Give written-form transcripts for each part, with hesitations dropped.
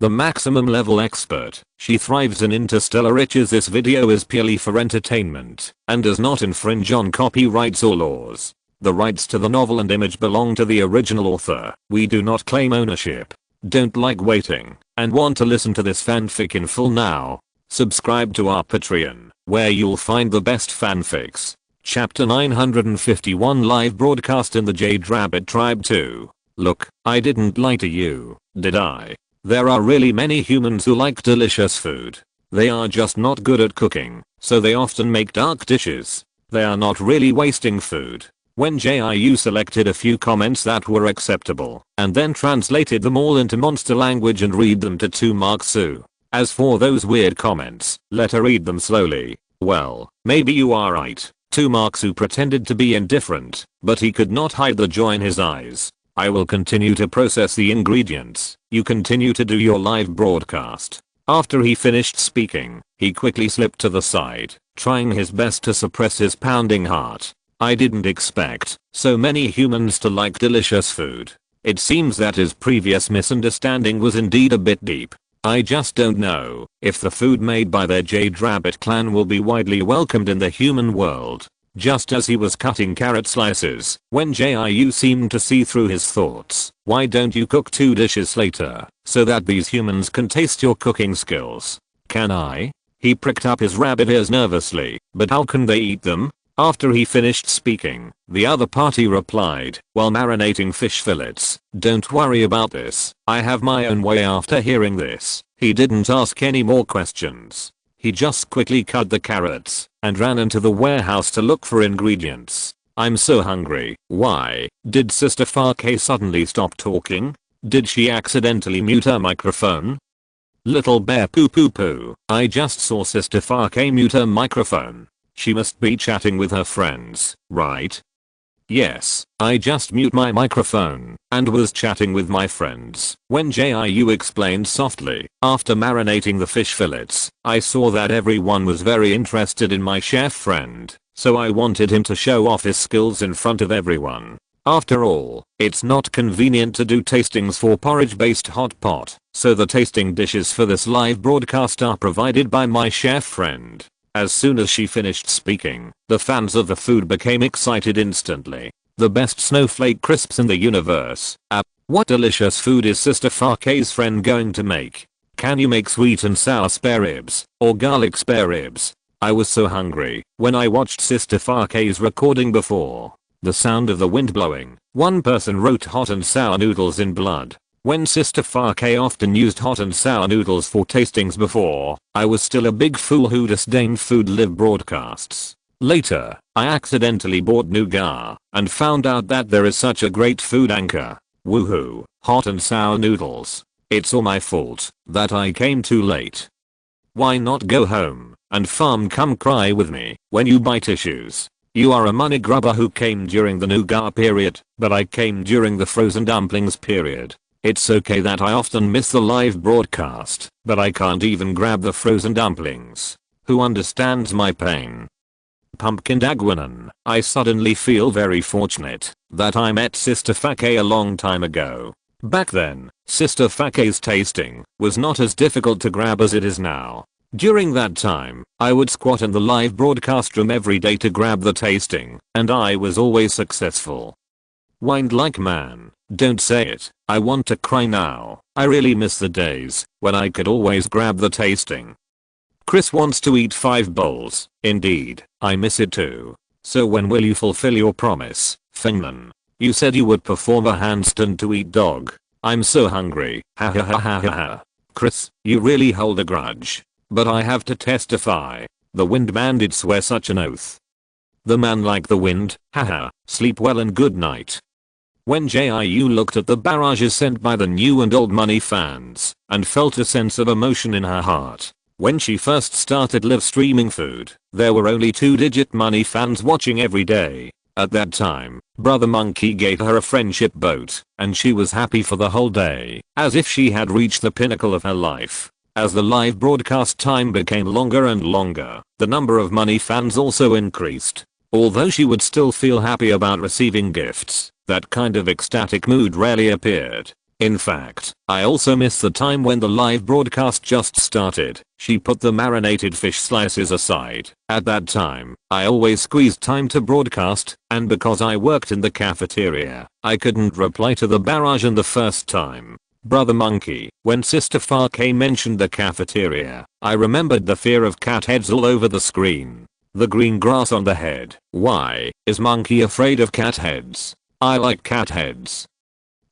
the maximum level expert. She thrives in interstellar riches. This video is purely for entertainment and does not infringe on copyrights or laws. The rights to the novel and image belong to the original author. We do not claim ownership. Don't like waiting and want to listen to this fanfic in full now? Subscribe to our Patreon, where you'll find the best fanfics. Chapter 951 Live broadcast in the Jade Rabbit Tribe 2. Look, I didn't lie to you, did I? There are really many humans who like delicious food. They are just not good at cooking, so they often make dark dishes. They are not really wasting food. Wen Jiu selected a few comments that were acceptable, and then translated them all into monster language and read them to 2 Su. As for those weird comments, let her read them slowly. Well, maybe you are right. 2 Su pretended to be indifferent, but he could not hide the joy in his eyes. I will continue to process the ingredients. You continue to do your live broadcast. After he finished speaking, he quickly slipped to the side, trying his best to suppress his pounding heart. I didn't expect so many humans to like delicious food. It seems that his previous misunderstanding was indeed a bit deep. I just don't know if the food made by their Jade Rabbit clan will be widely welcomed in the human world. Just as he was cutting carrot slices, Wen Jiu seemed to see through his thoughts. Why don't you cook 2 dishes later, so that these humans can taste your cooking skills? Can I? He pricked up his rabbit ears nervously, but how can they eat them? After he finished speaking, the other party replied, while marinating fish fillets, don't worry about this, I have my own way. After hearing this, he didn't ask any more questions. He just quickly cut the carrots and ran into the warehouse to look for ingredients. I'm so hungry. Why did Sister Fake suddenly stop talking? Did she accidentally mute her microphone? Little bear poo poo poo. I just saw Sister Fake mute her microphone. She must be chatting with her friends, right? Yes, I just mute my microphone and was chatting with my friends. Wen Jiu explained softly. After marinating the fish fillets, I saw that everyone was very interested in my chef friend, so I wanted him to show off his skills in front of everyone. After all, it's not convenient to do tastings for porridge-based hot pot, so the tasting dishes for this live broadcast are provided by my chef friend. As soon as she finished speaking, the fans of the food became excited instantly. The best snowflake crisps in the universe. What delicious food is Sister Fake's friend going to make? Can you make sweet and sour spare ribs, or garlic spare ribs? I was so hungry when I watched Sister Fake's recording before. The sound of the wind blowing. One person wrote hot and sour noodles in blood. When Sister Fake often used hot and sour noodles for tastings before, I was still a big fool who disdained food live broadcasts. Later, I accidentally bought nougat and found out that there is such a great food anchor. Woohoo, hot and sour noodles. It's all my fault that I came too late. Why not go home and farm? Come cry with me when you buy tissues. You are a money grubber who came during the nougat period, but I came during the frozen dumplings period. It's okay that I often miss the live broadcast, but I can't even grab the frozen dumplings. Who understands my pain? Pumpkin Dagwanan. I suddenly feel very fortunate that I met Sister Fake a long time ago. Back then, Sister Fake's tasting was not as difficult to grab as it is now. During that time, I would squat in the live broadcast room every day to grab the tasting, and I was always successful. Whined like man. Don't say it. I want to cry now. I really miss the days when I could always grab the tasting. Chris wants to eat 5 bowls. Indeed, I miss it too. So when will you fulfill your promise, Fingman? You said you would perform a handstand to eat dog. I'm so hungry. Ha ha ha ha ha ha. Chris, you really hold a grudge. But I have to testify. The wind man did swear such an oath. The man like the wind. Haha. Sleep well and good night. Wen Jiu looked at the barrages sent by the new and old money fans and felt a sense of emotion in her heart. When she first started live streaming food, there were only 2-digit money fans watching every day. At that time, Brother Monkey gave her a friendship vote, and she was happy for the whole day, as if she had reached the pinnacle of her life. As the live broadcast time became longer and longer, the number of money fans also increased. Although she would still feel happy about receiving gifts, that kind of ecstatic mood rarely appeared. In fact, I also miss the time when the live broadcast just started. She put the marinated fish slices aside. At that time, I always squeezed time to broadcast, and because I worked in the cafeteria, I couldn't reply to the barrage in the first time. Brother Monkey, when Sister Farkay mentioned the cafeteria, I remembered the fear of cat heads all over the screen. The green grass on the head. Why is Monkey afraid of cat heads? I like cat heads.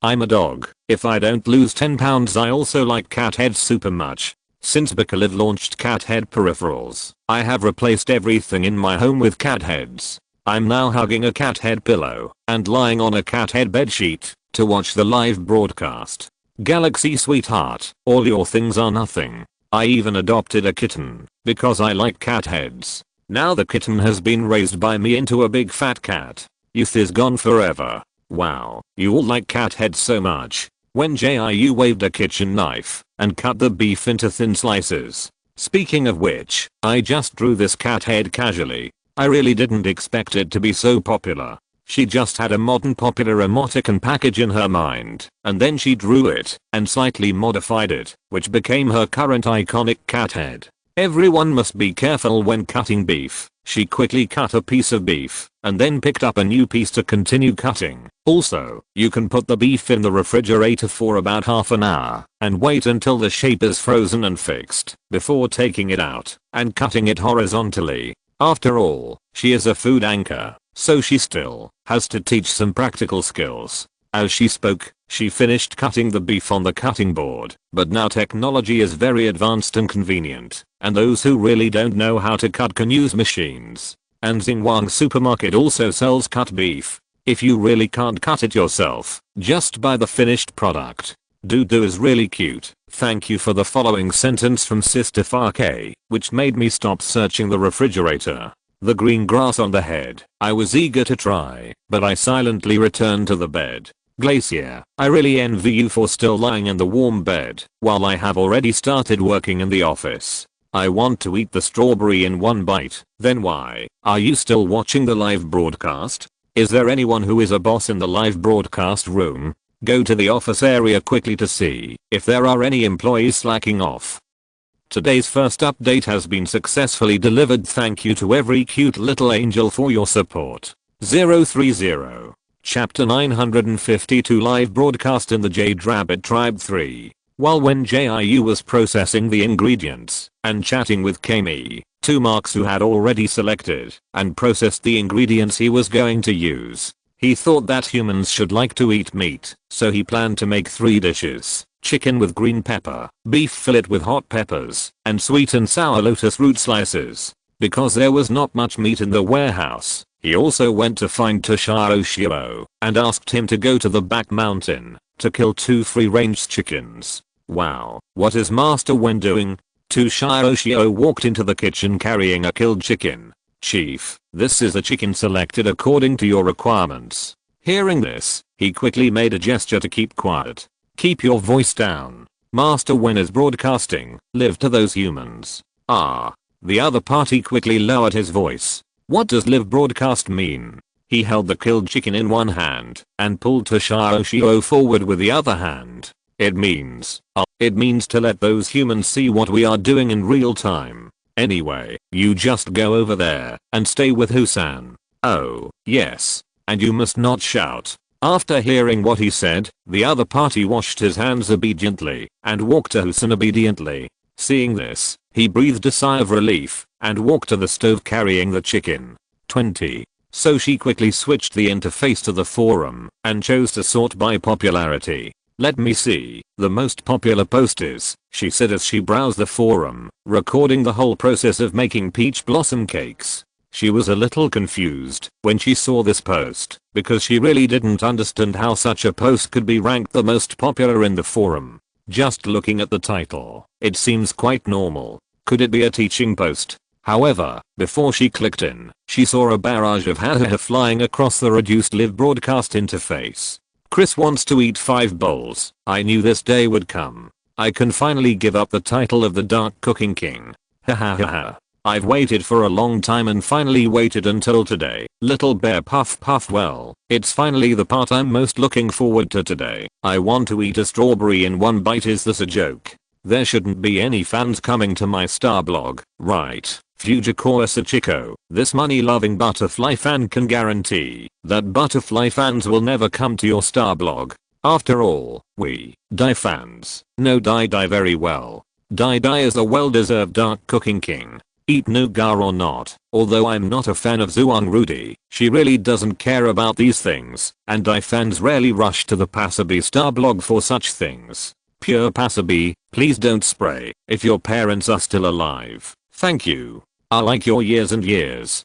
I'm a dog. If I don't lose 10 pounds, I also like cat heads super much. Since Bacolive launched cat head peripherals, I have replaced everything in my home with cat heads. I'm now hugging a cat head pillow and lying on a cat head bedsheet to watch the live broadcast. Galaxy sweetheart, all your things are nothing. I even adopted a kitten because I like cat heads. Now the kitten has been raised by me into a big fat cat. Youth is gone forever. Wow, you all like cat heads so much. Wen Jiu waved a kitchen knife and cut the beef into thin slices. Speaking of which, I just drew this cat head casually. I really didn't expect it to be so popular. She just had a modern popular emoticon package in her mind, and then she drew it and slightly modified it, which became her current iconic cat head. Everyone must be careful when cutting beef. She quickly cut a piece of beef and then picked up a new piece to continue cutting. Also, you can put the beef in the refrigerator for about half an hour and wait until the shape is frozen and fixed before taking it out and cutting it horizontally. After all, she is a food anchor, so she still has to teach some practical skills. As she spoke, she finished cutting the beef on the cutting board, but now technology is very advanced and convenient, and those who really don't know how to cut can use machines. And Xinguang Supermarket also sells cut beef. If you really can't cut it yourself, just buy the finished product. Dudu is really cute. Thank you for the following sentence from Sister Farkay, which made me stop searching the refrigerator. The green grass on the head. I was eager to try, but I silently returned to the bed. Glacier, I really envy you for still lying in the warm bed, while I have already started working in the office. I want to eat the strawberry in one bite. Then why are you still watching the live broadcast? Is there anyone who is a boss in the live broadcast room? Go to the office area quickly to see if there are any employees slacking off. Today's first update has been successfully delivered. Thank you to every cute little angel for your support. 030. Chapter 952 Live broadcast in the Jade Rabbit Tribe 3. While Wen Jiu was processing the ingredients and chatting with Kami, 2 marks who had already selected and processed the ingredients he was going to use. He thought that humans should like to eat meat, so he planned to make 3 dishes. Chicken with green pepper, beef fillet with hot peppers, and sweet and sour lotus root slices. Because there was not much meat in the warehouse, he also went to find Toshiro Shio and asked him to go to the back mountain to kill 2 free-range chickens. Wow, what is Master Wen doing? Toshiro Shio walked into the kitchen carrying a killed chicken. Chief, this is a chicken selected according to your requirements. Hearing this, he quickly made a gesture to keep quiet. Keep your voice down. Master Wen is broadcasting. Live to those humans. Ah. The other party quickly lowered his voice. What does live broadcast mean? He held the killed chicken in one hand and pulled Toshiro Shio forward with the other hand. It means to let those humans see what we are doing in real time. Anyway, you just go over there and stay with Husan. Oh, yes. And you must not shout. After hearing what he said, the other party washed his hands obediently and walked to Husan obediently. Seeing this, he breathed a sigh of relief and walked to the stove carrying the chicken. 20. So she quickly switched the interface to the forum and chose to sort by popularity. Let me see, the most popular post is, she said as she browsed the forum, recording the whole process of making peach blossom cakes. She was a little confused when she saw this post because she really didn't understand how such a post could be ranked the most popular in the forum. Just looking at the title, it seems quite normal. Could it be a teaching post? However, before she clicked in, she saw a barrage of haha flying across the reduced live broadcast interface. Chris wants to eat 5 bowls. I knew this day would come. I can finally give up the title of the Dark Cooking King. Hahaha. I've waited for a long time and finally waited until today. Little bear puff puff. Well, it's finally the part I'm most looking forward to today. I want to eat a strawberry in one bite. Is this a joke? There shouldn't be any fans coming to my star blog, right? Fujikoa Sachiko, this money-loving butterfly fan can guarantee that butterfly fans will never come to your star blog. After all, we, die fans, know die very well. Die is a well-deserved dark cooking king. Eat nougat or not, although I'm not a fan of Zuang Rudy, she really doesn't care about these things, and die fans rarely rush to the Pasabi star blog for such things. Pure Pasabi, please don't spray, if your parents are still alive. Thank you. I like your years and years.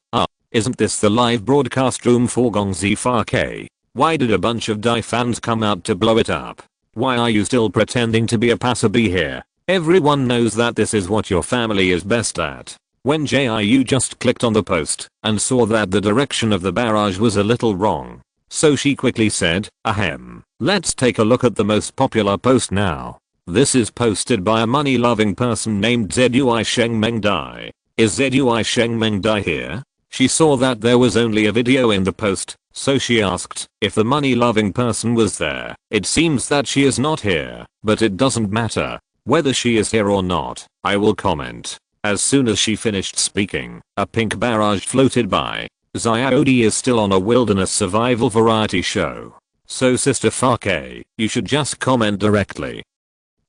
Isn't this the live broadcast room for Gongzi Fake? Why did a bunch of die fans come out to blow it up? Why are you still pretending to be a Pasabi here? Everyone knows that this is what your family is best at. Wen Jiu just clicked on the post and saw that the direction of the barrage was a little wrong. So she quickly said, ahem, let's take a look at the most popular post now. This is posted by a money-loving person named Zui Shengmeng Dai. Is Zui Shengmeng Dai here? She saw that there was only a video in the post, so she asked if the money-loving person was there. It seems that she is not here, but it doesn't matter. Whether she is here or not, I will comment. As soon as she finished speaking, a pink barrage floated by. Xiaodi is still on a wilderness survival variety show. So Sister Fake, you should just comment directly.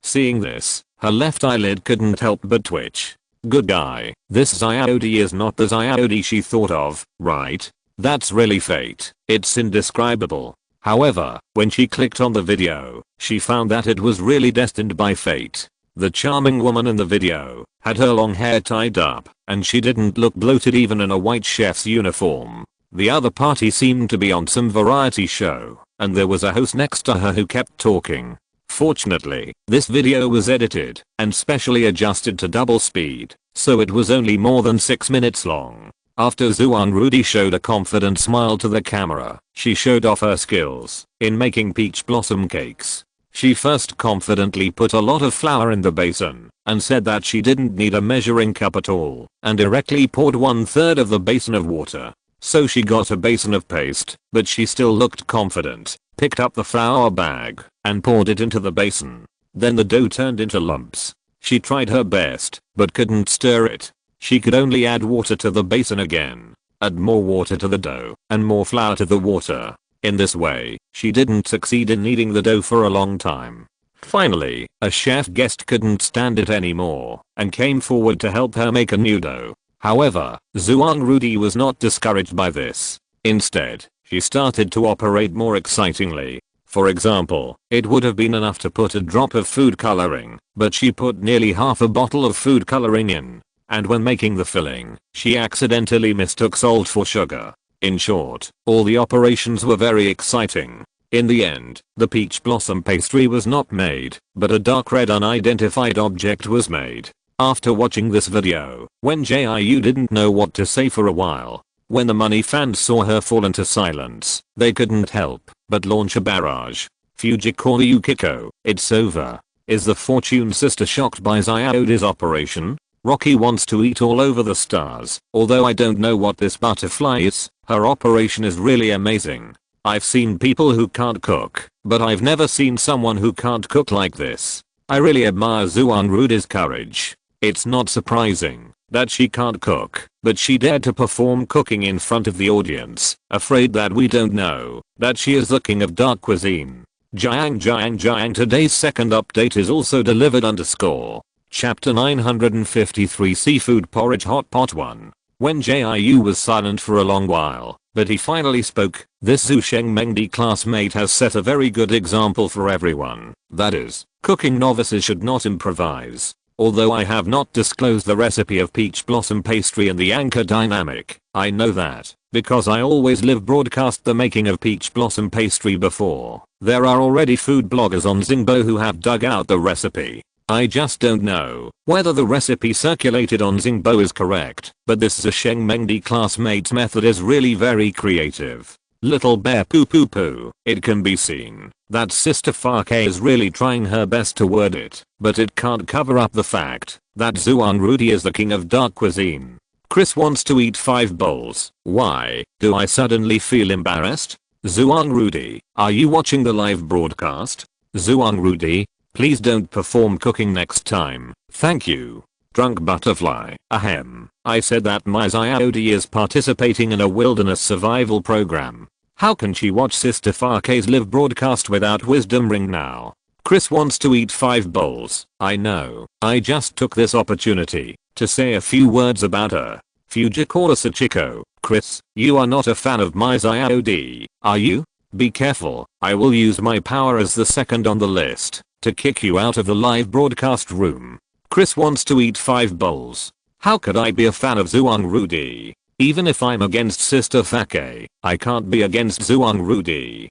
Seeing this, her left eyelid couldn't help but twitch. Good guy, this Xiaodi is not the Xiaodi she thought of, right? That's really fate. It's indescribable. However, when she clicked on the video, she found that it was really destined by fate. The charming woman in the video had her long hair tied up, and she didn't look bloated even in a white chef's uniform. The other party seemed to be on some variety show, and there was a host next to her who kept talking. Fortunately, this video was edited and specially adjusted to double speed, so it was only more than 6 minutes long. After Zuan Rudy showed a confident smile to the camera, she showed off her skills in making peach blossom cakes. She first confidently put a lot of flour in the basin and said that she didn't need a measuring cup at all and directly poured 1/3 of the basin of water. So she got a basin of paste, but she still looked confident, picked up the flour bag and poured it into the basin. Then the dough turned into lumps. She tried her best, but couldn't stir it. She could only add water to the basin again, add more water to the dough, and more flour to the water. In this way, she didn't succeed in kneading the dough for a long time. Finally, a chef guest couldn't stand it anymore and came forward to help her make a new dough. However, Zuang Rudy was not discouraged by this. Instead, she started to operate more excitingly. For example, it would have been enough to put a drop of food coloring, but she put nearly half a bottle of food coloring in. And when making the filling, she accidentally mistook salt for sugar. In short, all the operations were very exciting. In the end, the peach blossom pastry was not made, but a dark red unidentified object was made. After watching this video, Wen Jiu didn't know what to say for a while. When the money fans saw her fall into silence, they couldn't help but launch a barrage. Fujikoa Yukiko, it's over. Is the Fortune sister shocked by Xiaodi's operation? Rocky wants to eat all over the stars, although I don't know what this butterfly is. Her operation is really amazing. I've seen people who can't cook, but I've never seen someone who can't cook like this. I really admire Zuan Rudy's courage. It's not surprising that she can't cook, but she dared to perform cooking in front of the audience, afraid that we don't know that she is the king of dark cuisine. Jiang. Today's second update is also delivered _. Chapter 953 Seafood Porridge Hot Pot 1. Wen Jiu was silent for a long while, but he finally spoke. This Zhu Shengmengdi classmate has set a very good example for everyone. That is, cooking novices should not improvise. Although I have not disclosed the recipe of peach blossom pastry in the anchor dynamic, I know that, because I always live broadcast the making of peach blossom pastry before. There are already food bloggers on Xingbo who have dug out the recipe. I just don't know whether the recipe circulated on Xingbo is correct, but this Shengmengdi classmate's method is really very creative. Little bear poo poo poo. It can be seen that Sister Fake is really trying her best to word it, but it can't cover up the fact that Zhuang Rudy is the king of dark cuisine. Chris wants to eat 5 bowls. Why do I suddenly feel embarrassed? Zhuang Rudy, are you watching the live broadcast? Zhuang Rudy, please don't perform cooking next time. Thank you. Drunk butterfly. Ahem. I said that my Xiaodi is participating in a wilderness survival program. How can she watch Sister Farke's live broadcast without wisdom ring now? Chris wants to eat 5 bowls. I know. I just took this opportunity to say a few words about her. Fujikura Sachiko. Chris, you are not a fan of my Xiaodi, are you? Be careful. I will use my power as the second on the list to kick you out of the live broadcast room. Chris wants to eat 5 bowls. How could I be a fan of Zhuang Rudy? Even if I'm against Sister Fake, I can't be against Zhuang Rudy.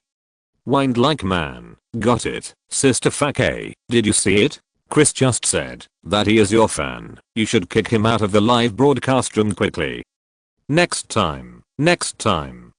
Whined like man. Got it. Sister Fake, did you see it? Chris just said that he is your fan. You should kick him out of the live broadcast room quickly. Next time,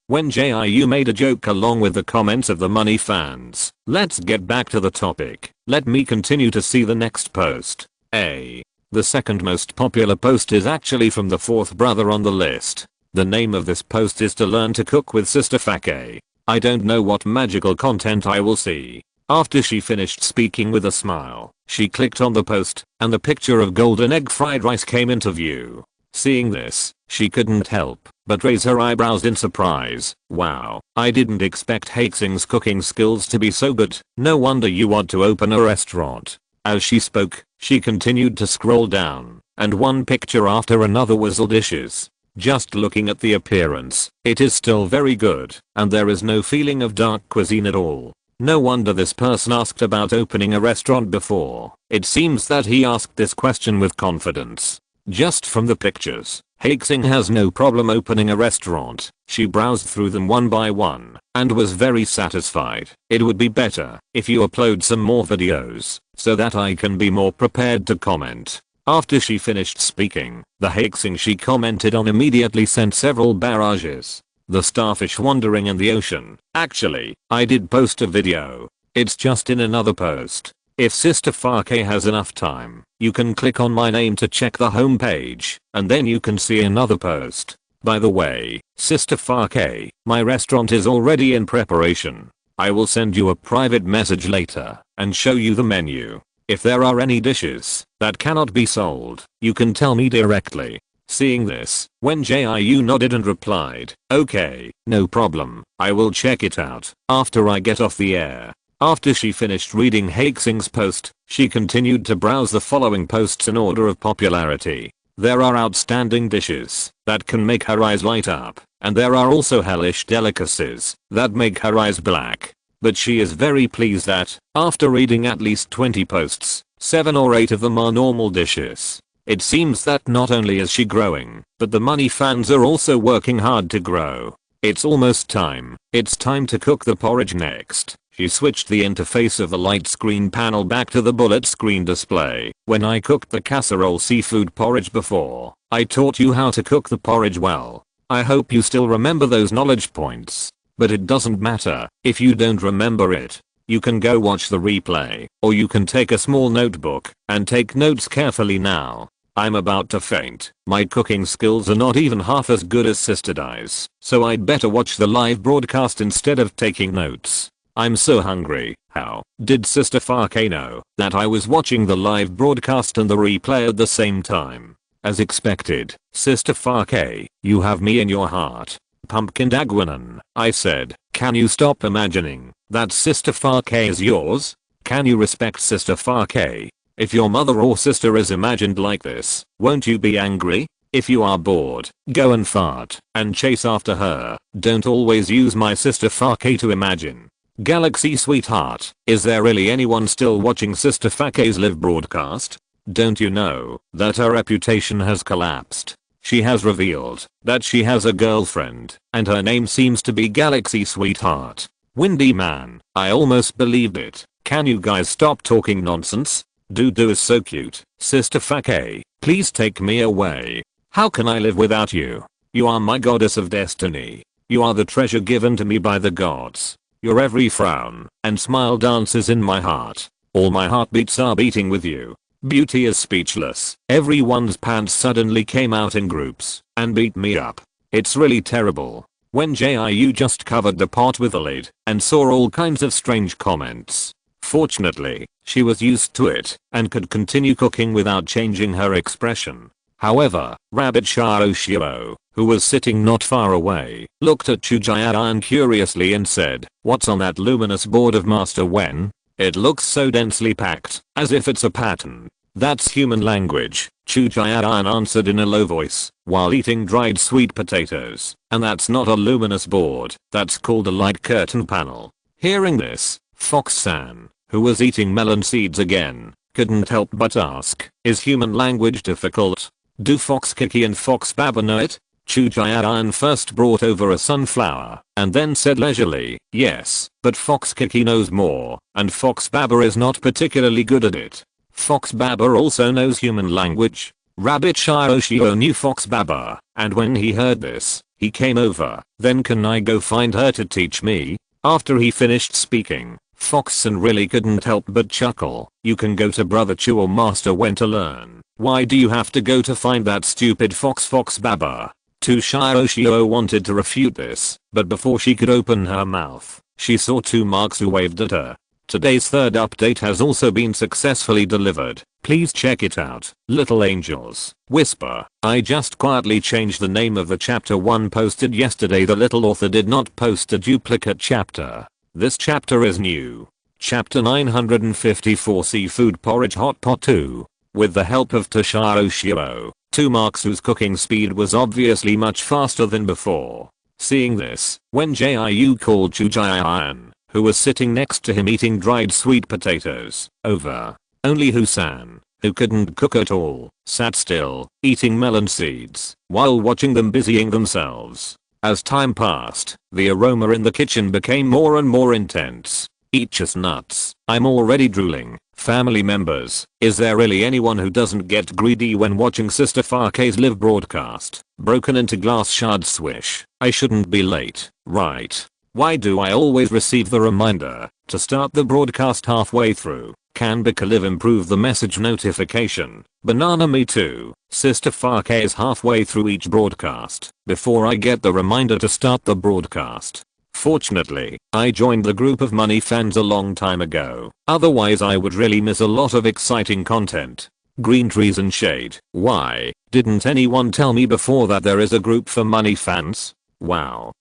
when Jiu made a joke along with the comments of the money fans. Let's get back to the topic. Let me continue to see the next post. The second most popular post is actually from the 4th brother on the list. The name of this post is to learn to cook with Sister Fake. I don't know what magical content I will see. After she finished speaking with a smile, she clicked on the post, and the picture of golden egg fried rice came into view. Seeing this, she couldn't help but raise her eyebrows in surprise. Wow, I didn't expect Haixing's cooking skills to be so good. No wonder you want to open a restaurant. As she spoke, she continued to scroll down, and one picture after another was all dishes. Just looking at the appearance, it is still very good, and there is no feeling of dark cuisine at all. No wonder this person asked about opening a restaurant before. It seems that he asked this question with confidence. Just from the pictures, Haixing has no problem opening a restaurant. She browsed through them one by one, and was very satisfied. It would be better if you upload some more videos, so that I can be more prepared to comment. After she finished speaking, the Haixing she commented on immediately sent several barrages. The starfish wandering in the ocean. Actually, I did post a video. It's just in another post. If Sister Fake has enough time, you can click on my name to check the homepage, and then you can see another post. By the way, Sister Fake, my restaurant is already in preparation. I will send you a private message later and show you the menu. If there are any dishes that cannot be sold, you can tell me directly. Seeing this, Wen Jiu nodded and replied, okay, no problem, I will check it out after I get off the air. After she finished reading Haixing's post, she continued to browse the following posts in order of popularity. There are outstanding dishes that can make her eyes light up, and there are also hellish delicacies that make her eyes black. But she is very pleased that, after reading at least 20 posts, 7 or 8 of them are normal dishes. It seems that not only is she growing, but the money fans are also working hard to grow. It's almost time. It's time to cook the porridge next. She switched the interface of the light screen panel back to the bullet screen display. When I cooked the casserole seafood porridge before, I taught you how to cook the porridge well. I hope you still remember those knowledge points. But it doesn't matter if you don't remember it. You can go watch the replay, or you can take a small notebook and take notes carefully now. I'm about to faint. My cooking skills are not even half as good as Sister Di's, so I'd better watch the live broadcast instead of taking notes. I'm so hungry. How did Sister Fake know that I was watching the live broadcast and the replay at the same time? As expected, Sister Fake, you have me in your heart. Pumpkin Dagwanan, I said, can you stop imagining that Sister Fake is yours? Can you respect Sister Fake? If your mother or sister is imagined like this, won't you be angry? If you are bored, go and fart and chase after her. Don't always use my Sister Fake to imagine. Galaxy sweetheart, is there really anyone still watching Sister Fake's live broadcast? Don't you know that her reputation has collapsed? She has revealed that she has a girlfriend, and her name seems to be Galaxy Sweetheart. Windy man, I almost believed it. Can you guys stop talking nonsense? Dudu is so cute. Sister Fake, please take me away. How can I live without you? You are my goddess of destiny. You are the treasure given to me by the gods. Your every frown and smile dances in my heart. All my heartbeats are beating with you. Beauty is speechless. Everyone's pants suddenly came out in groups and beat me up. It's really terrible. Wen Jiu just covered the pot with a lid and saw all kinds of strange comments. Fortunately, she was used to it and could continue cooking without changing her expression. However, Rabbit Shio, who was sitting not far away, looked at Chujian curiously and said, "What's on that luminous board of Master Wen? It looks so densely packed, as if it's a pattern." "That's human language," Chujian answered in a low voice, while eating dried sweet potatoes. "And that's not a luminous board, that's called a light curtain panel." Hearing this, Fox-san, who was eating melon seeds again, couldn't help but ask, "Is human language difficult? Do Fox Kiki and Fox Baba know it?" Chujian first brought over a sunflower, and then said leisurely, "Yes, but Fox Kiki knows more, and Fox Baba is not particularly good at it." "Fox Baba also knows human language?" Rabbit Shio knew Fox Baba, and when he heard this, he came over. "Then can I go find her to teach me?" After he finished speaking, Foxson really couldn't help but chuckle. "You can go to Brother Chu or Master Wen to learn. Why do you have to go to find that stupid Fox Baba?" Shio wanted to refute this, but before she could open her mouth, she saw two marks who waved at her. Today's third update has also been successfully delivered. Please check it out. Little Angels. Whisper. I just quietly changed the name of the chapter 1 posted yesterday. The little author did not post a duplicate chapter. This chapter is new. Chapter 954 Seafood Porridge Hot Pot 2. With the help of Shio, 2 marks whose cooking speed was obviously much faster than before. Seeing this, Wen Jiu called Chujian, who was sitting next to him eating dried sweet potatoes, over. Only Husan, who couldn't cook at all, sat still, eating melon seeds, while watching them busying themselves. As time passed, the aroma in the kitchen became more and more intense. Eat chestnuts. I'm already drooling. Family members, is there really anyone who doesn't get greedy when watching Sister Farke's live broadcast? Broken into glass shards swish. I shouldn't be late, right? Why do I always receive the reminder to start the broadcast halfway through? Can Bicalive improve the message notification? Banana me too. Sister Farke is halfway through each broadcast before I get the reminder to start the broadcast. Fortunately, I joined the group of money fans a long time ago. Otherwise I would really miss a lot of exciting content. Green trees and shade. Why didn't anyone tell me before that there is a group for money fans? Wow.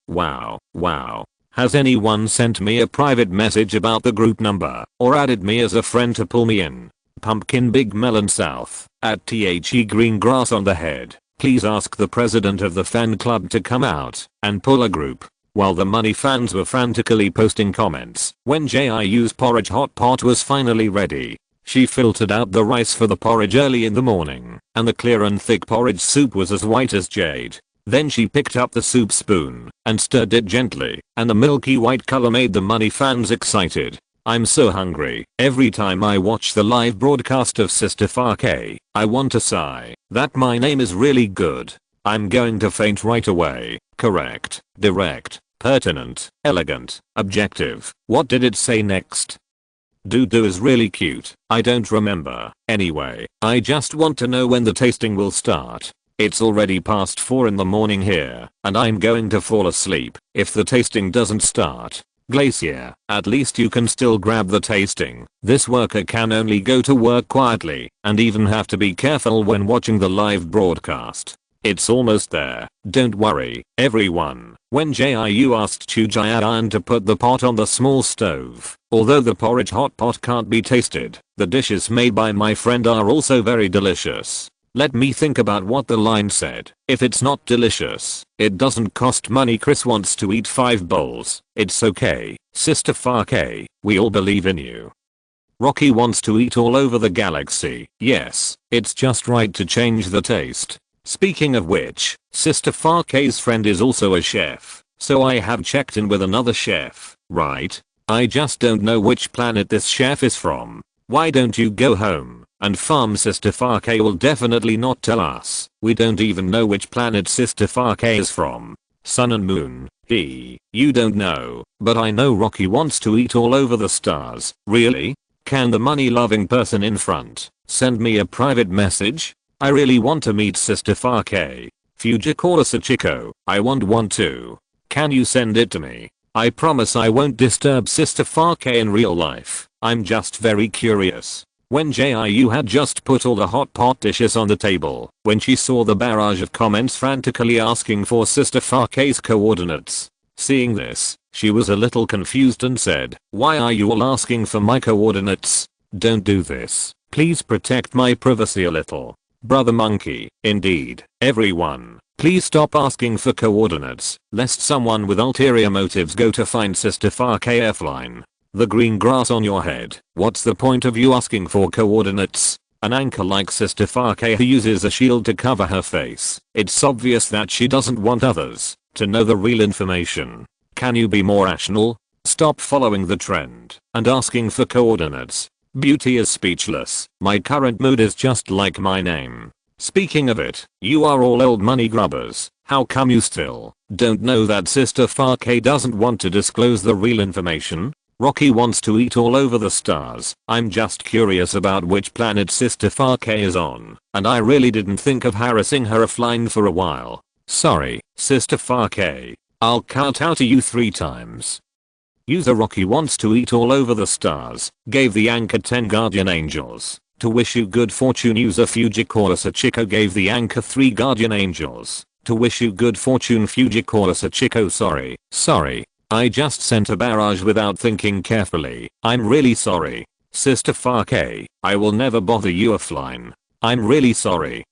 Has anyone sent me a private message about the group number or added me as a friend to pull me in? Pumpkin Big Melon South at THE Green Grass on the Head. Please ask the president of the fan club to come out and pull a group. While the money fans were frantically posting comments, when Jiu's porridge hot pot was finally ready, she filtered out the rice for the porridge early in the morning, and the clear and thick porridge soup was as white as jade. Then she picked up the soup spoon and stirred it gently, and the milky white color made the money fans excited. I'm so hungry. Every time I watch the live broadcast of Sister Farke, I want to sigh that my name is really good. I'm going to faint right away. Correct, direct, pertinent, elegant, objective. What did it say next? Dudu is really cute. I don't remember. Anyway, I just want to know when the tasting will start. It's already past 4 in the morning here, and I'm going to fall asleep if the tasting doesn't start. Glacier, at least you can still grab the tasting. This worker can only go to work quietly and even have to be careful when watching the live broadcast. It's almost there. Don't worry, everyone. When Jiu asked Chujian to put the pot on the small stove, although the porridge hot pot can't be tasted, the dishes made by my friend are also very delicious. Let me think about what the line said. If it's not delicious, it doesn't cost money. Chris wants to eat 5 bowls. It's okay, Sister Farke, we all believe in you. Rocky wants to eat all over the galaxy. Yes, it's just right to change the taste. Speaking of which, Sister Farke's friend is also a chef, so I have checked in with another chef, right? I just don't know which planet this chef is from. Why don't you go home and farm? Sister Farke will definitely not tell us. We don't even know which planet Sister Farke is from. Sun and moon. You don't know, but I know Rocky wants to eat all over the stars. Really? Can the money-loving person in front send me a private message? I really want to meet Sister Fake. Fujikura Sachiko, I want to. Can you send it to me? I promise I won't disturb Sister Fake in real life. I'm just very curious. Wen Jiu had just put all the hot pot dishes on the table when she saw the barrage of comments frantically asking for Sister Fake's coordinates. Seeing this, she was a little confused and said, "Why are you all asking for my coordinates? Don't do this. Please protect my privacy a little." Brother Monkey, indeed, everyone, please stop asking for coordinates, lest someone with ulterior motives go to find Sister Fake offline. The green grass on your head, what's the point of you asking for coordinates? An anchor like Sister Fake who uses a shield to cover her face. It's obvious that she doesn't want others to know the real information. Can you be more rational? Stop following the trend and asking for coordinates. Beauty is speechless. My current mood is just like my name. Speaking of it, you are all old money grubbers. How come you still don't know that Sister Fake doesn't want to disclose the real information? Rocky wants to eat all over the stars. I'm just curious about which planet Sister Fake is on, and I really didn't think of harassing her offline for a while. Sorry, Sister Fake. I'll kowtow to you 3 times. User Rocky wants to eat all over the stars, gave the anchor 10 guardian angels. To wish you good fortune. User Fujikura Sachiko gave the anchor 3 guardian angels. To wish you good fortune. Fujikura Sachiko, sorry. I just sent a barrage without thinking carefully. I'm really sorry. Sister Fake, I will never bother you offline. I'm really sorry.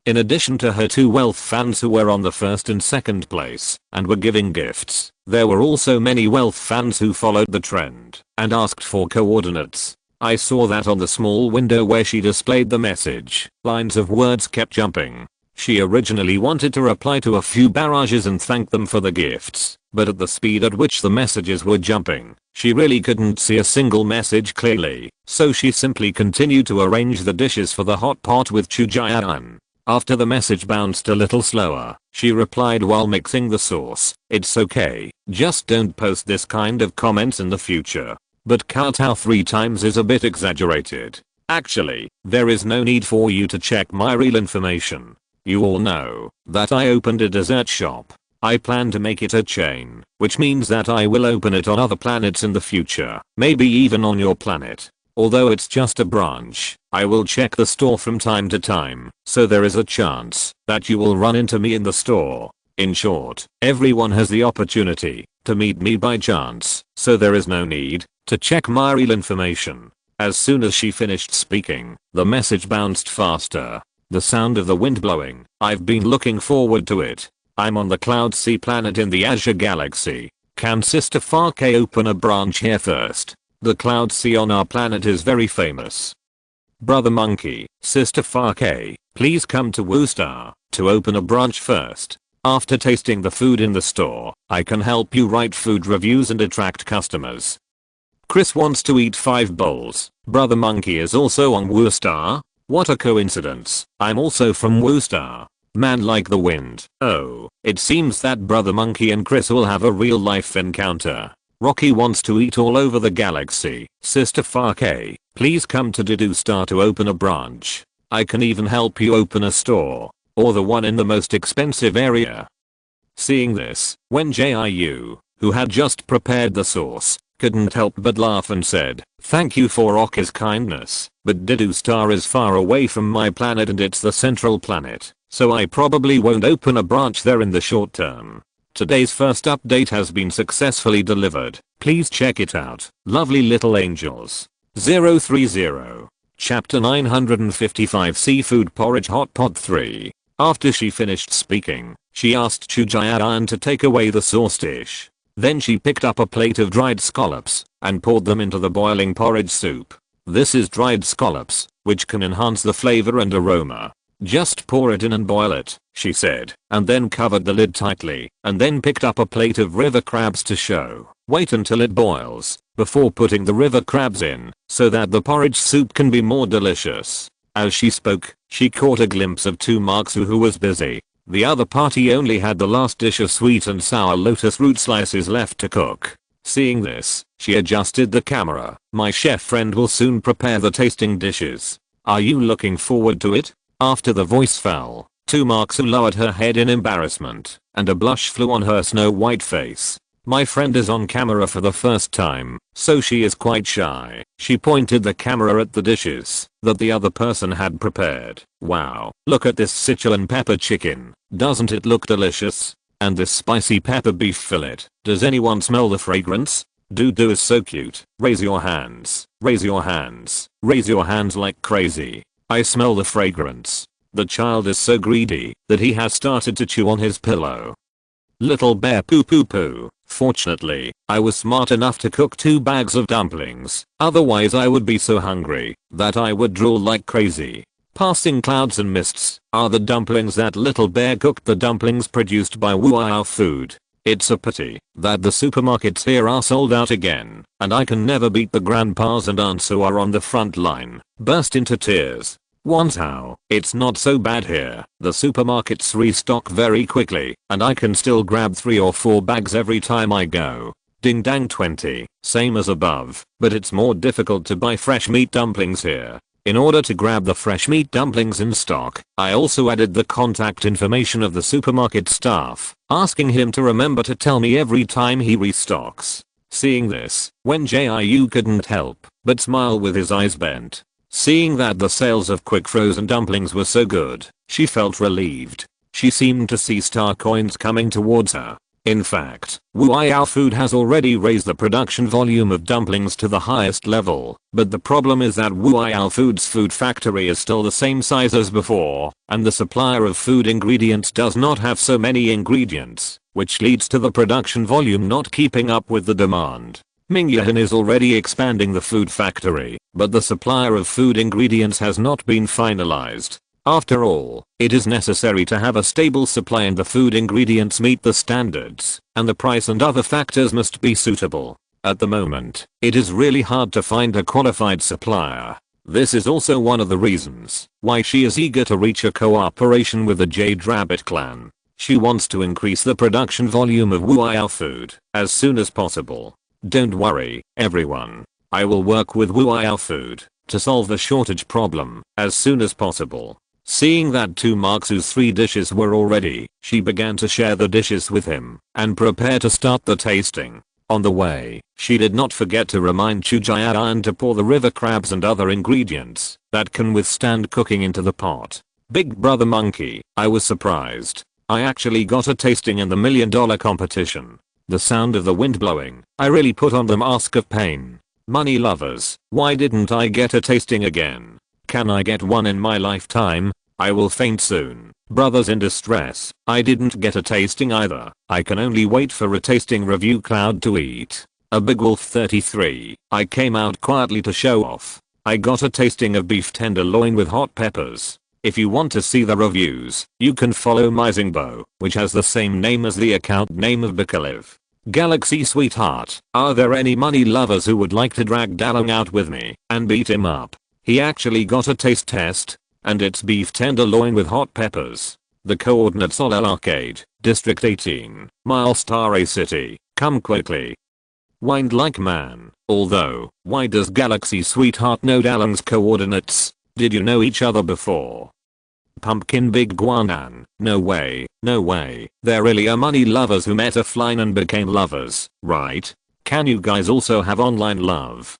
In addition to her 2 wealth fans who were on the 1st and 2nd place and were giving gifts, there were also many wealth fans who followed the trend and asked for coordinates. I saw that on the small window where she displayed the message. Lines of words kept jumping. She originally wanted to reply to a few barrages and thank them for the gifts, but at the speed at which the messages were jumping, she really couldn't see a single message clearly, so she simply continued to arrange the dishes for the hot pot with Chujian. After the message bounced a little slower, she replied while mixing the sauce, "It's okay, just don't post this kind of comments in the future." But kowtow 3 times is a bit exaggerated. Actually, there is no need for you to check my real information. You all know that I opened a dessert shop. I plan to make it a chain, which means that I will open it on other planets in the future, maybe even on your planet. Although it's just a branch, I will check the store from time to time, so there is a chance that you will run into me in the store. In short, everyone has the opportunity to meet me by chance, so there is no need to check my real information. As soon as she finished speaking, the message bounced faster. The sound of the wind blowing, I've been looking forward to it. I'm on the Cloud Sea planet in the Azure Galaxy. Can Sister Fake open a branch here first? The Cloud Sea on our planet is very famous. Brother Monkey, Sister Fake, please come to Woostar to open a branch first. After tasting the food in the store, I can help you write food reviews and attract customers. Chris wants to eat 5 bowls. Brother Monkey is also on Woostar. What a coincidence. I'm also from Woostar. Man like the wind. Oh, it seems that Brother Monkey and Chris will have a real life encounter. Rocky wants to eat all over the galaxy. Sister Fake, please come to Didustar to open a branch. I can even help you open a store. Or the one in the most expensive area. Seeing this, Wen Jiu, who had just prepared the sauce, couldn't help but laugh and said, "Thank you for Rocky's kindness, but Didustar is far away from my planet and it's the central planet, so I probably won't open a branch there in the short term." Today's first update has been successfully delivered. Please check it out. Lovely little angels. 030. Chapter 955 Seafood Porridge Hot Pot 3. After she finished speaking, she asked Chujian to take away the sauce dish. Then she picked up a plate of dried scallops and poured them into the boiling porridge soup. This is dried scallops, which can enhance the flavor and aroma. Just pour it in and boil it, she said, and then covered the lid tightly, and then picked up a plate of river crabs to show. Wait until it boils, before putting the river crabs in, so that the porridge soup can be more delicious. As she spoke, she caught a glimpse of 2 Marks who was busy. The other party only had the last dish of sweet and sour lotus root slices left to cook. Seeing this, she adjusted the camera. My chef friend will soon prepare the tasting dishes. Are you looking forward to it? After the voice fell, Tumaksu lowered her head in embarrassment, and a blush flew on her snow-white face. My friend is on camera for the first time, so she is quite shy. She pointed the camera at the dishes that the other person had prepared. Wow, look at this Sichuan pepper chicken. Doesn't it look delicious? And this spicy pepper beef fillet. Does anyone smell the fragrance? Dude is so cute. Raise your hands. Raise your hands. Raise your hands like crazy. I smell the fragrance. The child is so greedy that he has started to chew on his pillow. Little bear poo poo poo. Fortunately, I was smart enough to cook 2 bags of dumplings. Otherwise I would be so hungry that I would drool like crazy. Passing clouds and mists are the dumplings that little bear cooked. The dumplings produced by Wuao Food. It's a pity that the supermarkets here are sold out again, and I can never beat the grandpas and aunts who are on the front line. Burst into tears. Once how, it's not so bad here. The supermarkets restock very quickly, and I can still grab 3 or 4 bags every time I go. Ding dang 20, same as above, but it's more difficult to buy fresh meat dumplings here. In order to grab the fresh meat dumplings in stock, I also added the contact information of the supermarket staff, asking him to remember to tell me every time he restocks. Seeing this, Wen Jiu couldn't help but smile with his eyes bent. Seeing that the sales of quick frozen dumplings were so good, she felt relieved. She seemed to see star coins coming towards her. In fact, Wuao Food has already raised the production volume of dumplings to the highest level, but the problem is that Wuao Food's food factory is still the same size as before, and the supplier of food ingredients does not have so many ingredients, which leads to the production volume not keeping up with the demand. Mingyan is already expanding the food factory, but the supplier of food ingredients has not been finalized. After all, it is necessary to have a stable supply and the food ingredients meet the standards, and the price and other factors must be suitable. At the moment, it is really hard to find a qualified supplier. This is also one of the reasons why she is eager to reach a cooperation with the Jade Rabbit clan. She wants to increase the production volume of Wuao Food as soon as possible. Don't worry, everyone. I will work with Wuao Food to solve the shortage problem as soon as possible. Seeing that Tumaksu's 3 dishes were all ready, she began to share the dishes with him and prepare to start the tasting. On the way, she did not forget to remind Chujian to pour the river crabs and other ingredients that can withstand cooking into the pot. Big brother monkey, I was surprised. I actually got a tasting in the $1 million competition. The sound of the wind blowing, I really put on the mask of pain. Money lovers, why didn't I get a tasting again? Can I get one in my lifetime? I will faint soon. Brothers in distress, I didn't get a tasting either. I can only wait for a tasting review cloud to eat. A Big Wolf 33, I came out quietly to show off. I got a tasting of beef tenderloin with hot peppers. If you want to see the reviews, you can follow Mizingbo, which has the same name as the account name of Bakaliv. Galaxy sweetheart, are there any money lovers who would like to drag Dalong out with me and beat him up? He actually got a taste test, and it's beef tenderloin with hot peppers. The coordinates are Arcade, District 18, Milestare City. Come quickly. Whined like man. Although, why does Galaxy sweetheart know Dalong's coordinates? Did you know each other before? Pumpkin Big Guanan. No way, no way. There really are money lovers who met offline and became lovers, right? Can you guys also have online love?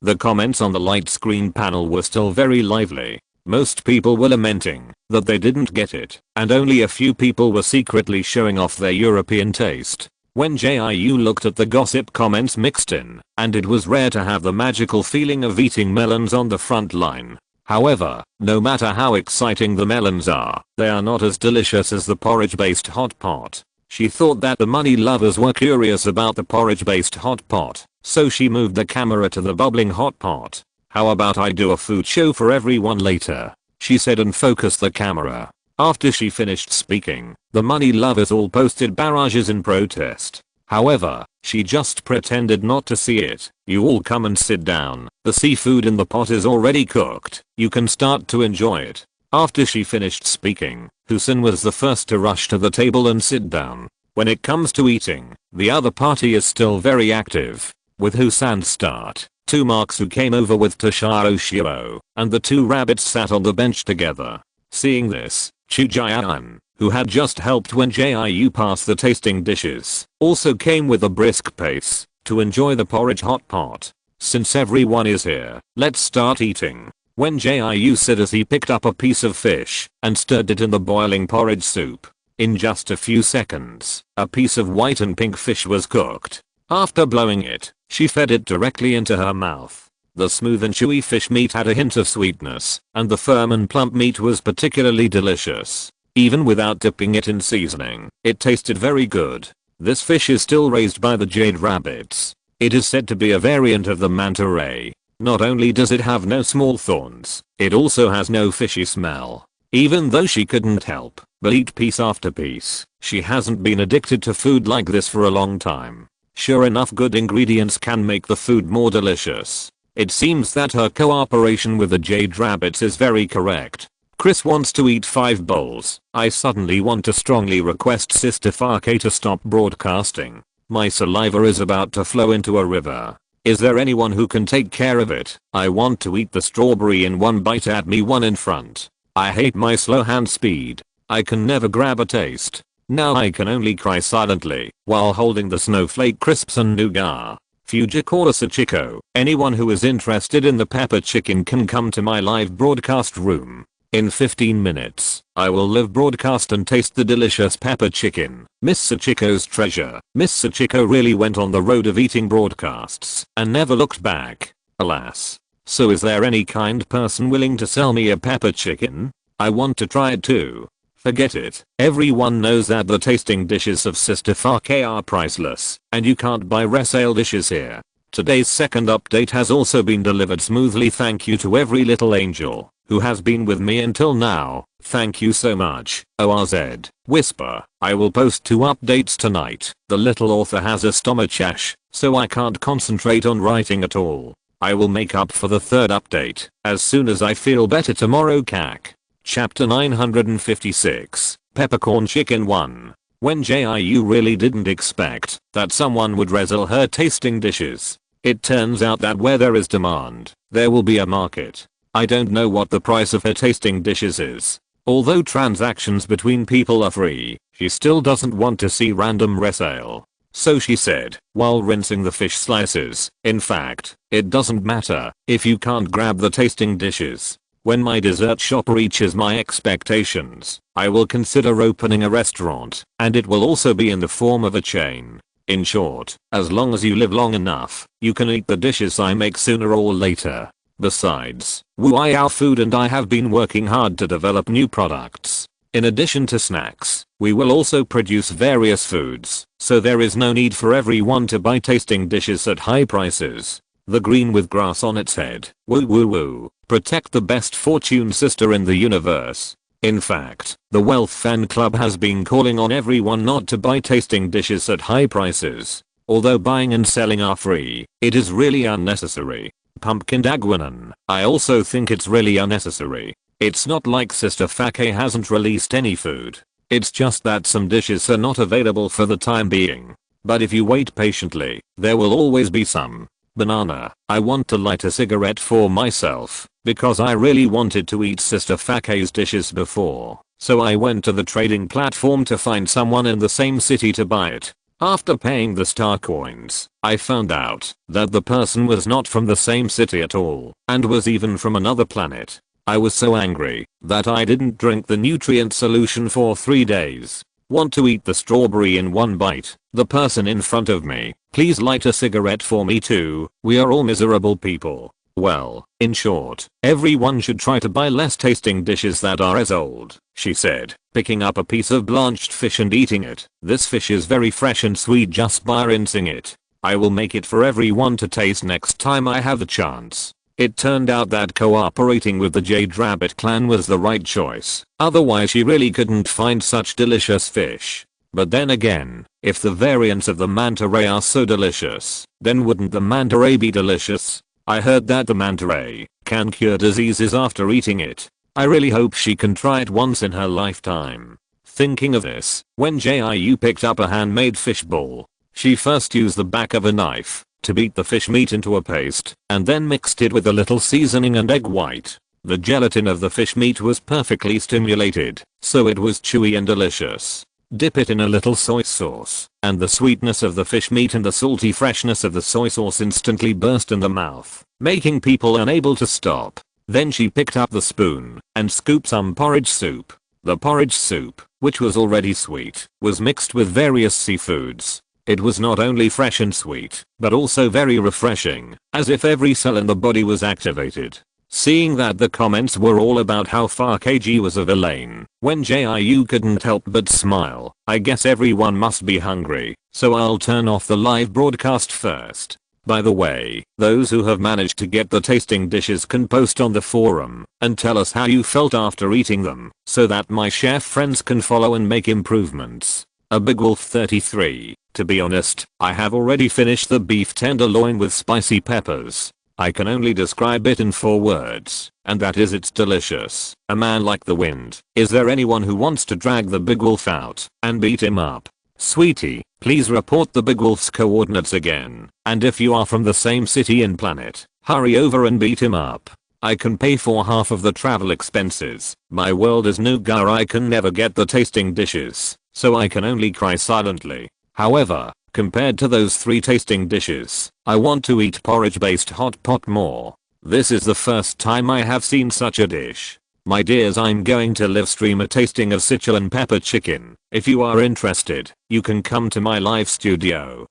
The comments on the light screen panel were still very lively. Most people were lamenting that they didn't get it, and only a few people were secretly showing off their European taste. When Jiu looked at the gossip comments mixed in, and it was rare to have the magical feeling of eating melons on the front line. However, no matter how exciting the melons are, they are not as delicious as the porridge-based hot pot. She thought that the money lovers were curious about the porridge-based hot pot, so she moved the camera to the bubbling hot pot. How about I do a food show for everyone later? She said and focused the camera. After she finished speaking, the money lovers all posted barrages in protest. However, she just pretended not to see it. You all come and sit down. The seafood in the pot is already cooked. You can start to enjoy it. After she finished speaking, Husin was the first to rush to the table and sit down. When it comes to eating, the other party is still very active. With Husan start, 2 marks who came over with Toshiro Shiro, and the 2 rabbits sat on the bench together. Seeing this, Chujian, who had just helped Wen Jiu pass the tasting dishes, also came with a brisk pace to enjoy the porridge hot pot. Since everyone is here, let's start eating. Wen Jiu said as he picked up a piece of fish and stirred it in the boiling porridge soup. In just a few seconds, a piece of white and pink fish was cooked. After blowing it, she fed it directly into her mouth. The smooth and chewy fish meat had a hint of sweetness, and the firm and plump meat was particularly delicious. Even without dipping it in seasoning, it tasted very good. This fish is still raised by the jade rabbits. It is said to be a variant of the manta ray. Not only does it have no small thorns, it also has no fishy smell. Even though she couldn't help but eat piece after piece, she hasn't been addicted to food like this for a long time. Sure enough, good ingredients can make the food more delicious. It seems that her cooperation with the jade rabbits is very correct. Chris wants to eat 5 bowls. I suddenly want to strongly request Sister Fake to stop broadcasting. My saliva is about to flow into a river. Is there anyone who can take care of it? I want to eat the strawberry in one bite. Add me one in front. I hate my slow hand speed. I can never grab a taste. Now I can only cry silently while holding the snowflake crisps and nougat. Fujikura Sachiko, anyone who is interested in the pepper chicken can come to my live broadcast room. In 15 minutes, I will live broadcast and taste the delicious pepper chicken. Miss Sachiko's treasure. Miss Sachiko really went on the road of eating broadcasts and never looked back. Alas. So is there any kind person willing to sell me a pepper chicken? I want to try it too. Forget it. Everyone knows that the tasting dishes of Sister Fake are priceless, and you can't buy resale dishes here. Today's second update has also been delivered smoothly. Thank you to every little angel who has been with me until now. Thank you so much. ORZ. Whisper. I will post 2 updates tonight. The little author has a stomachache, so I can't concentrate on writing at all. I will make up for the 3rd update as soon as I feel better tomorrow. Cac. Chapter 956. Peppercorn Chicken 1. Wen Jiu really didn't expect that someone would resell her tasting dishes. It turns out that where there is demand, there will be a market. I don't know what the price of her tasting dishes is. Although transactions between people are free, she still doesn't want to see random resale. So she said, while rinsing the fish slices, in fact, it doesn't matter if you can't grab the tasting dishes. When my dessert shop reaches my expectations, I will consider opening a restaurant, and it will also be in the form of a chain. In short, as long as you live long enough, you can eat the dishes I make sooner or later. Besides, Wu Food and I have been working hard to develop new products. In addition to snacks, we will also produce various foods, so there is no need for everyone to buy tasting dishes at high prices. The green with grass on its head. Woo woo woo. Protect the best fortune sister in the universe. In fact, the Wealth Fan Club has been calling on everyone not to buy tasting dishes at high prices. Although buying and selling are free, it is really unnecessary. Pumpkin Dagwanan. I also think it's really unnecessary. It's not like Sister Fake hasn't released any food. It's just that some dishes are not available for the time being. But if you wait patiently, there will always be some. Banana. I want to light a cigarette for myself, because I really wanted to eat Sister Fake's dishes before, so I went to the trading platform to find someone in the same city to buy it. After paying the star coins, I found out that the person was not from the same city at all, and was even from another planet. I was so angry that I didn't drink the nutrient solution for 3 days. Want to eat the strawberry in one bite. The person in front of me, please light a cigarette for me too. We are all miserable people. Well, in short, everyone should try to buy less tasting dishes that are as old, she said, picking up a piece of blanched fish and eating it. This fish is very fresh and sweet just by rinsing it. I will make it for everyone to taste next time I have the chance. It turned out that cooperating with the Jade Rabbit clan was the right choice. Otherwise she really couldn't find such delicious fish. But then again, if the variants of the manta ray are so delicious, then wouldn't the manta ray be delicious? I heard that the manta ray can cure diseases after eating it. I really hope she can try it once in her lifetime. Thinking of this, Wen Jiu picked up a handmade fish ball. She first used the back of a knife to beat the fish meat into a paste and then mixed it with a little seasoning and egg white. The gelatin of the fish meat was perfectly stimulated, so it was chewy and delicious. Dip it in a little soy sauce, and the sweetness of the fish meat and the salty freshness of the soy sauce instantly burst in the mouth, making people unable to stop. Then she picked up the spoon and scooped some porridge soup. The porridge soup, which was already sweet, was mixed with various seafoods. It was not only fresh and sweet, but also very refreshing, as if every cell in the body was activated. Seeing that the comments were all about how far KG was a villain, Wen Jiu couldn't help but smile. I guess everyone must be hungry, so I'll turn off the live broadcast first. By the way, those who have managed to get the tasting dishes can post on the forum and tell us how you felt after eating them, so that my chef friends can follow and make improvements. A Big Wolf 33. To be honest, I have already finished the beef tenderloin with spicy peppers. I can only describe it in 4 words, and that is it's delicious. A man like the wind. Is there anyone who wants to drag the Big Wolf out and beat him up? Sweetie, please report the Big Wolf's coordinates again, and if you are from the same city and planet, hurry over and beat him up. I can pay for half of the travel expenses. My world is Nugar. I can never get the tasting dishes, so I can only cry silently. However, compared to those 3 tasting dishes, I want to eat porridge based hot pot more. This is the first time I have seen such a dish. My dears, I'm going to live stream a tasting of Sichuan pepper chicken. If you are interested, you can come to my live studio.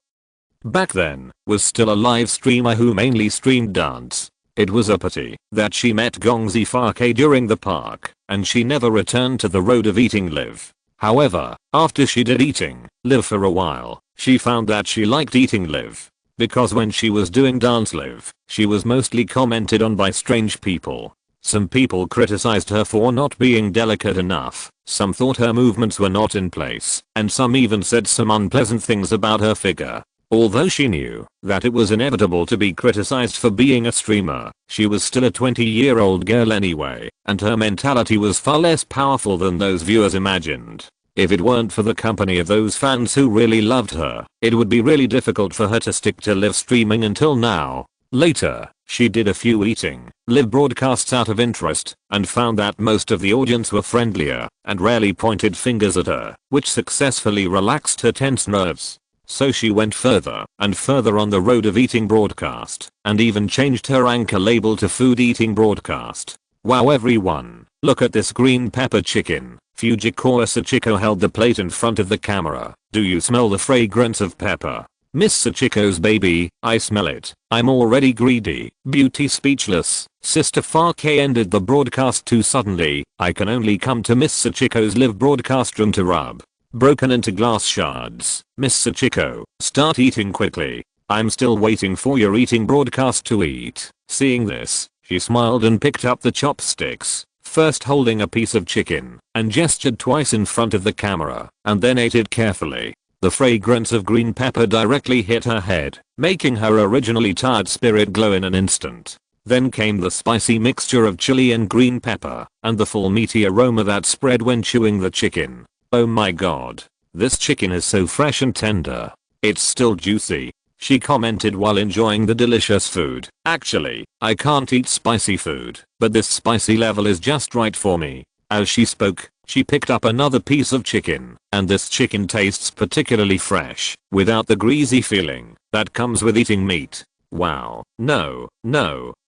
Back then, was still a live streamer who mainly streamed dance. It was a pity that she met Gongzi Farke during the park, and she never returned to the road of eating live. However, after she did eating live for a while, she found that she liked eating live. Because when she was doing dance live, she was mostly commented on by strange people. Some people criticized her for not being delicate enough, some thought her movements were not in place, and some even said some unpleasant things about her figure. Although she knew that it was inevitable to be criticized for being a streamer, she was still a 20-year-old girl anyway, and her mentality was far less powerful than those viewers imagined. If it weren't for the company of those fans who really loved her, it would be really difficult for her to stick to live streaming until now. Later, she did a few eating live broadcasts out of interest, and found that most of the audience were friendlier and rarely pointed fingers at her, which successfully relaxed her tense nerves. So she went further and further on the road of eating broadcast, and even changed her anchor label to food eating broadcast. Wow everyone, look at this green pepper chicken. Fujiko Sachiko held the plate in front of the camera. Do you smell the fragrance of pepper? Miss Sachiko's baby, I smell it. I'm already greedy. Beauty speechless. Sister Farke ended the broadcast too suddenly. I can only come to Miss Sachiko's live broadcast room to rub broken into glass shards. Miss Sachiko, start eating quickly. I'm still waiting for your eating broadcast to eat. Seeing this, she smiled and picked up the chopsticks, first holding a piece of chicken, and gestured twice in front of the camera, and then ate it carefully. The fragrance of green pepper directly hit her head, making her originally tired spirit glow in an instant. Then came the spicy mixture of chili and green pepper, and the full meaty aroma that spread when chewing the chicken. Oh my god. This chicken is so fresh and tender. It's still juicy. She commented while enjoying the delicious food. Actually, I can't eat spicy food, but this spicy level is just right for me. As she spoke, she picked up another piece of chicken, and this chicken tastes particularly fresh, without the greasy feeling that comes with eating meat. Wow, no,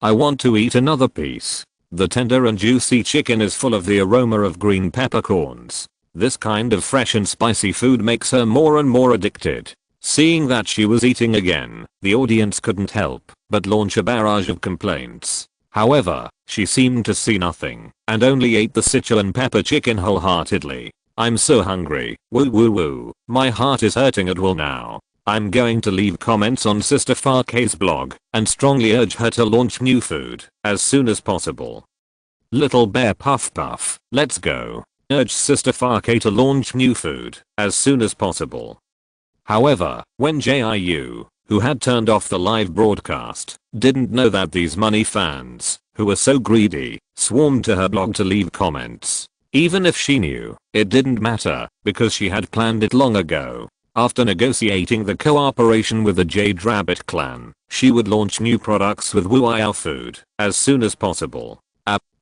I want to eat another piece. The tender and juicy chicken is full of the aroma of green peppercorns. This kind of fresh and spicy food makes her more and more addicted. Seeing that she was eating again, the audience couldn't help but launch a barrage of complaints. However, she seemed to see nothing, and only ate the Sichuan pepper chicken wholeheartedly. I'm so hungry. Woo woo woo. My heart is hurting at will now. I'm going to leave comments on Sister Farke's blog, and strongly urge her to launch new food as soon as possible. Little Bear Puff Puff, let's go. Urge Sister Farke to launch new food as soon as possible. However, Wen Jiu, who had turned off the live broadcast, didn't know that these money fans, who were so greedy, swarmed to her blog to leave comments. Even if she knew, it didn't matter, because she had planned it long ago. After negotiating the cooperation with the Jade Rabbit clan, she would launch new products with Wuao food as soon as possible.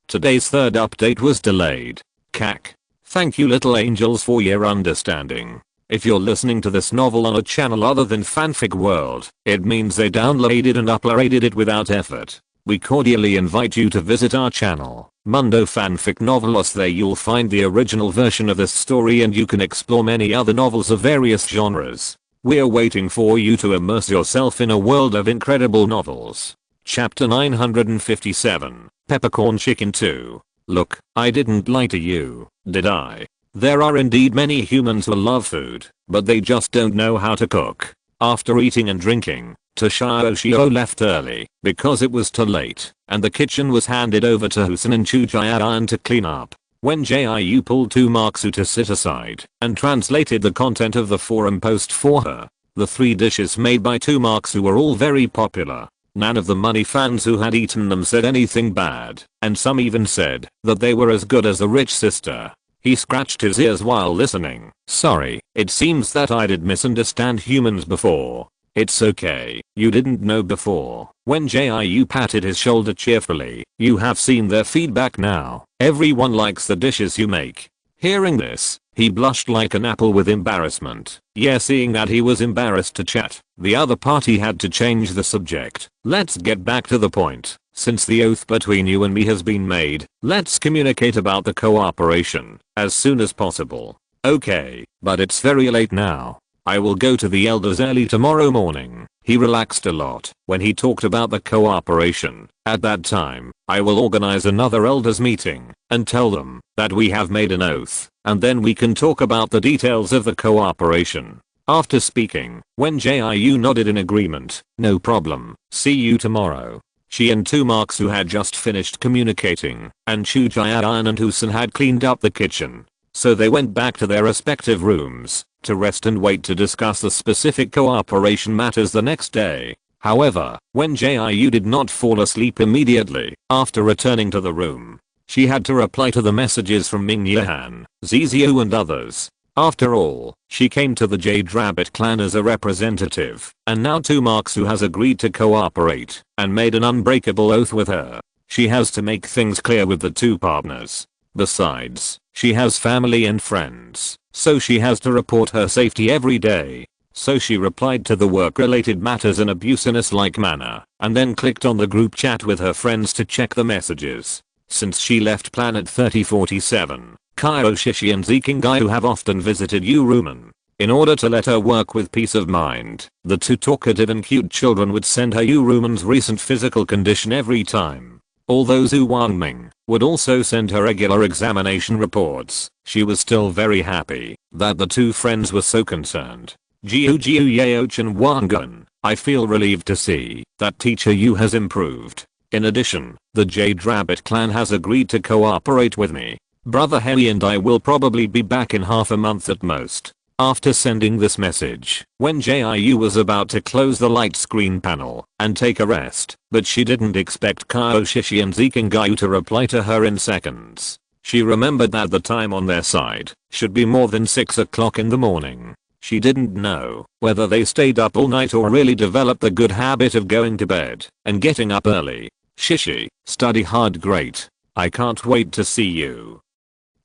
Today's third update was delayed. Cack. Thank you little angels for your understanding. If you're listening to this novel on a channel other than Fanfic World, it means they downloaded and uploaded it without effort. We cordially invite you to visit our channel, Mundo Fanfic Novelos. There you'll find the original version of this story and you can explore many other novels of various genres. We're waiting for you to immerse yourself in a world of incredible novels. Chapter 957, Peppercorn Chicken 2. Look, I didn't lie to you, did I? There are indeed many humans who love food, but they just don't know how to cook. After eating and drinking, Toshio left early because it was too late, and the kitchen was handed over to Husan and Chujayan to clean up. When Jiu pulled Tumaksu to sit aside and translated the content of the forum post for her, the 3 dishes made by Tumaksu were all very popular. None of the money fans who had eaten them said anything bad, and some even said that they were as good as a rich sister. He scratched his ears while listening. Sorry, it seems that I did misunderstand humans before. It's okay, you didn't know before. When Jiu patted his shoulder cheerfully, you have seen their feedback now. Everyone likes the dishes you make. Hearing this, he blushed like an apple with embarrassment. Yeah, seeing that he was embarrassed to chat, the other party had to change the subject. Let's get back to the point. Since the oath between you and me has been made, let's communicate about the cooperation as soon as possible. Okay, but it's very late now. I will go to the elders early tomorrow morning. He relaxed a lot when he talked about the cooperation. At that time, I will organize another elders meeting and tell them that we have made an oath, and then we can talk about the details of the cooperation. After speaking, when Jiu nodded in agreement, no problem, see you tomorrow. She and Tumaksu had just finished communicating, and Chujayan and Husan had cleaned up the kitchen. So they went back to their respective rooms to rest and wait to discuss the specific cooperation matters the next day. However, when Jiu did not fall asleep immediately after returning to the room, she had to reply to the messages from Ming Yahan, Zizio and others. After all, she came to the Jade Rabbit clan as a representative, and now Tumaksu has agreed to cooperate and made an unbreakable oath with her. She has to make things clear with the 2 partners. Besides, she has family and friends, so she has to report her safety every day. So she replied to the work-related matters in a business-like manner, and then clicked on the group chat with her friends to check the messages. Since she left Planet 3047, Kyo Shishi and Zikingayu have often visited Uruman. In order to let her work with peace of mind, the 2 talkative and cute children would send her Uruman's recent physical condition every time. Although Zhu Wangming would also send her regular examination reports, she was still very happy that the 2 friends were so concerned. Jiu Yaochan Wangun, I feel relieved to see that Teacher Yu has improved. In addition, the Jade Rabbit clan has agreed to cooperate with me. Brother Henry and I will probably be back in half a month at most. After sending this message, when Jiu was about to close the light screen panel and take a rest, but she didn't expect Kyo Shishi and Zikingayu to reply to her in seconds. She remembered that the time on their side should be more than 6 o'clock in the morning. She didn't know whether they stayed up all night or really developed the good habit of going to bed and getting up early. Shishi, study hard, great. I can't wait to see you.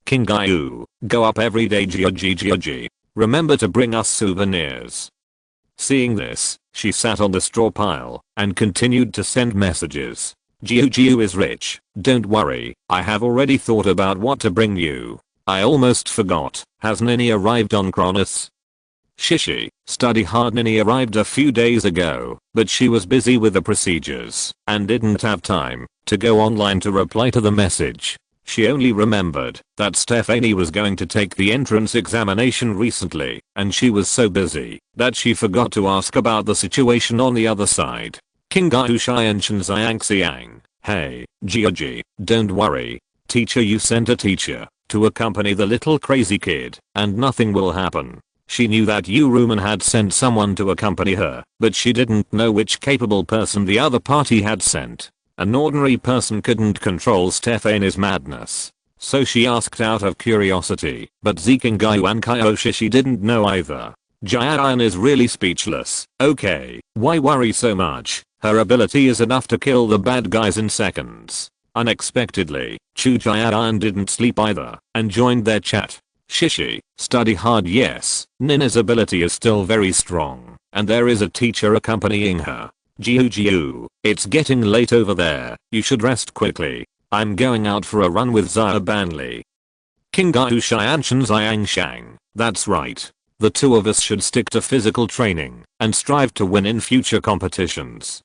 Kingayu, go up every day, Gioji. Remember to bring us souvenirs. Seeing this, she sat on the straw pile and continued to send messages. Jiu is rich, don't worry, I have already thought about what to bring you. I almost forgot, has Nini arrived on Cronus? Shishi, study hard. Nini arrived a few days ago, but she was busy with the procedures and didn't have time to go online to reply to the message. She only remembered that Stephanie was going to take the entrance examination recently, and she was so busy that she forgot to ask about the situation on the other side. Kingayu Shianshan Xiang. Hey, Gioji, don't worry. Teacher Yu sent a teacher to accompany the little crazy kid, and nothing will happen. She knew that Uruman had sent someone to accompany her, but she didn't know which capable person the other party had sent. An ordinary person couldn't control Stephanie's madness. So she asked out of curiosity, but Zikingayu and Kyoshishi didn't know either. Jian is really speechless. Okay, why worry so much? Her ability is enough to kill the bad guys in seconds. Unexpectedly, Chu Jian didn't sleep either and joined their chat. Shishi, study hard. Yes, Nina's ability is still very strong, and there is a teacher accompanying her. Jiu, it's getting late over there, you should rest quickly. I'm going out for a run with Xia Banli. Kingayu Xianshan Xiangshang, that's right. The two of us should stick to physical training and strive to win in future competitions.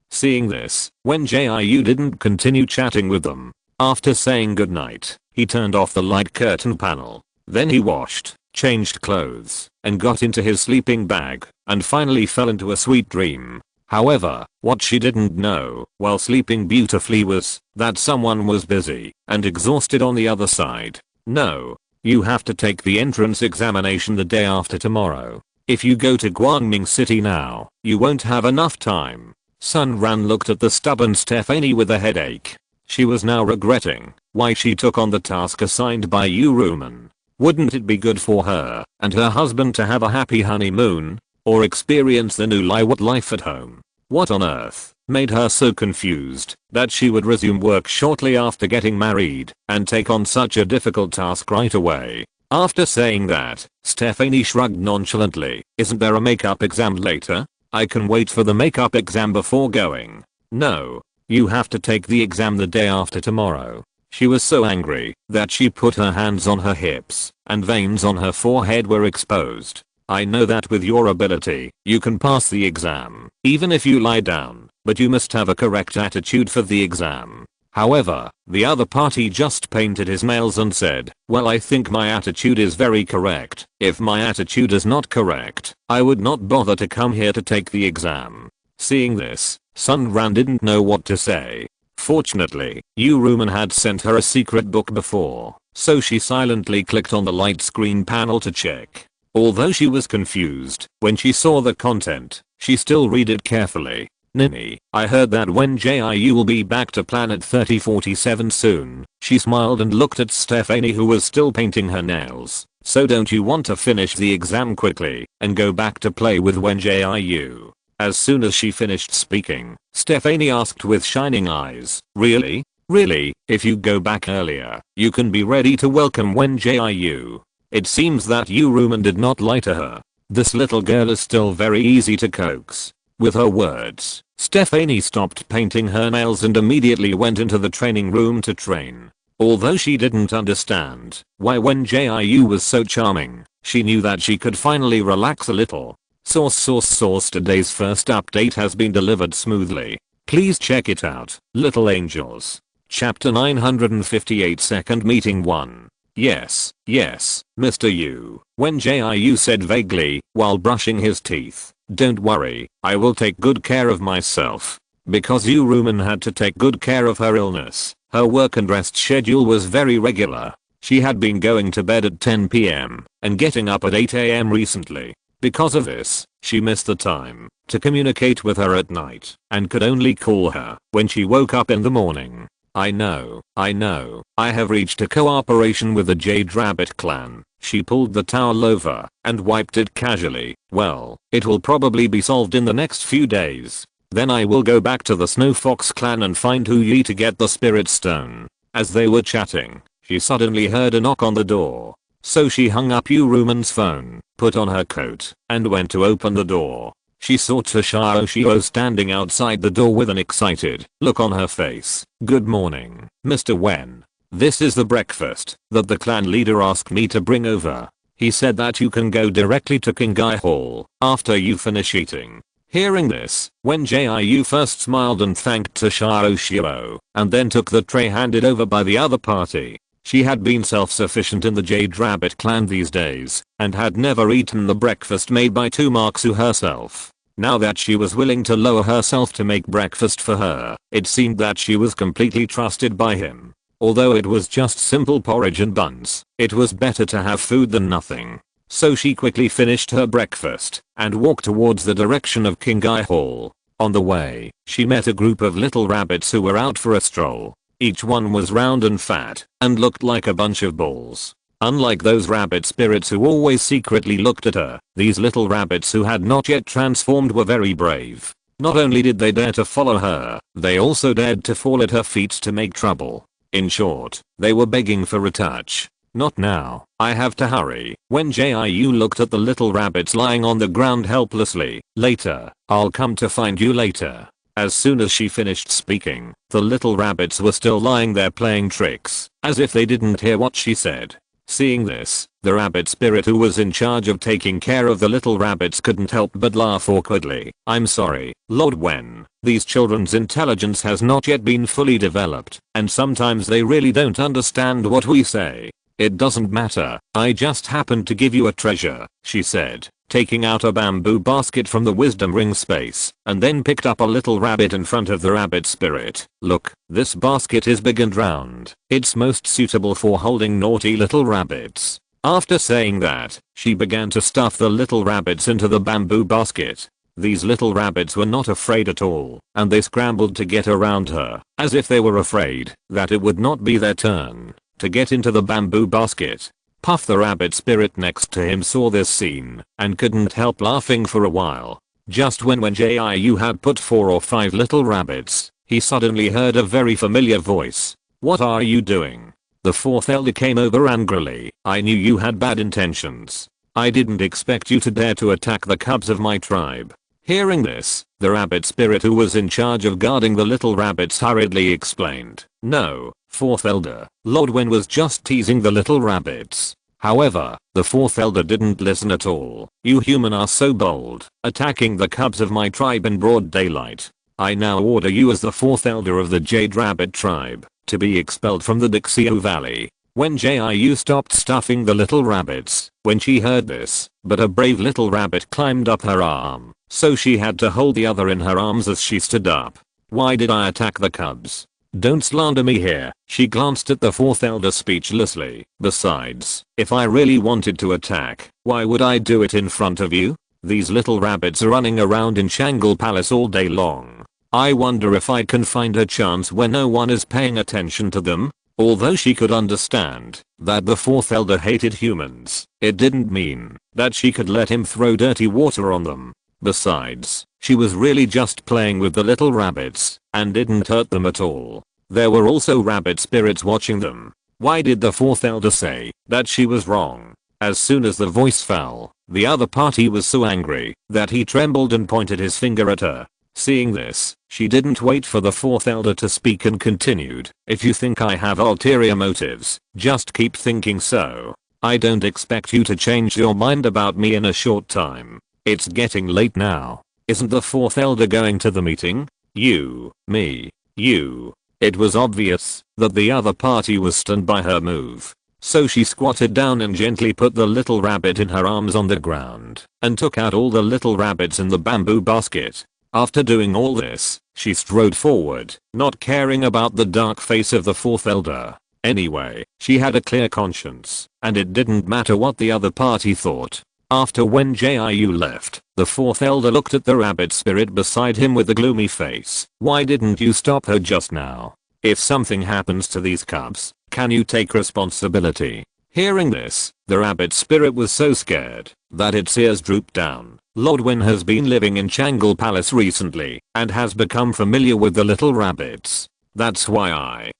Seeing this, Wen Jiu didn't continue chatting with them. After saying goodnight, he turned off the light curtain panel. Then he washed, changed clothes, and got into his sleeping bag, and finally fell into a sweet dream. However, what she didn't know, while sleeping beautifully, was that someone was busy and exhausted on the other side. No. You have to take the entrance examination the day after tomorrow. If you go to Guangming City now, you won't have enough time. Sun Ran looked at the stubborn Stephanie with a headache. She was now regretting why she took on the task assigned by Uruman. Wouldn't it be good for her and her husband to have a happy honeymoon? Or experience the new life at home? What on earth made her so confused that she would resume work shortly after getting married and take on such a difficult task right away? After saying that, Stephanie shrugged nonchalantly. Isn't there a makeup exam later? I can wait for the makeup exam before going. No. You have to take the exam the day after tomorrow. She was so angry that she put her hands on her hips and veins on her forehead were exposed. I know that with your ability, you can pass the exam, even if you lie down, but you must have a correct attitude for the exam. However, the other party just painted his nails and said, well, I think my attitude is very correct. If my attitude is not correct, I would not bother to come here to take the exam. Seeing this, Sun Ran didn't know what to say. Fortunately, Uruman had sent her a secret book before, so she silently clicked on the light screen panel to check. Although she was confused when she saw the content, she still read it carefully. Nini, I heard that Wen Jiu will be back to planet 3047 soon. She smiled and looked at Stephanie, who was still painting her nails. So don't you want to finish the exam quickly and go back to play with Wen Jiu? As soon as she finished speaking, Stephanie asked with shining eyes, really? Really? If you go back earlier, you can be ready to welcome Wen Jiu. It seems that Uruman did not lie to her. This little girl is still very easy to coax. With her words, Stephanie stopped painting her nails and immediately went into the training room to train. Although she didn't understand why Wen Jiu was so charming, she knew that she could finally relax a little. Source today's first update has been delivered smoothly. Please check it out, little angels. Chapter 958 Second Meeting 1. Yes, Mr. Yu, Wen Jiu said vaguely while brushing his teeth. Don't worry, I will take good care of myself. Because Uruman had to take good care of her illness, her work and rest schedule was very regular. She had been going to bed at 10 PM and getting up at 8 AM recently. Because of this, she missed the time to communicate with her at night and could only call her when she woke up in the morning. I know. I have reached a cooperation with the Jade Rabbit clan. She pulled the towel over and wiped it casually. Well, it will probably be solved in the next few days. Then I will go back to the Snow Fox clan and find Hu Yi to get the spirit stone. As they were chatting, she suddenly heard a knock on the door. So she hung up Uruman's phone, put on her coat, and went to open the door. She saw Toshio standing outside the door with an excited look on her face. Good morning, Mr. Wen. This is the breakfast that the clan leader asked me to bring over. He said that you can go directly to Kingai Hall after you finish eating. Hearing this, Wen Jiu first smiled and thanked Toshio, and then took the tray handed over by the other party. She had been self-sufficient in the Jade Rabbit clan these days, and had never eaten the breakfast made by Tumaksu herself. Now that she was willing to lower herself to make breakfast for her, it seemed that she was completely trusted by him. Although it was just simple porridge and buns, it was better to have food than nothing. So she quickly finished her breakfast, and walked towards the direction of Kingai Hall. On the way, she met a group of little rabbits who were out for a stroll. Each one was round and fat and looked like a bunch of balls. Unlike those rabbit spirits who always secretly looked at her, these little rabbits who had not yet transformed were very brave. Not only did they dare to follow her, they also dared to fall at her feet to make trouble. In short, they were begging for a touch. Not now, I have to hurry. Wen Jiu looked at the little rabbits lying on the ground helplessly. Later, I'll come to find you later. As soon as she finished speaking, the little rabbits were still lying there playing tricks, as if they didn't hear what she said. Seeing this, the rabbit spirit who was in charge of taking care of the little rabbits couldn't help but laugh awkwardly. I'm sorry, Lord Wen. These children's intelligence has not yet been fully developed, and sometimes they really don't understand what we say. It doesn't matter, I just happened to give you a treasure, she said, taking out a bamboo basket from the wisdom ring space, and then picked up a little rabbit in front of the rabbit spirit. Look, this basket is big and round. It's most suitable for holding naughty little rabbits. After saying that, she began to stuff the little rabbits into the bamboo basket. These little rabbits were not afraid at all, and they scrambled to get around her, as if they were afraid that it would not be their turn to get into the bamboo basket. Puff the rabbit spirit next to him saw this scene and couldn't help laughing for a while. Just when Wen Jiu had put 4 or 5 little rabbits, he suddenly heard a very familiar voice. What are you doing? The 4th elder came over angrily. I knew you had bad intentions. I didn't expect you to dare to attack the cubs of my tribe. Hearing this, the rabbit spirit who was in charge of guarding the little rabbits hurriedly explained. No, 4th elder, Lord Wen was just teasing the little rabbits. However, the 4th elder didn't listen at all. You human are so bold, attacking the cubs of my tribe in broad daylight. I now order you as the 4th elder of the Jade Rabbit tribe to be expelled from the Dixio Valley. Wen Jiu stopped stuffing the little rabbits when she heard this, but a brave little rabbit climbed up her arm, so she had to hold the other in her arms as she stood up. Why did I attack the cubs? Don't slander me here. She glanced at the 4th elder speechlessly. Besides, if I really wanted to attack, why would I do it in front of you? These little rabbits are running around in Shangle Palace all day long. I wonder if I can find a chance when no one is paying attention to them. Although she could understand that the 4th elder hated humans, it didn't mean that she could let him throw dirty water on them. Besides, she was really just playing with the little rabbits and didn't hurt them at all. There were also rabbit spirits watching them. Why did the 4th elder say that she was wrong? As soon as the voice fell, the other party was so angry that he trembled and pointed his finger at her. Seeing this, she didn't wait for the 4th elder to speak and continued. If you think I have ulterior motives, just keep thinking so. I don't expect you to change your mind about me in a short time. It's getting late now. Isn't the 4th elder going to the meeting? You, me, you. It was obvious that the other party was stunned by her move. So she squatted down and gently put the little rabbit in her arms on the ground and took out all the little rabbits in the bamboo basket. After doing all this, she strode forward, not caring about the dark face of the 4th elder. Anyway, she had a clear conscience, and it didn't matter what the other party thought. After Wen Jiu left, the 4th elder looked at the rabbit spirit beside him with a gloomy face. Why didn't you stop her just now? If something happens to these cubs, can you take responsibility? Hearing this, the rabbit spirit was so scared that its ears drooped down. Lord Wen has been living in Shangle Palace recently and has become familiar with the little rabbits. That's why I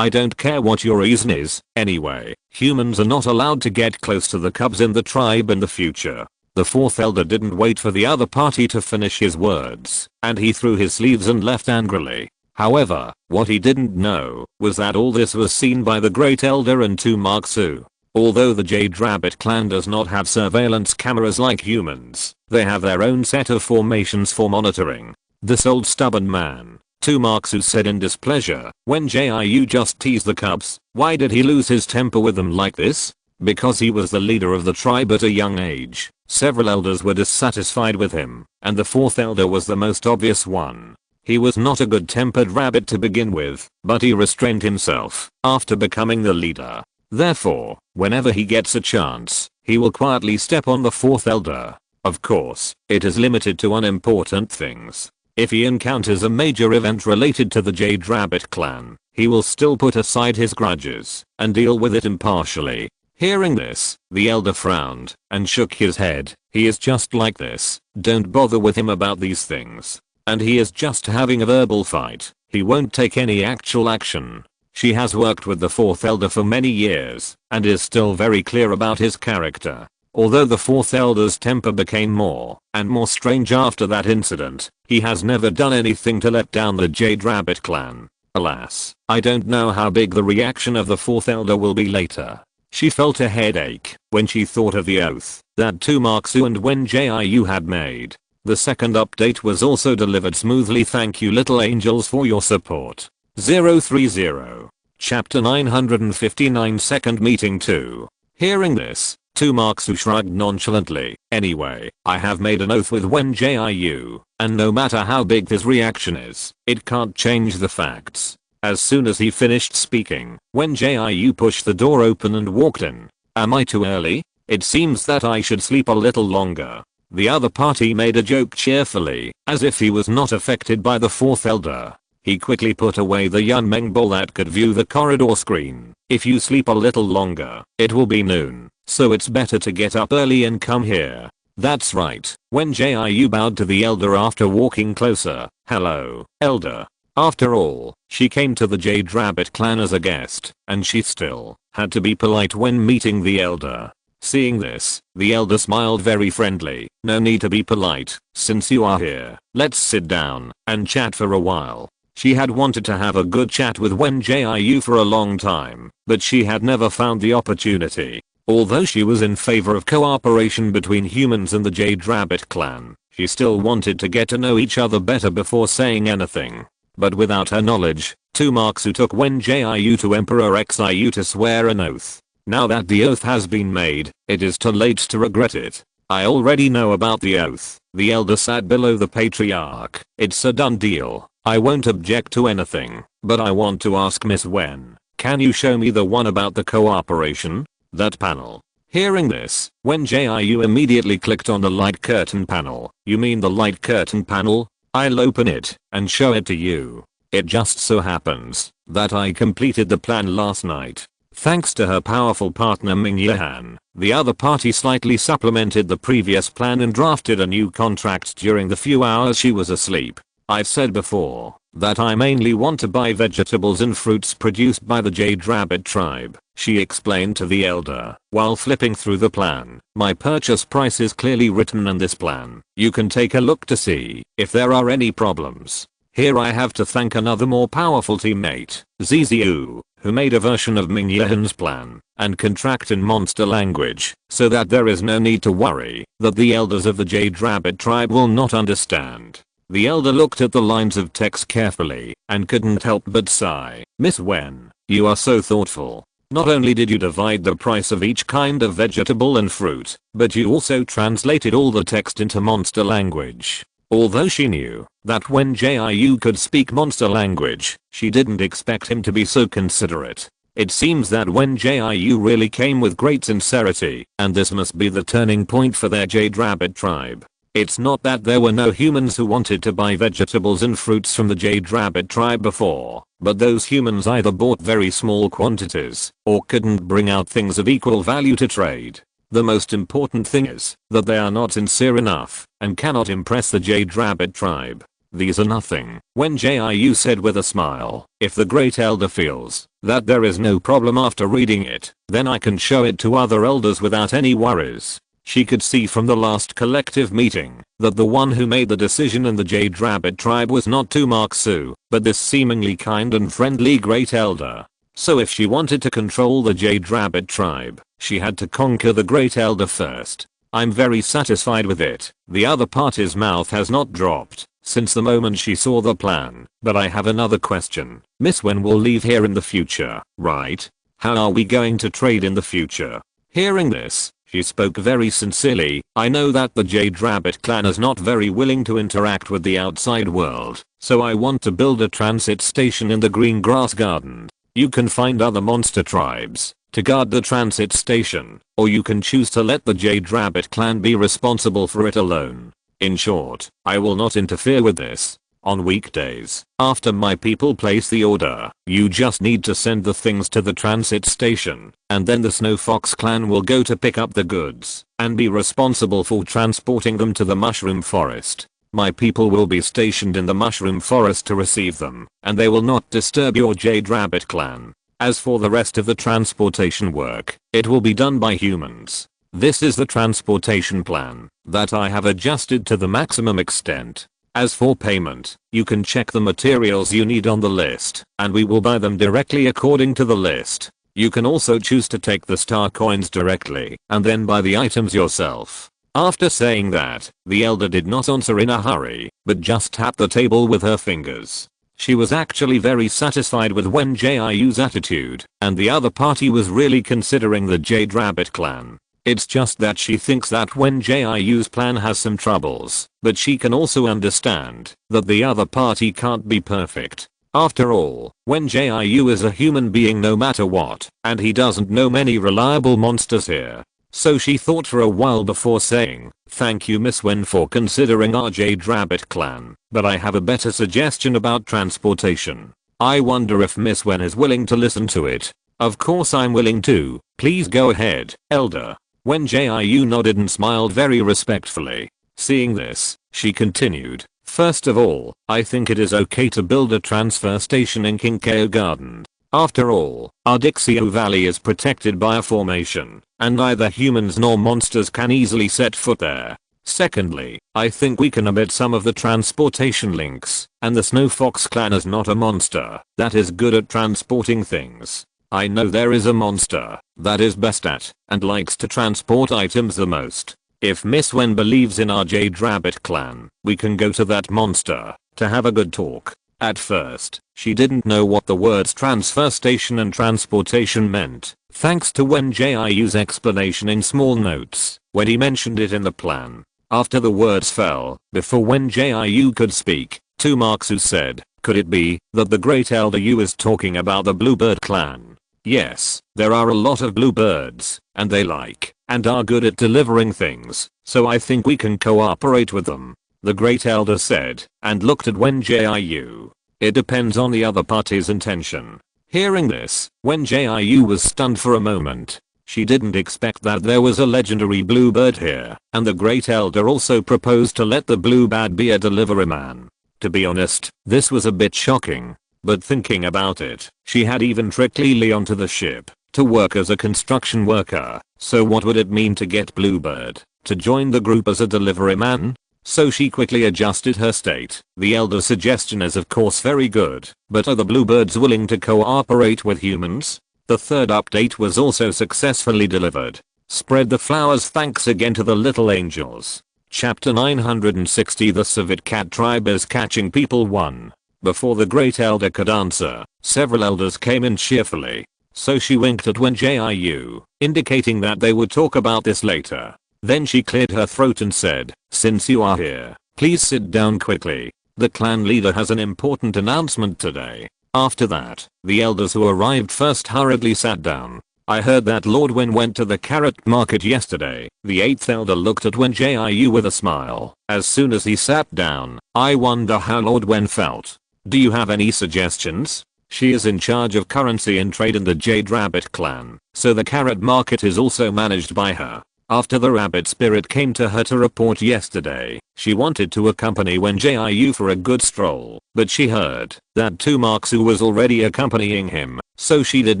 don't care what your reason is. Anyway, humans are not allowed to get close to the cubs in the tribe in the future. The 4th elder didn't wait for the other party to finish his words, and he threw his sleeves and left angrily. However, what he didn't know was that all this was seen by the Great Elder and 2 Marksu. Although the Jade Rabbit clan does not have surveillance cameras like humans, they have their own set of formations for monitoring. This old stubborn man, 2 Marksu said in displeasure. When Jiu just teased the cubs, why did he lose his temper with them like this? Because he was the leader of the tribe at a young age. Several elders were dissatisfied with him, and the 4th elder was the most obvious one. He was not a good-tempered rabbit to begin with, but he restrained himself after becoming the leader. Therefore, whenever he gets a chance, he will quietly step on the 4th elder. Of course, it is limited to unimportant things. If he encounters a major event related to the Jade Rabbit clan, he will still put aside his grudges and deal with it impartially. Hearing this, the elder frowned and shook his head. He is just like this. Don't bother with him about these things. And he is just having a verbal fight. He won't take any actual action. She has worked with the fourth elder for many years and is still very clear about his character. Although the fourth elder's temper became more and more strange after that incident, he has never done anything to let down the Jade Rabbit clan. Alas, I don't know how big the reaction of the fourth elder will be later. She felt a headache when she thought of the oath that Tumaksu and Wen Jiu had made. The second update was also delivered smoothly. Thank you little angels for your support. 030. Chapter 959 Second Meeting 2. Hearing this, Tumaksu shrugged nonchalantly. Anyway, I have made an oath with Wen Jiu, and no matter how big his reaction is, it can't change the facts. As soon as he finished speaking, Wen Jiu pushed the door open and walked in. Am I too early? It seems that I should sleep a little longer. The other party made a joke cheerfully, as if he was not affected by the fourth elder. He quickly put away the Yunmeng bowl that could view the corridor screen. If you sleep a little longer, it will be noon, so it's better to get up early and come here. That's right. Wen Jiu bowed to the elder after walking closer. Hello, elder. After all, she came to the Jade Rabbit clan as a guest, and she still had to be polite when meeting the elder. Seeing this, the elder smiled very friendly. No need to be polite, since you are here. Let's sit down and chat for a while. She had wanted to have a good chat with Wen Jiu for a long time, but she had never found the opportunity. Although she was in favor of cooperation between humans and the Jade Rabbit clan, she still wanted to get to know each other better before saying anything. But without her knowledge, Tumaksu took Wen Jiu to Emperor Xiu to swear an oath. Now that the oath has been made, it is too late to regret it. I already know about the oath. The elder sat below the patriarch. It's a done deal. I won't object to anything, but I want to ask Miss Wen, can you show me the one about the cooperation? That panel. Hearing this, Wen Jiu immediately clicked on the light curtain panel. You mean the light curtain panel? I'll open it and show it to you. It just so happens that I completed the plan last night. Thanks to her powerful partner Ming Yahan, the other party slightly supplemented the previous plan and drafted a new contract during the few hours she was asleep. I've said before that I mainly want to buy vegetables and fruits produced by the Jade Rabbit tribe, she explained to the elder while flipping through the plan. My purchase price is clearly written in this plan. You can take a look to see if there are any problems. Here I have to thank another more powerful teammate, Ziziu, who made a version of Ming Yahan's plan and contract in monster language, so that there is no need to worry that the elders of the Jade Rabbit tribe will not understand. The elder looked at the lines of text carefully and couldn't help but sigh. Miss Wen, you are so thoughtful. Not only did you divide the price of each kind of vegetable and fruit, but you also translated all the text into monster language. Although she knew that Wen Jiu could speak monster language, she didn't expect him to be so considerate. It seems that Wen Jiu really came with great sincerity, and this must be the turning point for their Jade Rabbit tribe. It's not that there were no humans who wanted to buy vegetables and fruits from the Jade Rabbit tribe before, but those humans either bought very small quantities or couldn't bring out things of equal value to trade. The most important thing is that they are not sincere enough and cannot impress the Jade Rabbit tribe. These are nothing, Wen Jiu said with a smile. If the Great Elder feels that there is no problem after reading it, then I can show it to other elders without any worries. She could see from the last collective meeting that the one who made the decision in the Jade Rabbit tribe was not Tumaksu, but this seemingly kind and friendly Great Elder. So if she wanted to control the Jade Rabbit tribe, she had to conquer the Great Elder first. I'm very satisfied with it. The other party's mouth has not dropped since the moment she saw the plan, but I have another question. Miss Wen will leave here in the future, right? How are we going to trade in the future? Hearing this, she spoke very sincerely. I know that the Jade Rabbit clan is not very willing to interact with the outside world, so I want to build a transit station in the green grass garden. You can find other monster tribes to guard the transit station, or you can choose to let the Jade Rabbit clan be responsible for it alone. In short, I will not interfere with this. On weekdays, after my people place the order, you just need to send the things to the transit station, and then the Snow Fox clan will go to pick up the goods, and be responsible for transporting them to the mushroom forest. My people will be stationed in the mushroom forest to receive them, and they will not disturb your Jade Rabbit clan. As for the rest of the transportation work, it will be done by humans. This is the transportation plan that I have adjusted to the maximum extent. As for payment, you can check the materials you need on the list, and we will buy them directly according to the list. You can also choose to take the star coins directly, and then buy the items yourself. After saying that, the elder did not answer in a hurry, but just tapped the table with her fingers. She was actually very satisfied with Wen Jiu's attitude, and the other party was really considering the Jade Rabbit clan. It's just that she thinks that Wen Jiu's plan has some troubles, but she can also understand that the other party can't be perfect. After all, Wen Jiu is a human being no matter what, and he doesn't know many reliable monsters here. So she thought for a while before saying, "Thank you Miss Wen for considering our Jade Rabbit clan, but I have a better suggestion about transportation. I wonder if Miss Wen is willing to listen to it." "Of course I'm willing to, please go ahead, Elder." Wen Jiu nodded and smiled very respectfully. Seeing this, she continued, "First of all, I think it is okay to build a transfer station in Kinkeo Garden. After all, our Dixio Valley is protected by a formation, and neither humans nor monsters can easily set foot there. Secondly, I think we can omit some of the transportation links, and the Snow Fox clan is not a monster that is good at transporting things. I know there is a monster that is best at and likes to transport items the most. If Miss Wen believes in our Jade Rabbit clan, we can go to that monster to have a good talk." At first, she didn't know what the words transfer station and transportation meant, thanks to Wen Jiu's explanation in small notes when he mentioned it in the plan. After the words fell, before Wen Jiu could speak, Tumaksu said, "Could it be that the Great Elder Yu is talking about the Bluebird clan?" "Yes, there are a lot of bluebirds, and they like and are good at delivering things, so I think we can cooperate with them," the Great Elder said, and looked at Wen Jiu. "It depends on the other party's intention." Hearing this, Wen Jiu was stunned for a moment. She didn't expect that there was a legendary bluebird here, and the Great Elder also proposed to let the bluebird be a delivery man. To be honest, this was a bit shocking. But thinking about it, she had even tricked Lily onto the ship to work as a construction worker, so what would it mean to get Bluebird to join the group as a delivery man? So she quickly adjusted her state. The elder's suggestion is of course very good, but are the bluebirds willing to cooperate with humans? The third update was also successfully delivered. Spread the flowers. Thanks again to the little angels. Chapter 960. The Civet Cat Tribe is catching people. 1. Before the Great Elder could answer, several elders came in cheerfully. So she winked at Wen Jiu, indicating that they would talk about this later. Then she cleared her throat and said, "Since you are here, please sit down quickly. The clan leader has an important announcement today." After that, the elders who arrived first hurriedly sat down. "I heard that Lord Wen went to the carrot market yesterday." The 8th elder looked at Wen Jiu with a smile. As soon as he sat down, "I wonder how Lord Wen felt. Do you have any suggestions?" She is in charge of currency and trade in the Jade Rabbit clan, so the carrot market is also managed by her. After the rabbit spirit came to her to report yesterday, she wanted to accompany Wen Jiu for a good stroll, but she heard that Tumaksu was already accompanying him, so she did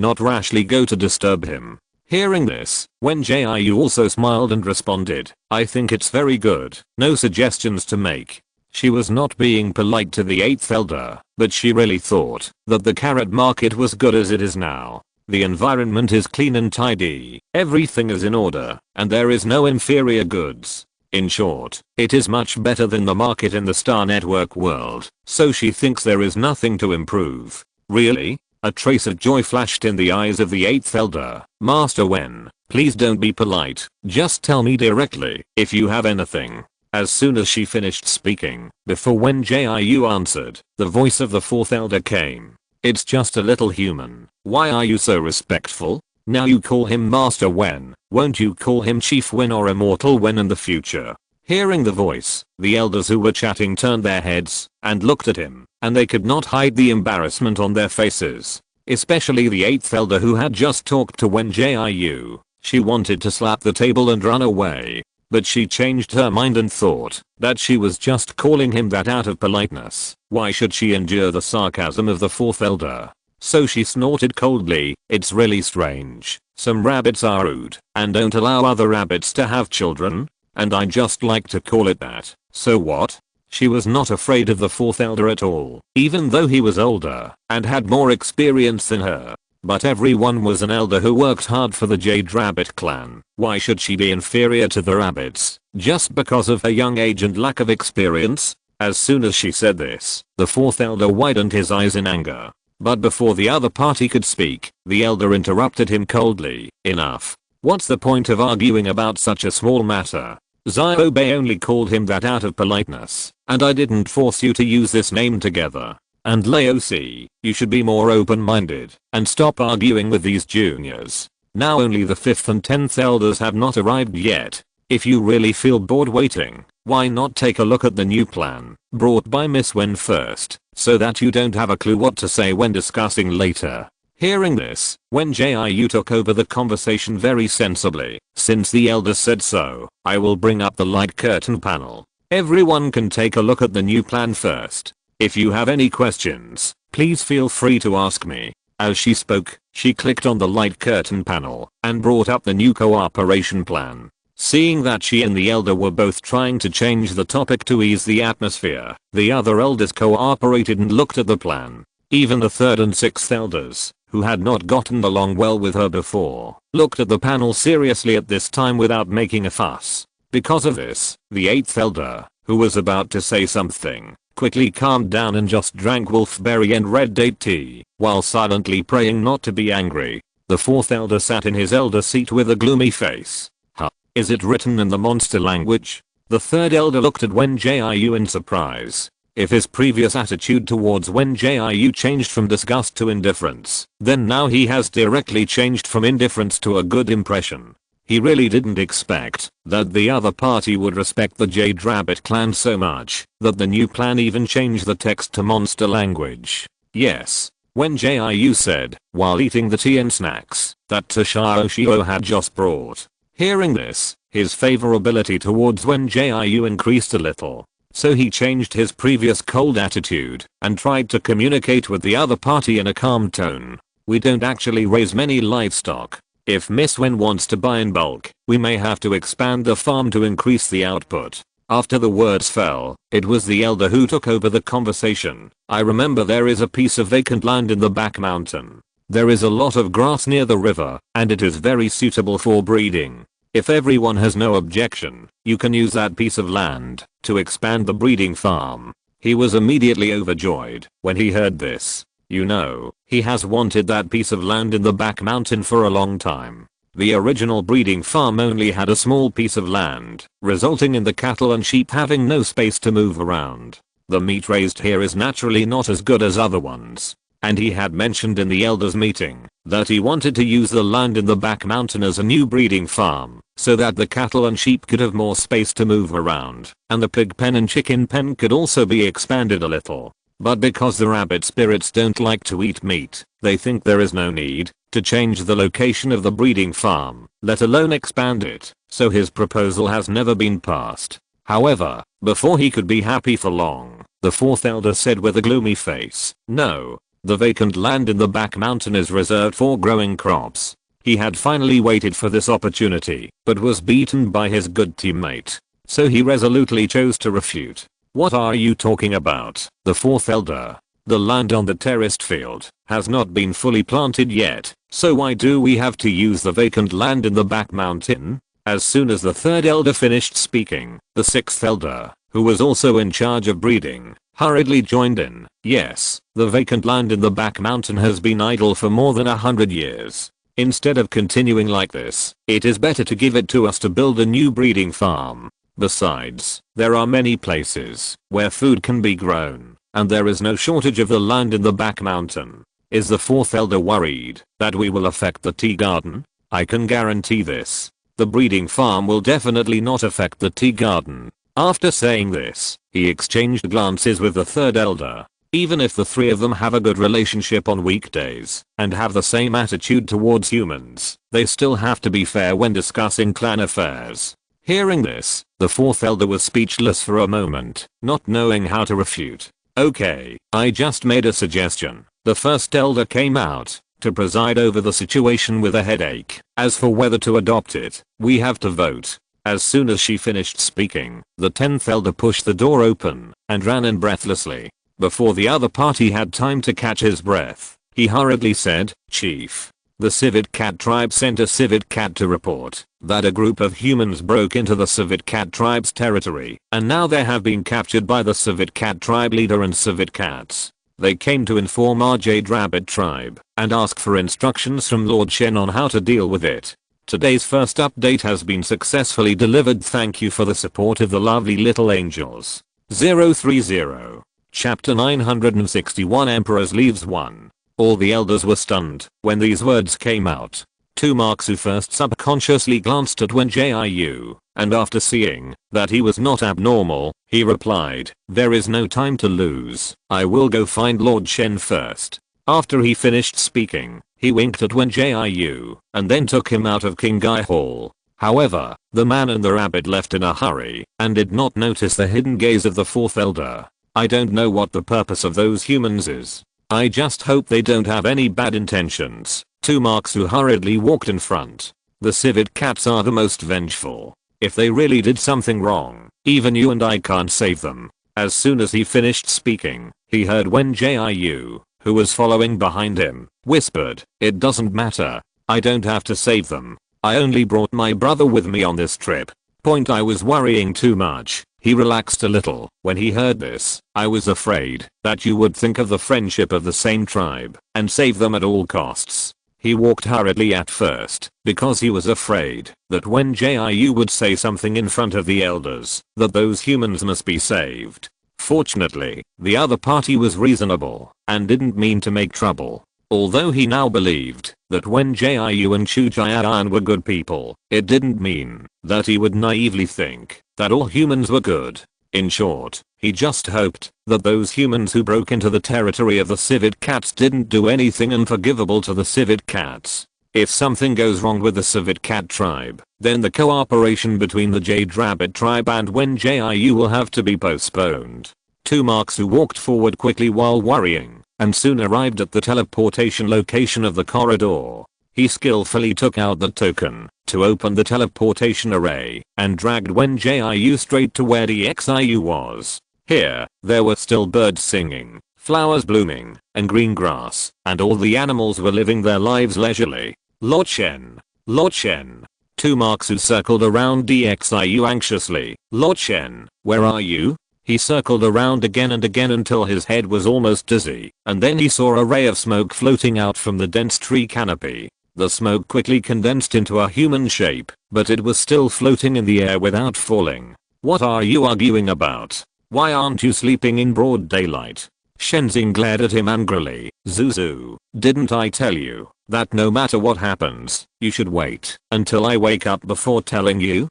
not rashly go to disturb him. Hearing this, Wen Jiu also smiled and responded, "I think it's very good. No suggestions to make." She was not being polite to the 8th elder, but she really thought that the carrot market was good as it is now. The environment is clean and tidy, everything is in order, and there is no inferior goods. In short, it is much better than the market in the Star Network world, so she thinks there is nothing to improve. Really? A trace of joy flashed in the eyes of the 8th elder. "Master Wen, please don't be polite, just tell me directly if you have anything." As soon as she finished speaking, before Wen Jiu answered, the voice of the 4th elder came. "It's just a little human. Why are you so respectful? Now you call him Master Wen, won't you call him Chief Wen or Immortal Wen in the future?" Hearing the voice, the elders who were chatting turned their heads and looked at him, and they could not hide the embarrassment on their faces. Especially the 8th elder who had just talked to Wen Jiu. She wanted to slap the table and run away. But she changed her mind and thought that she was just calling him that out of politeness. Why should she endure the sarcasm of the 4th elder? So she snorted coldly, "It's really strange. Some rabbits are rude and don't allow other rabbits to have children. And I just like to call it that. So what?" She was not afraid of the 4th elder at all, even though he was older and had more experience than her. But everyone was an elder who worked hard for the Jade Rabbit clan. Why should she be inferior to the rabbits just because of her young age and lack of experience? As soon as she said this, the 4th elder widened his eyes in anger. But before the other party could speak, the elder interrupted him coldly. "Enough. What's the point of arguing about such a small matter? Xiaobei only called him that out of politeness, and I didn't force you to use this name together. And Laosi, you should be more open-minded and stop arguing with these juniors. Now only the 5th and 10th elders have not arrived yet. If you really feel bored waiting, why not take a look at the new plan brought by Miss Wen first, so that you don't have a clue what to say when discussing later." Hearing this, Wen Jiu took over the conversation very sensibly. "Since the elders said so, I will bring up the light curtain panel. Everyone can take a look at the new plan first. If you have any questions, please feel free to ask me." As she spoke, she clicked on the light curtain panel and brought up the new cooperation plan. Seeing that she and the elder were both trying to change the topic to ease the atmosphere, the other elders cooperated and looked at the plan. Even the 3rd and 6th elders, who had not gotten along well with her before, looked at the panel seriously at this time without making a fuss. Because of this, the 8th elder, who was about to say something, quickly calmed down and just drank wolfberry and red date tea, while silently praying not to be angry. The 4th elder sat in his elder seat with a gloomy face. "Huh, is it written in the monster language?" The 3rd elder looked at Wen Jiu in surprise. If his previous attitude towards Wen Jiu changed from disgust to indifference, then now he has directly changed from indifference to a good impression. He really didn't expect that the other party would respect the Jade Rabbit clan so much that the new plan even changed the text to monster language. "Yes," Wen Jiu said, while eating the tea and snacks that Toshio had just brought. Hearing this, his favorability towards Wen Jiu increased a little. So he changed his previous cold attitude and tried to communicate with the other party in a calm tone. "We don't actually raise many livestock. If Miss Wen wants to buy in bulk, we may have to expand the farm to increase the output." After the words fell, it was the elder who took over the conversation. "I remember there is a piece of vacant land in the back mountain. There is a lot of grass near the river, and it is very suitable for breeding. If everyone has no objection, you can use that piece of land to expand the breeding farm." He was immediately overjoyed when he heard this. You know, he has wanted that piece of land in the back mountain for a long time. The original breeding farm only had a small piece of land, resulting in the cattle and sheep having no space to move around. The meat raised here is naturally not as good as other ones. And he had mentioned in the elders meeting that he wanted to use the land in the back mountain as a new breeding farm, so that the cattle and sheep could have more space to move around, and the pig pen and chicken pen could also be expanded a little. But because the rabbit spirits don't like to eat meat, they think there is no need to change the location of the breeding farm, let alone expand it, so his proposal has never been passed. However, before he could be happy for long, the 4th elder said with a gloomy face, "No, the vacant land in the back mountain is reserved for growing crops." He had finally waited for this opportunity, but was beaten by his good teammate. So he resolutely chose to refute. "What are you talking about?" The 4th elder. "The land on the terraced field has not been fully planted yet, so why do we have to use the vacant land in the back mountain?" As soon as the 3rd elder finished speaking, the 6th elder, who was also in charge of breeding, hurriedly joined in. "Yes, the vacant land in the back mountain has been idle for more than 100 years. Instead of continuing like this, it is better to give it to us to build a new breeding farm. Besides, there are many places where food can be grown, and there is no shortage of the land in the back mountain." Is the 4th elder worried that we will affect the tea garden? I can guarantee this. The breeding farm will definitely not affect the tea garden. After saying this, he exchanged glances with the third elder. Even if the three of them have a good relationship on weekdays and have the same attitude towards humans, they still have to be fair when discussing clan affairs. Hearing this, the fourth elder was speechless for a moment, not knowing how to refute. Okay, I just made a suggestion. The first elder came out to preside over the situation with a headache. As for whether to adopt it, we have to vote. As soon as she finished speaking, the 10th elder pushed the door open and ran in breathlessly. Before the other party had time to catch his breath, he hurriedly said, "Chief, the Civet Cat tribe sent a Civet Cat to report that a group of humans broke into the Civet Cat tribe's territory, and now they have been captured by the Civet Cat tribe leader and Civet Cats. They came to inform our Jade Rabbit tribe and ask for instructions from Lord Shen on how to deal with it. Today's first update has been successfully delivered. Thank you for the support of the lovely little angels. 030. Chapter 961 Emperor's Leaves 1. All the elders were stunned when these words came out. Tumaksu first subconsciously glanced at Wen Jiu, and after seeing that he was not abnormal, he replied, "There is no time to lose. I will go find Lord Shen first." After he finished speaking, he winked at Wen Jiu and then took him out of King Gai Hall. However, the man and the rabbit left in a hurry and did not notice the hidden gaze of the fourth elder. I don't know what the purpose of those humans is. I just hope they don't have any bad intentions. Tumaksu hurriedly walked in front. The Civet Cats are the most vengeful. If they really did something wrong, even you and I can't save them. As soon as he finished speaking, he heard Wen Jiu, who was following behind him, whispered, "It doesn't matter. I don't have to save them. I only brought my brother with me on this trip. I was worrying too much." He relaxed a little when he heard this. "I was afraid that you would think of the friendship of the same tribe and save them at all costs." He walked hurriedly at first because he was afraid that Wen Jiu would say something in front of the elders that those humans must be saved. Fortunately, the other party was reasonable and didn't mean to make trouble. Although he now believed that Wen Jiu and Chu Jian were good people, it didn't mean that he would naively think that all humans were good. In short, he just hoped that those humans who broke into the territory of the Civet Cats didn't do anything unforgivable to the Civet Cats. If something goes wrong with the Civet Cat tribe, then the cooperation between the Jade Rabbit tribe and Wen Jiu will have to be postponed. Tumaksu walked forward quickly while worrying, and soon arrived at the teleportation location of the corridor. He skillfully took out the token to open the teleportation array and dragged Wen Jiu straight to where DXIU was. Here, there were still birds singing, flowers blooming, and green grass, and all the animals were living their lives leisurely. "Lord Shen. Lord Shen." Tumaksu circled around DXIU anxiously. "Lord Shen, where are you?" He circled around again and again until his head was almost dizzy, and then he saw a ray of smoke floating out from the dense tree canopy. The smoke quickly condensed into a human shape, but it was still floating in the air without falling. "What are you arguing about? Why aren't you sleeping in broad daylight?" Shenzing glared at him angrily. "Zuzu, didn't I tell you that no matter what happens, you should wait until I wake up before telling you?"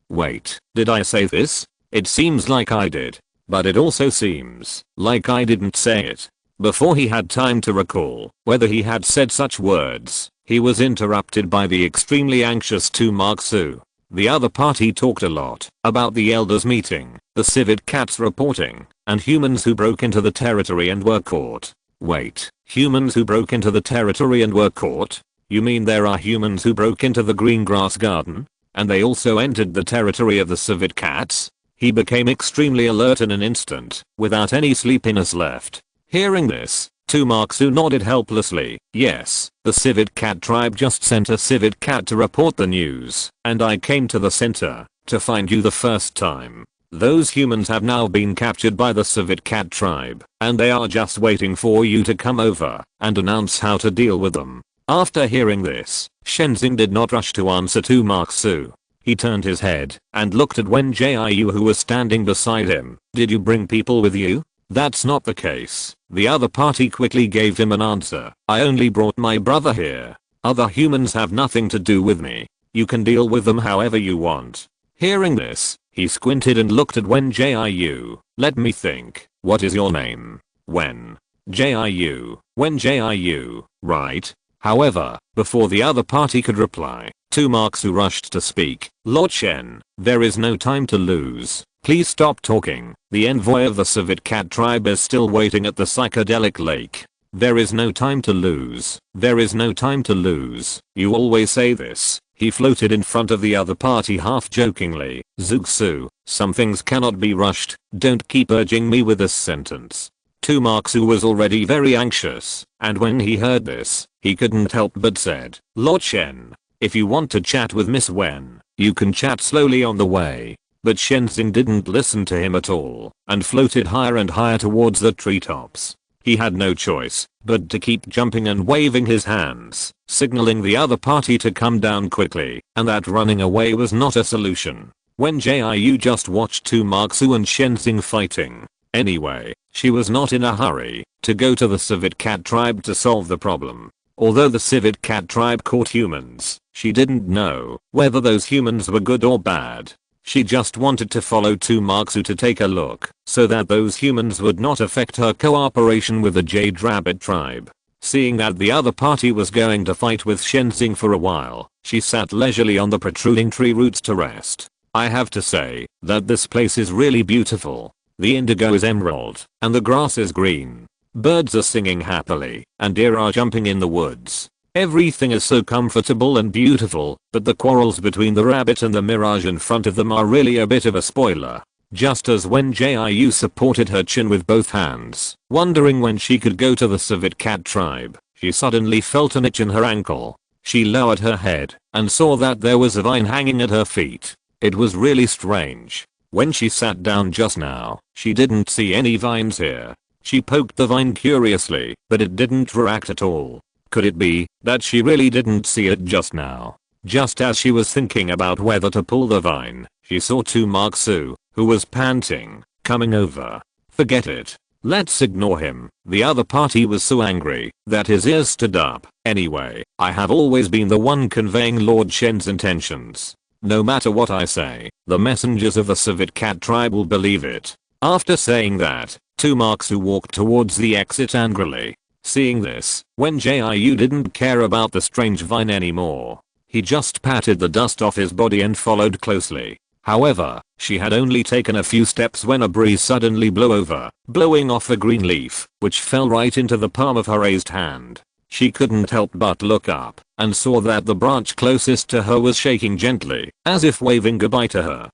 Wait, did I say this? It seems like I did, but it also seems like I didn't say it. Before he had time to recall whether he had said such words, he was interrupted by the extremely anxious Tumaksu. The other party talked a lot about the elders meeting, the Civet Cats reporting, and humans who broke into the territory and were caught. Wait, humans who broke into the territory and were caught? You mean there are humans who broke into the green grass garden? And they also entered the territory of the Civet Cats? He became extremely alert in an instant, without any sleepiness left. Hearing this, Tumaksu nodded helplessly. "Yes, the Civet Cat tribe just sent a Civet Cat to report the news, and I came to the center to find you the first time. Those humans have now been captured by the Civet Cat tribe, and they are just waiting for you to come over and announce how to deal with them." After hearing this, Shenzing did not rush to answer Tumaksu. He turned his head and looked at Wen Jiu, who was standing beside him. "Did you bring people with you?" "That's not the case." The other party quickly gave him an answer. "I only brought my brother here. Other humans have nothing to do with me. You can deal with them however you want." Hearing this, He squinted and looked at Wen Jiu. Let me think. What is your name? Wen Jiu. Wen Jiu, right? However, before the other party could reply, Tumaksu rushed to speak. Lord Shen, there is no time to lose. Please stop talking. The envoy of the Civet Cat tribe is still waiting at the psychedelic lake. There is no time to lose. There is no time to lose. You always say this. He floated in front of the other party half jokingly. Zuxu, some things cannot be rushed. Don't keep urging me with this sentence. Tumaksu was already very anxious, and when he heard this, he couldn't help but said, Lord Shen, if you want to chat with Miss Wen, you can chat slowly on the way. But Shenzing didn't listen to him at all, and floated higher and higher towards the treetops. He had no choice but to keep jumping and waving his hands, signaling the other party to come down quickly, and that running away was not a solution. Wen Jiu just watched Tumaksu and Shenzing fighting. Anyway, she was not in a hurry to go to the Civet Cat tribe to solve the problem. Although the Civet Cat tribe caught humans, she didn't know whether those humans were good or bad. She just wanted to follow Tumaksu to take a look, so that those humans would not affect her cooperation with the Jade Rabbit tribe. Seeing that the other party was going to fight with Shenzing for a while, she sat leisurely on the protruding tree roots to rest. I have to say that this place is really beautiful. The indigo is emerald, and the grass is green. Birds are singing happily, and deer are jumping in the woods. Everything is so comfortable and beautiful, but the quarrels between the rabbit and the mirage in front of them are really a bit of a spoiler. Just as Wen Jiu supported her chin with both hands, wondering when she could go to the Civet Cat tribe, she suddenly felt an itch in her ankle. She lowered her head and saw that there was a vine hanging at her feet. It was really strange. When she sat down just now, she didn't see any vines here. She poked the vine curiously, but it didn't react at all. Could it be that she really didn't see it just now? Just as she was thinking about whether to pull the vine, she saw Tumaksu, who was panting, coming over. Forget it. Let's ignore him. The other party was so angry that his ears stood up. Anyway, I have always been the one conveying Lord Shen's intentions. No matter what I say, the messengers of the Civet Cat tribe will believe it. After saying that, Tumaksu walked towards the exit angrily. Seeing this, Wen Jiu didn't care about the strange vine anymore. He just patted the dust off his body and followed closely. However, she had only taken a few steps when a breeze suddenly blew over, blowing off a green leaf, which fell right into the palm of her raised hand. She couldn't help but look up, and saw that the branch closest to her was shaking gently, as if waving goodbye to her.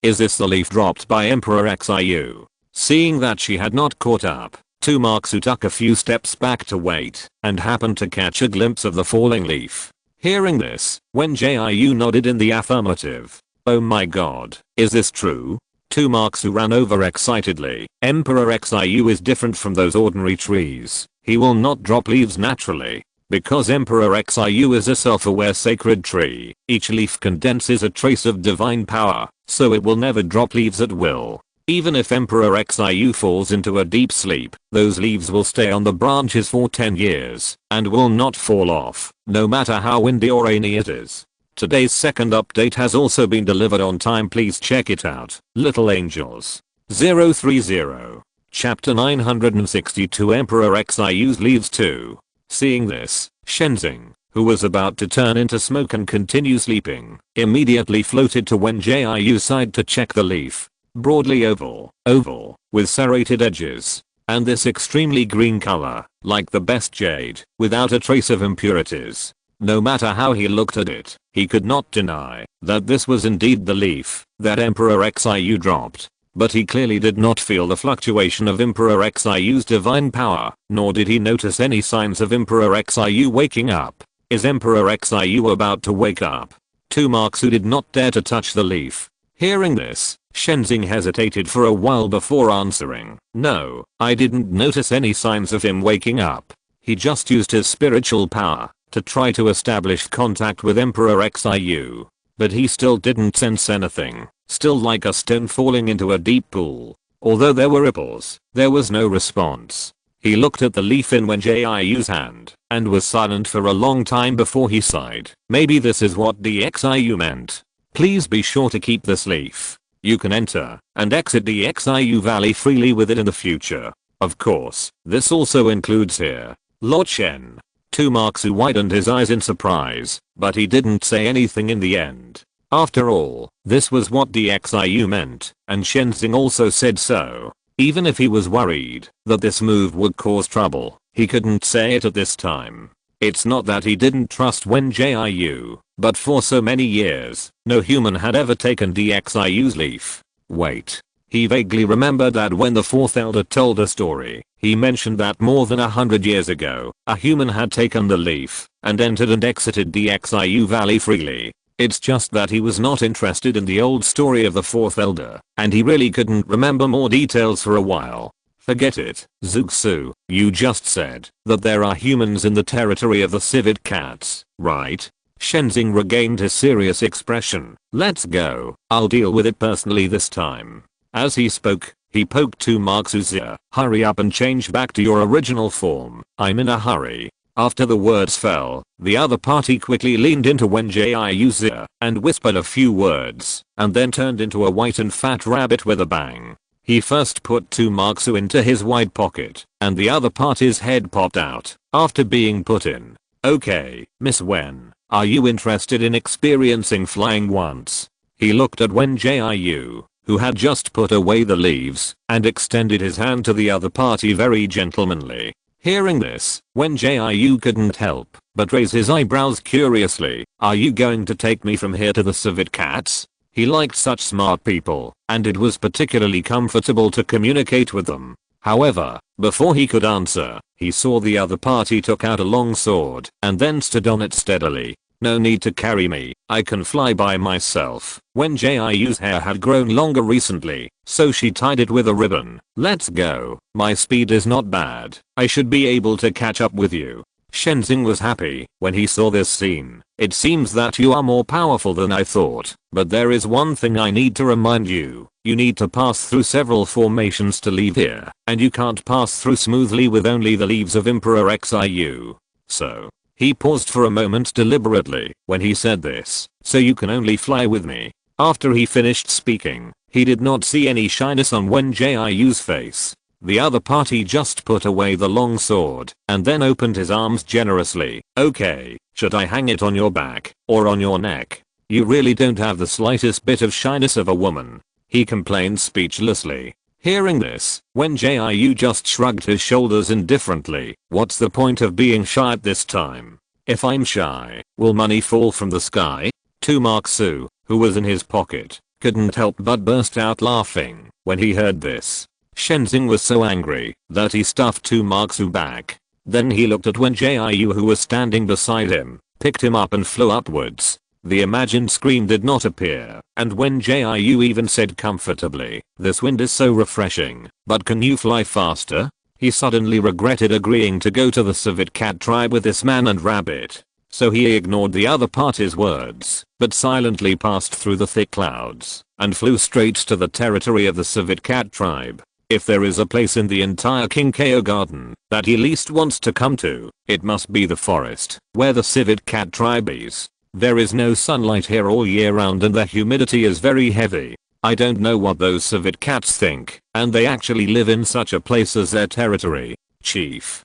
Is this the leaf dropped by Emperor Xiu? Seeing that she had not caught up, Tumaksu took a few steps back to wait, and happened to catch a glimpse of the falling leaf. Hearing this, Wen Jiu nodded in the affirmative. Oh my god, is this true? Tumaksu ran over excitedly. Emperor Xiu is different from those ordinary trees. He will not drop leaves naturally. Because Emperor Xiu is a self-aware sacred tree, each leaf condenses a trace of divine power, so it will never drop leaves at will. Even if Emperor Xiu falls into a deep sleep, those leaves will stay on the branches for 10 years, and will not fall off, no matter how windy or rainy it is. Today's second update has also been delivered on time. Please check it out. Little Angels 030. Chapter 962 Emperor Xiu's Leaves 2. Seeing this, Shenzing, who was about to turn into smoke and continue sleeping, immediately floated to Wen Jiu's side to check the leaf. Broadly oval, with serrated edges, and this extremely green color, like the best jade, without a trace of impurities. No matter how he looked at it, he could not deny that this was indeed the leaf that Emperor Xiu dropped. But he clearly did not feel the fluctuation of Emperor Xiu's divine power, nor did he notice any signs of Emperor Xiu waking up. Is Emperor Xiu about to wake up? Tumaksu did not dare to touch the leaf. Hearing this, Shenzing hesitated for a while before answering. No, I didn't notice any signs of him waking up. He just used his spiritual power to try to establish contact with Emperor Xiu. But he still didn't sense anything, still like a stone falling into a deep pool. Although there were ripples, there was no response. He looked at the leaf in Wen Jiu's hand, and was silent for a long time before he sighed. Maybe this is what the Xiu meant. Please be sure to keep this leaf. You can enter and exit the Xiu Valley freely with it in the future. Of course, this also includes here. Lord Shen. Tumaksu widened his eyes in surprise, but he didn't say anything in the end. After all, this was what the Xiu meant, and Shenzing also said so. Even if he was worried that this move would cause trouble, he couldn't say it at this time. It's not that he didn't trust Wen Jiu, but for so many years, no human had ever taken DXIU's leaf. Wait. He vaguely remembered that when the fourth elder told a story, he mentioned that more than 100 years ago, a human had taken the leaf and entered and exited DXIU Valley freely. It's just that he was not interested in the old story of the fourth elder, and he really couldn't remember more details for a while. Forget it, Zuxu, you just said that there are humans in the territory of the civet cats, right? Shenzing regained his serious expression. Let's go, I'll deal with it personally this time. As he spoke, he poked Tumaksu's ear. Hurry up and change back to your original form, I'm in a hurry. After the words fell, the other party quickly leaned into Wen Jiu's ear and whispered a few words, and then turned into a white and fat rabbit with a bang. He first put Tumaksu into his wide pocket, and the other party's head popped out after being put in. Okay, Miss Wen, are you interested in experiencing flying once? He looked at Wen Jiu, who had just put away the leaves, and extended his hand to the other party very gentlemanly. Hearing this, Wen Jiu couldn't help but raise his eyebrows curiously. Are you going to take me from here to the civet cats? He liked such smart people, and it was particularly comfortable to communicate with them. However, before he could answer, he saw the other party took out a long sword and then stood on it steadily. No need to carry me, I can fly by myself. Wen Jiu's hair had grown longer recently, so she tied it with a ribbon. Let's go, my speed is not bad, I should be able to catch up with you. Shenzing was happy when he saw this scene. It seems that you are more powerful than I thought, but there is one thing I need to remind you. You need to pass through several formations to leave here, and you can't pass through smoothly with only the leaves of Emperor Xiu. So, he paused for a moment deliberately when he said this, so you can only fly with me. After he finished speaking, he did not see any shyness on Wen Jiu's face. The other party just put away the long sword and then opened his arms generously. Okay, should I hang it on your back or on your neck? You really don't have the slightest bit of shyness of a woman, he complained speechlessly. Hearing this, Wen Jiu just shrugged his shoulders indifferently. What's the point of being shy at this time? If I'm shy, will money fall from the sky? Tumaksu, who was in his pocket, couldn't help but burst out laughing when he heard this. Shenzing was so angry that he stuffed Tumaksu back. Then he looked at Wen Jiu, who was standing beside him, picked him up and flew upwards. The imagined scream did not appear, and Wen Jiu even said comfortably, this wind is so refreshing, but can you fly faster? He suddenly regretted agreeing to go to the civet cat tribe with this man and rabbit. So he ignored the other party's words, but silently passed through the thick clouds, and flew straight to the territory of the civet cat tribe. If there is a place in the entire King Kao garden that he least wants to come to, it must be the forest, where the civet cat tribe is. There is no sunlight here all year round and the humidity is very heavy. I don't know what those civet cats think, and they actually live in such a place as their territory. Chief.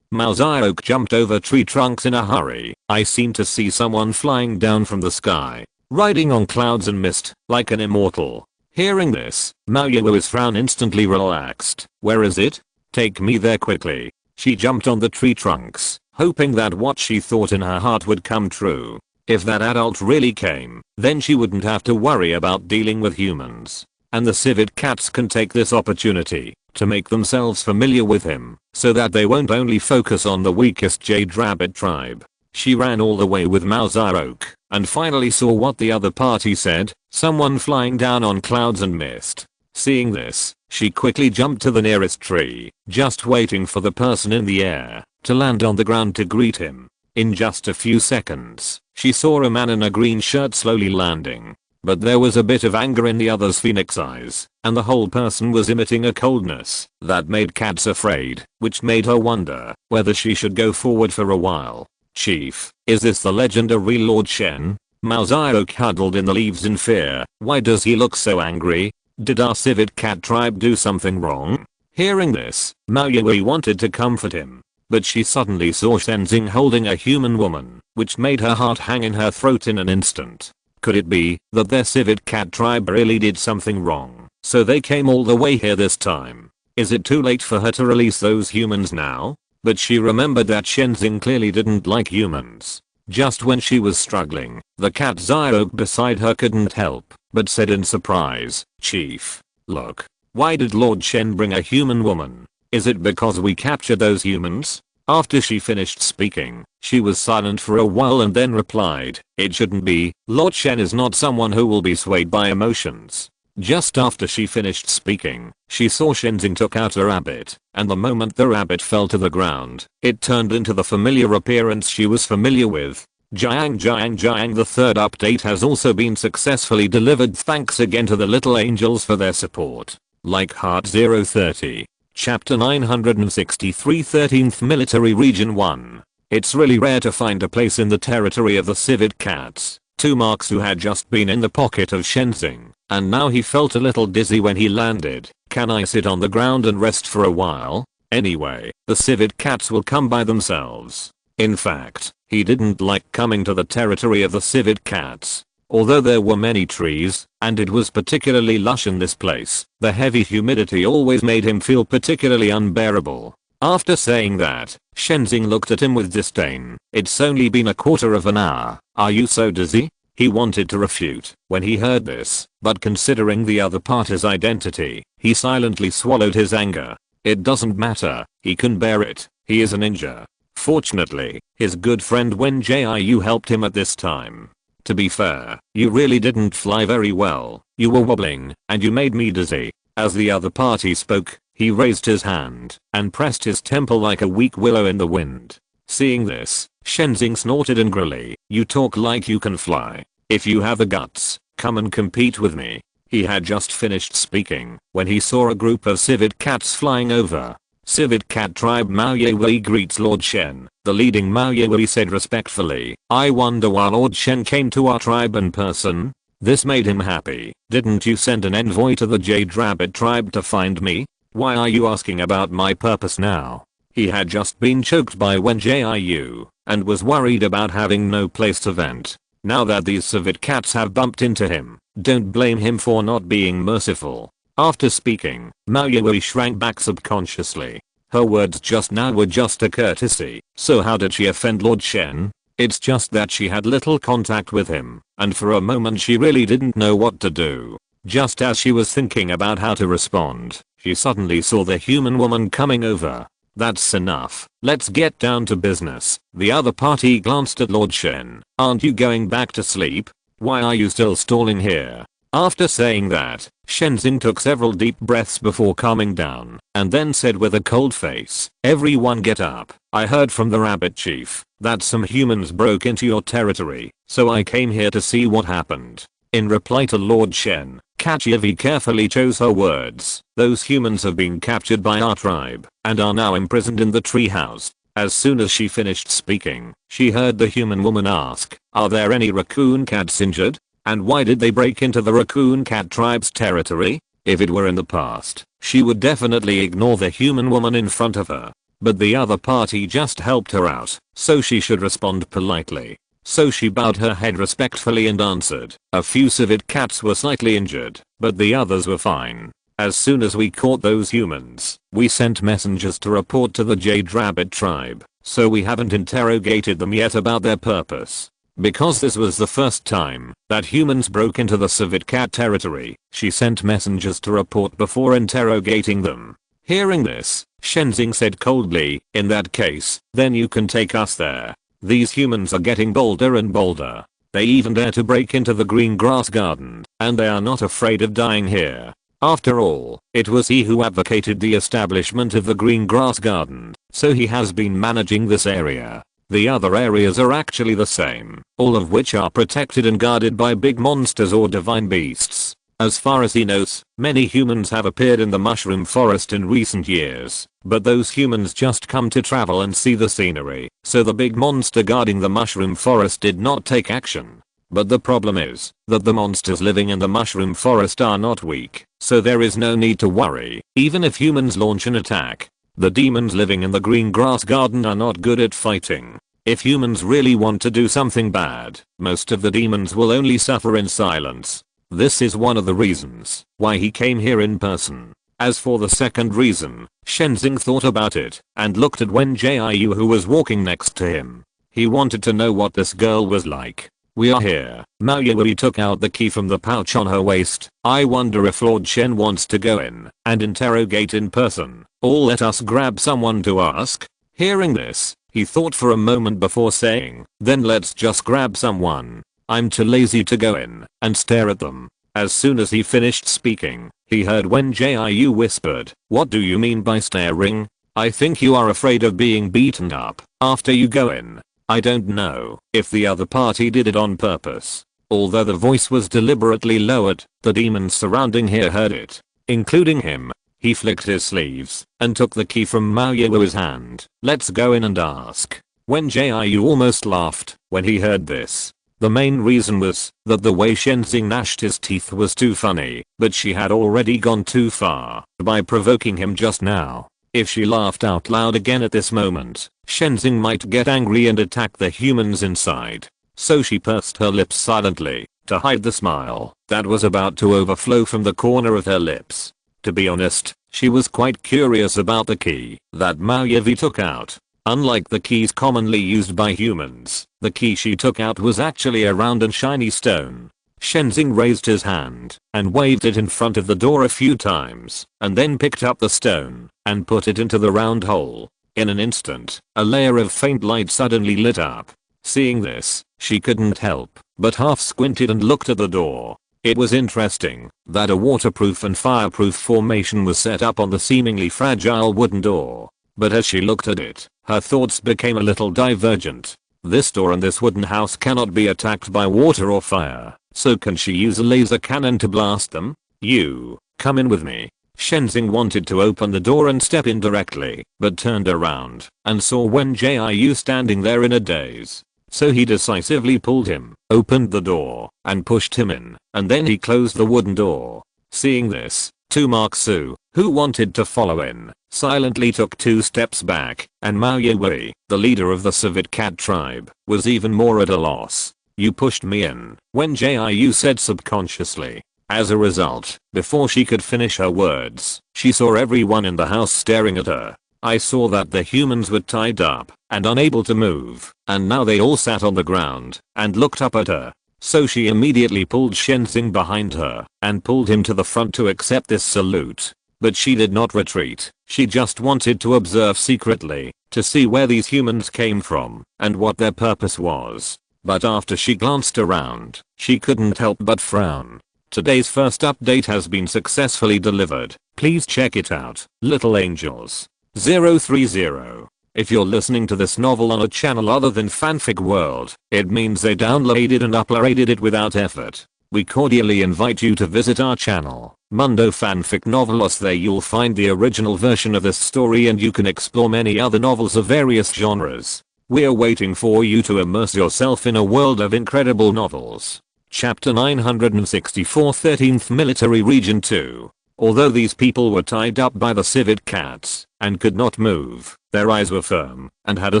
Mao Zedong jumped over tree trunks in a hurry. I seem to see someone flying down from the sky, riding on clouds and mist, like an immortal. Hearing this, Mao Yu's frown instantly relaxed. Where is it? Take me there quickly. She jumped on the tree trunks, hoping that what she thought in her heart would come true. If that adult really came, then she wouldn't have to worry about dealing with humans. And the civet cats can take this opportunity to make themselves familiar with him, so that they won't only focus on the weakest Jade Rabbit tribe. She ran all the way with Mao Zedong, and finally saw what the other party said, someone flying down on clouds and mist. Seeing this, she quickly jumped to the nearest tree, just waiting for the person in the air to land on the ground to greet him. In just a few seconds, she saw a man in a green shirt slowly landing. But there was a bit of anger in the other's phoenix eyes, and the whole person was emitting a coldness that made cats afraid, which made her wonder whether she should go forward for a while. Chief, is this the legendary Lord Shen? Mao Zio cuddled in the leaves in fear. Why does he look so angry? Did our civet cat tribe do something wrong? Hearing this, Mao Yui wanted to comfort him. But she suddenly saw Shenzing holding a human woman, which made her heart hang in her throat in an instant. Could it be that their civet cat tribe really did something wrong, so they came all the way here this time? Is it too late for her to release those humans now? But she remembered that Shenzing clearly didn't like humans. Just when she was struggling, the cat Zio beside her couldn't help, but said in surprise, "Chief, look. Why did Lord Shen bring a human woman? Is it because we captured those humans?" After she finished speaking, she was silent for a while and then replied, "It shouldn't be. Lord Shen is not someone who will be swayed by emotions." Just after she finished speaking, she saw Shenzing took out a rabbit, and the moment the rabbit fell to the ground, it turned into the familiar appearance she was familiar with. Jiang, the third update has also been successfully delivered. Thanks again to the little angels for their support. Like Heart 030. Chapter 963 13th Military Region 1. It's really rare to find a place in the territory of the civet cats. 2 Marks who had just been in the pocket of Shenzing, and now he felt a little dizzy when he landed. "Can I sit on the ground and rest for a while? Anyway, the civet cats will come by themselves." In fact, he didn't like coming to the territory of the civet cats. Although there were many trees, and it was particularly lush in this place, the heavy humidity always made him feel particularly unbearable. After saying that, Shenzing looked at him with disdain. "It's only been a quarter of an hour. Are you so dizzy?" He wanted to refute when he heard this, but considering the other party's identity, he silently swallowed his anger. It doesn't matter, he can bear it, he is a ninja. Fortunately, his good friend Wen Jiu helped him at this time. "To be fair, you really didn't fly very well. You were wobbling, and you made me dizzy." As the other party spoke, he raised his hand and pressed his temple like a weak willow in the wind. Seeing this, Shenzing snorted angrily. "You talk like you can fly. If you have the guts, come and compete with me." He had just finished speaking when he saw a group of civet cats flying over. "Civet cat tribe Mao Yui greets Lord Shen," the leading Mao Yui said respectfully. "I wonder why Lord Shen came to our tribe in person. This made him happy. Didn't you send an envoy to the Jade Rabbit tribe to find me? Why are you asking about my purpose now?" He had just been choked by Wen Jiu and was worried about having no place to vent. Now that these civet cats have bumped into him, don't blame him for not being merciful. After speaking, Mao Yui shrank back subconsciously. Her words just now were just a courtesy, so how did she offend Lord Shen? It's just that she had little contact with him, and for a moment she really didn't know what to do. Just as she was thinking about how to respond, she suddenly saw the human woman coming over. "That's enough, let's get down to business." The other party glanced at Lord Shen. "Aren't you going back to sleep? Why are you still stalling here?" After saying that, Shenzing took several deep breaths before calming down, and then said with a cold face, "Everyone get up. I heard from the rabbit chief that some humans broke into your territory, so I came here to see what happened." In reply to Lord Shen, Kachiavi carefully chose her words. "Those humans have been captured by our tribe and are now imprisoned in the treehouse." As soon as she finished speaking, she heard the human woman ask, "Are there any raccoon cats injured? And why did they break into the raccoon cat tribe's territory?" If it were in the past, she would definitely ignore the human woman in front of her. But the other party just helped her out, so she should respond politely. So she bowed her head respectfully and answered, "A few civet cats were slightly injured, but the others were fine. As soon as we caught those humans, we sent messengers to report to the Jade Rabbit tribe, so we haven't interrogated them yet about their purpose." Because this was the first time that humans broke into the civet cat territory, she sent messengers to report before interrogating them. Hearing this, Shenzing said coldly, "In that case, then you can take us there. These humans are getting bolder and bolder. They even dare to break into the green grass garden, and they are not afraid of dying here." After all, it was he who advocated the establishment of the green grass garden, so he has been managing this area. The other areas are actually the same, all of which are protected and guarded by big monsters or divine beasts. As far as he knows, many humans have appeared in the mushroom forest in recent years, but those humans just come to travel and see the scenery, so the big monster guarding the mushroom forest did not take action. But the problem is that the monsters living in the mushroom forest are not weak, so there is no need to worry, even if humans launch an attack. The demons living in the green grass garden are not good at fighting. If humans really want to do something bad, most of the demons will only suffer in silence. This is one of the reasons why he came here in person. As for the second reason, Shenzing thought about it and looked at Wen Jiu who was walking next to him. He wanted to know what this girl was like. We are here. Mao Yui took out the key from the pouch on her waist. I wonder if Lord Shen wants to go in and interrogate in person, or let us grab someone to ask. Hearing this, he thought for a moment before saying, then let's just grab someone. I'm too lazy to go in and stare at them. As soon as he finished speaking, he heard Wen Jiu whispered, what do you mean by staring? I think you are afraid of being beaten up after you go in. I don't know if the other party did it on purpose. Although the voice was deliberately lowered, the demons surrounding here heard it, including him. He flicked his sleeves and took the key from Mao Yu's hand. Let's go in and ask. Wen Jiu almost laughed when he heard this. The main reason was that the way Shenzing gnashed his teeth was too funny, but she had already gone too far by provoking him just now. If she laughed out loud again at this moment, Shenzing might get angry and attack the humans inside. So she pursed her lips silently to hide the smile that was about to overflow from the corner of her lips. To be honest, she was quite curious about the key that Mao Yevi took out. Unlike the keys commonly used by humans, the key she took out was actually a round and shiny stone. Shenzing raised his hand and waved it in front of the door a few times, and then picked up the stone and put it into the round hole. In an instant, a layer of faint light suddenly lit up. Seeing this, she couldn't help but half squinted and looked at the door. It was interesting that a waterproof and fireproof formation was set up on the seemingly fragile wooden door. But as she looked at it, her thoughts became a little divergent. This door and this wooden house cannot be attacked by water or fire, so can she use a laser cannon to blast them? You, come in with me. Shenzing wanted to open the door and step in directly, but turned around and saw Wen Jiu standing there in a daze. So he decisively pulled him, opened the door, and pushed him in, and then he closed the wooden door. Seeing this, Tu Mark Su, who wanted to follow in, silently took 2 steps back, and Mao Yui, the leader of the civet cat tribe, was even more at a loss. You pushed me in, Wen Jiu said subconsciously. As a result, before she could finish her words, she saw everyone in the house staring at her. I saw that the humans were tied up and unable to move, and now they all sat on the ground and looked up at her. So she immediately pulled Shenzing behind her and pulled him to the front to accept this salute. But she did not retreat. She just wanted to observe secretly to see where these humans came from and what their purpose was. But after she glanced around, she couldn't help but frown. Today's first update has been successfully delivered. Please check it out. Little Angels 030. If you're listening to this novel on a channel other than Fanfic World, it means they downloaded and uploaded it without effort. We cordially invite you to visit our channel, Mundo Fanfic Novelos. There you'll find the original version of this story and you can explore many other novels of various genres. We're waiting for you to immerse yourself in a world of incredible novels. Chapter 964, 13th Military Region 2. Although these people were tied up by the civet cats and could not move, their eyes were firm and had a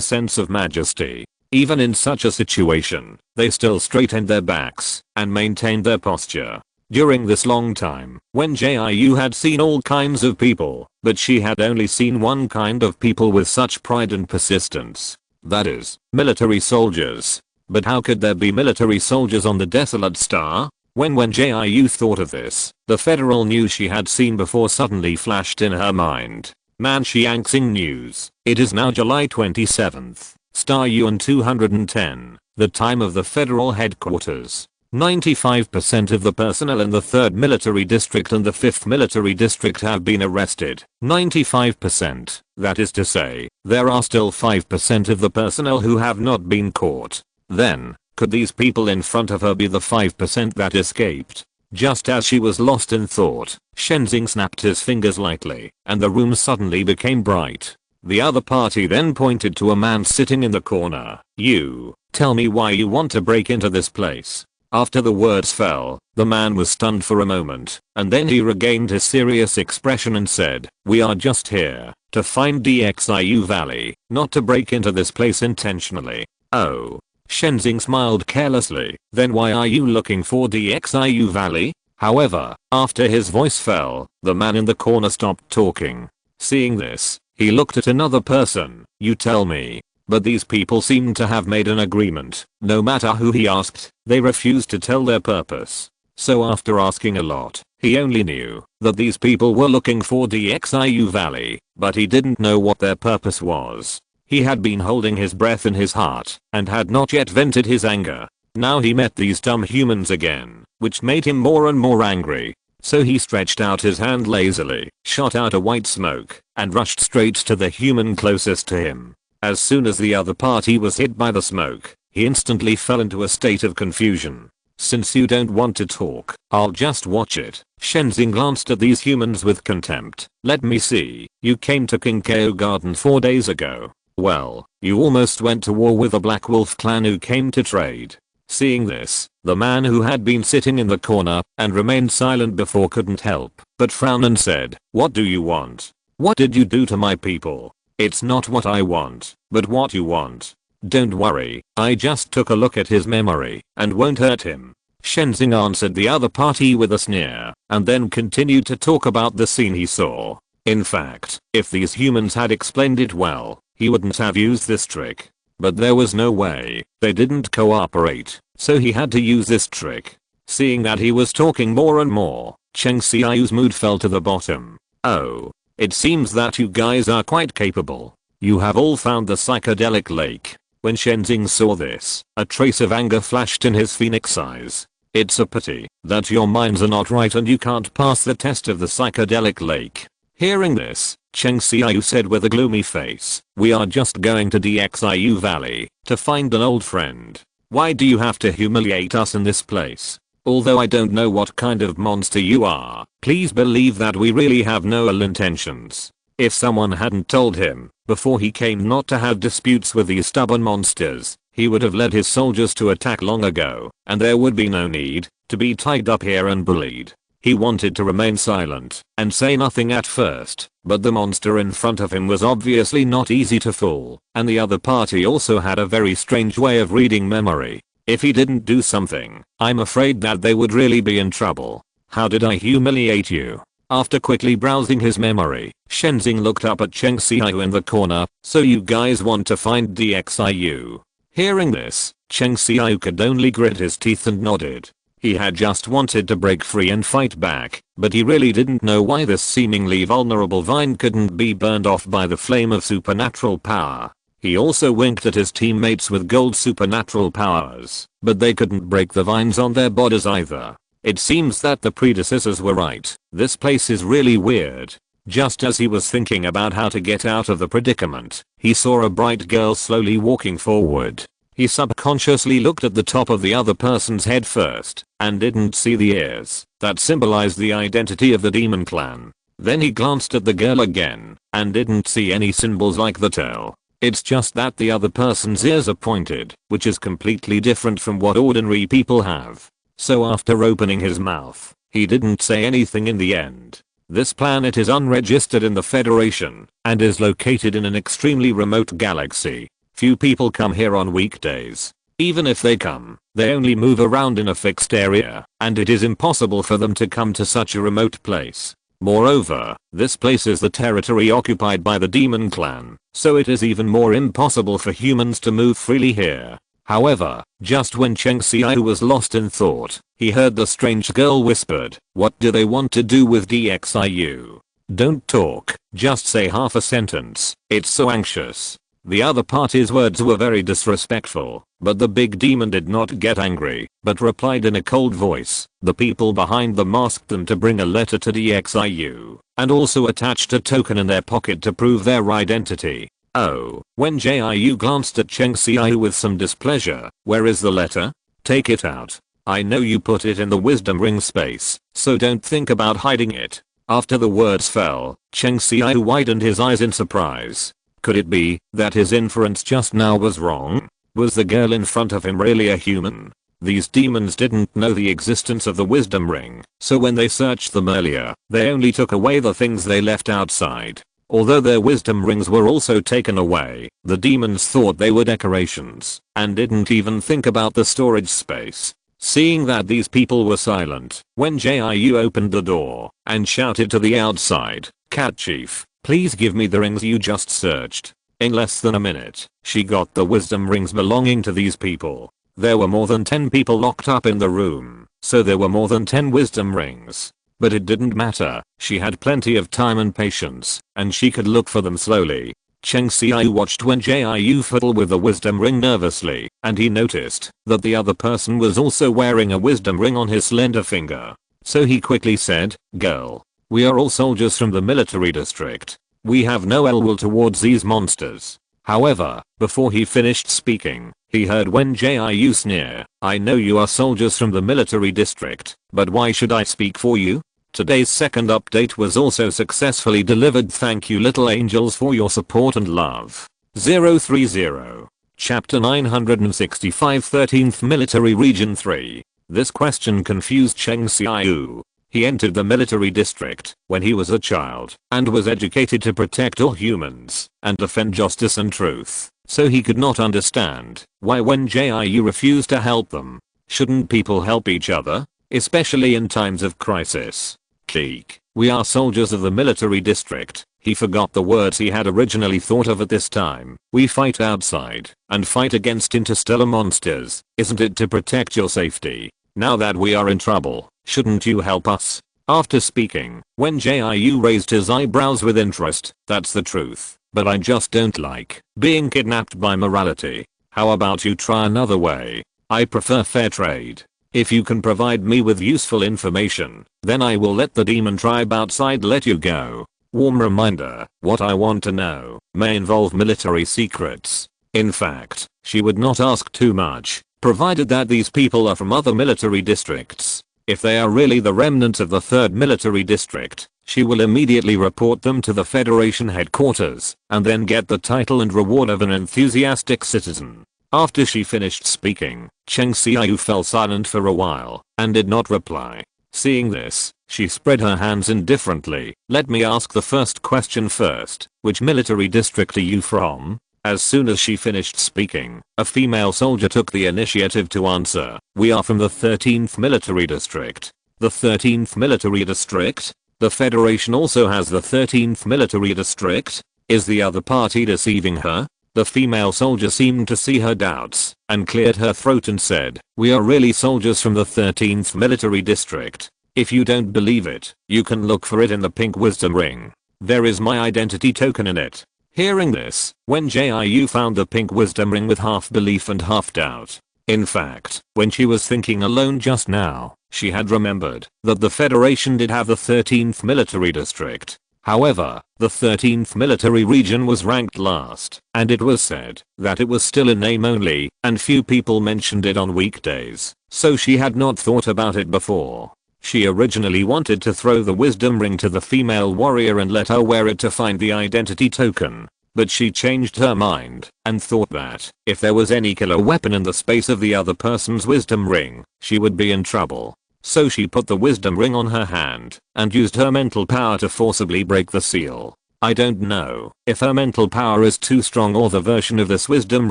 sense of majesty. Even in such a situation, they still straightened their backs and maintained their posture. During this long time, Wen Jiu had seen all kinds of people, but she had only seen one kind of people with such pride and persistence. That is, military soldiers. But how could there be military soldiers on the desolate star? When Wen Jiu thought of this, the federal news she had seen before suddenly flashed in her mind. Manxiangxing News. It is now July 27th. Star Yuan 210. The time of the federal headquarters. 95% of the personnel in the 3rd military district and the 5th military district have been arrested. 95%. That is to say, there are still 5% of the personnel who have not been caught. Then, could these people in front of her be the 5% that escaped? Just as she was lost in thought, Shenzing snapped his fingers lightly, and the room suddenly became bright. The other party then pointed to a man sitting in the corner. You, tell me why you want to break into this place. After the words fell, the man was stunned for a moment, and then he regained his serious expression and said, "We are just here to find DXIU Valley, not to break into this place intentionally." "Oh." Shenzing smiled carelessly, "Then why are you looking for DXIU Valley?" However, after his voice fell, the man in the corner stopped talking. Seeing this, he looked at another person. "You tell me." But these people seemed to have made an agreement. No matter who he asked, they refused to tell their purpose. So after asking a lot, he only knew that these people were looking for DXIU Valley, but he didn't know what their purpose was. He had been holding his breath in his heart and had not yet vented his anger. Now he met these dumb humans again, which made him more and more angry. So he stretched out his hand lazily, shot out a white smoke, and rushed straight to the human closest to him. As soon as the other party was hit by the smoke, he instantly fell into a state of confusion. "Since you don't want to talk, I'll just watch it." Shenzing glanced at these humans with contempt. "Let me see, you came to Kinkeo Garden 4 days ago. Well, you almost went to war with the Black Wolf clan who came to trade." Seeing this, the man who had been sitting in the corner and remained silent before couldn't help but frown and said, "What do you want? What did you do to my people?" "It's not what I want, but what you want." "Don't worry, I just took a look at his memory and won't hurt him." Shenzing answered the other party with a sneer, and then continued to talk about the scene he saw. In fact, if these humans had explained it well, he wouldn't have used this trick. But there was no way, they didn't cooperate, so he had to use this trick. Seeing that he was talking more and more, Cheng Xiao's mood fell to the bottom. "Oh. It seems that you guys are quite capable. You have all found the psychedelic lake." When Shenzing saw this, a trace of anger flashed in his phoenix eyes. "It's a pity that your minds are not right and you can't pass the test of the psychedelic lake." Hearing this, Cheng Xiao said with a gloomy face, "We are just going to DXIU Valley to find an old friend. Why do you have to humiliate us in this place? Although I don't know what kind of monster you are, please believe that we really have no ill intentions." If someone hadn't told him before he came not to have disputes with these stubborn monsters, he would have led his soldiers to attack long ago, and there would be no need to be tied up here and bullied. He wanted to remain silent and say nothing at first, but the monster in front of him was obviously not easy to fool, and the other party also had a very strange way of reading memory. If he didn't do something, I'm afraid that they would really be in trouble. "How did I humiliate you?" After quickly browsing his memory, Shenzing looked up at Cheng Xiao in the corner. "So you guys want to find DXIU?" Hearing this, Cheng Xiao could only grit his teeth and nodded. He had just wanted to break free and fight back, but he really didn't know why this seemingly vulnerable vine couldn't be burned off by the flame of supernatural power. He also winked at his teammates with gold supernatural powers, but they couldn't break the vines on their bodies either. It seems that the predecessors were right. This place is really weird. Just as he was thinking about how to get out of the predicament, he saw a bright girl slowly walking forward. He subconsciously looked at the top of the other person's head first, and didn't see the ears that symbolized the identity of the demon clan. Then he glanced at the girl again, and didn't see any symbols like the tail. It's just that the other person's ears are pointed, which is completely different from what ordinary people have. So after opening his mouth, he didn't say anything in the end. This planet is unregistered in the Federation, and is located in an extremely remote galaxy. Few people come here on weekdays. Even if they come, they only move around in a fixed area, and it is impossible for them to come to such a remote place. Moreover, this place is the territory occupied by the demon clan, so it is even more impossible for humans to move freely here. However, just when Cheng Xiao was lost in thought, he heard the strange girl whispered, "What do they want to do with DXIU? Don't talk, just say half a sentence, it's so anxious." The other party's words were very disrespectful, but the big demon did not get angry, but replied in a cold voice. The people behind them asked them to bring a letter to DXIU, and also attached a token in their pocket to prove their identity. "Oh." Wen Jiu glanced at Cheng Xiao with some displeasure. "Where is the letter? Take it out. I know you put it in the wisdom ring space, so don't think about hiding it." After the words fell, Cheng Xiao widened his eyes in surprise. Could it be that his inference just now was wrong? Was the girl in front of him really a human? These demons didn't know the existence of the wisdom ring, so when they searched them earlier, they only took away the things they left outside. Although their wisdom rings were also taken away, the demons thought they were decorations, and didn't even think about the storage space. Seeing that these people were silent, Wen Jiu opened the door, and shouted to the outside, "Cat Chief, please give me the rings you just searched." In less than a minute, she got the wisdom rings belonging to these people. There were more than 10 people locked up in the room, so there were more than 10 wisdom rings. But it didn't matter, she had plenty of time and patience, and she could look for them slowly. Cheng Xiu watched Wen Jiu fiddle with the wisdom ring nervously, and he noticed that the other person was also wearing a wisdom ring on his slender finger. So he quickly said, "Girl, we are all soldiers from the military district. We have no ill will towards these monsters." However, before he finished speaking, he heard Wen Jiu sneer, "I know you are soldiers from the military district, but why should I speak for you?" Today's second update was also successfully delivered. Thank you little angels for your support and love. 030. Chapter 965 13th Military Region 3. This question confused Cheng Xiu. He entered the military district when he was a child and was educated to protect all humans and defend justice and truth, so he could not understand why Wen Jiu refused to help them. Shouldn't people help each other, especially in times of crisis? Click. We are soldiers of the military district. He forgot the words he had originally thought of at this time. We fight outside and fight against interstellar monsters. Isn't it to protect your safety? Now that we are in trouble, shouldn't you help us? After speaking, Wen Jiu raised his eyebrows with interest. That's the truth, but I just don't like being kidnapped by morality. How about you try another way? I prefer fair trade. If you can provide me with useful information, then I will let the demon tribe outside let you go. Warm reminder, what I want to know may involve military secrets. In fact, she would not ask too much, provided that these people are from other military districts. If they are really the remnants of the 3rd military district, she will immediately report them to the Federation headquarters, and then get the title and reward of an enthusiastic citizen. After she finished speaking, Cheng Xiu fell silent for a while, and did not reply. Seeing this, she spread her hands indifferently. Let me ask the first question first. Which military district are you from? As soon as she finished speaking, a female soldier took the initiative to answer. We are from the 13th military district. The 13th military district? The Federation also has the 13th military district? Is the other party deceiving her? The female soldier seemed to see her doubts and cleared her throat and said, "We are really soldiers from the 13th military district. If you don't believe it, you can look for it in the pink wisdom ring. There is my identity token in it." Hearing this, Wen Jiu found the pink wisdom ring with half belief and half doubt. In fact, when she was thinking alone just now, she had remembered that the Federation did have the 13th military district. However, the 13th military region was ranked last, and it was said that it was still in name only, and few people mentioned it on weekdays, so she had not thought about it before. She originally wanted to throw the wisdom ring to the female warrior and let her wear it to find the identity token, but she changed her mind and thought that if there was any killer weapon in the space of the other person's wisdom ring, she would be in trouble. So she put the wisdom ring on her hand and used her mental power to forcibly break the seal. I don't know if her mental power is too strong or the version of this wisdom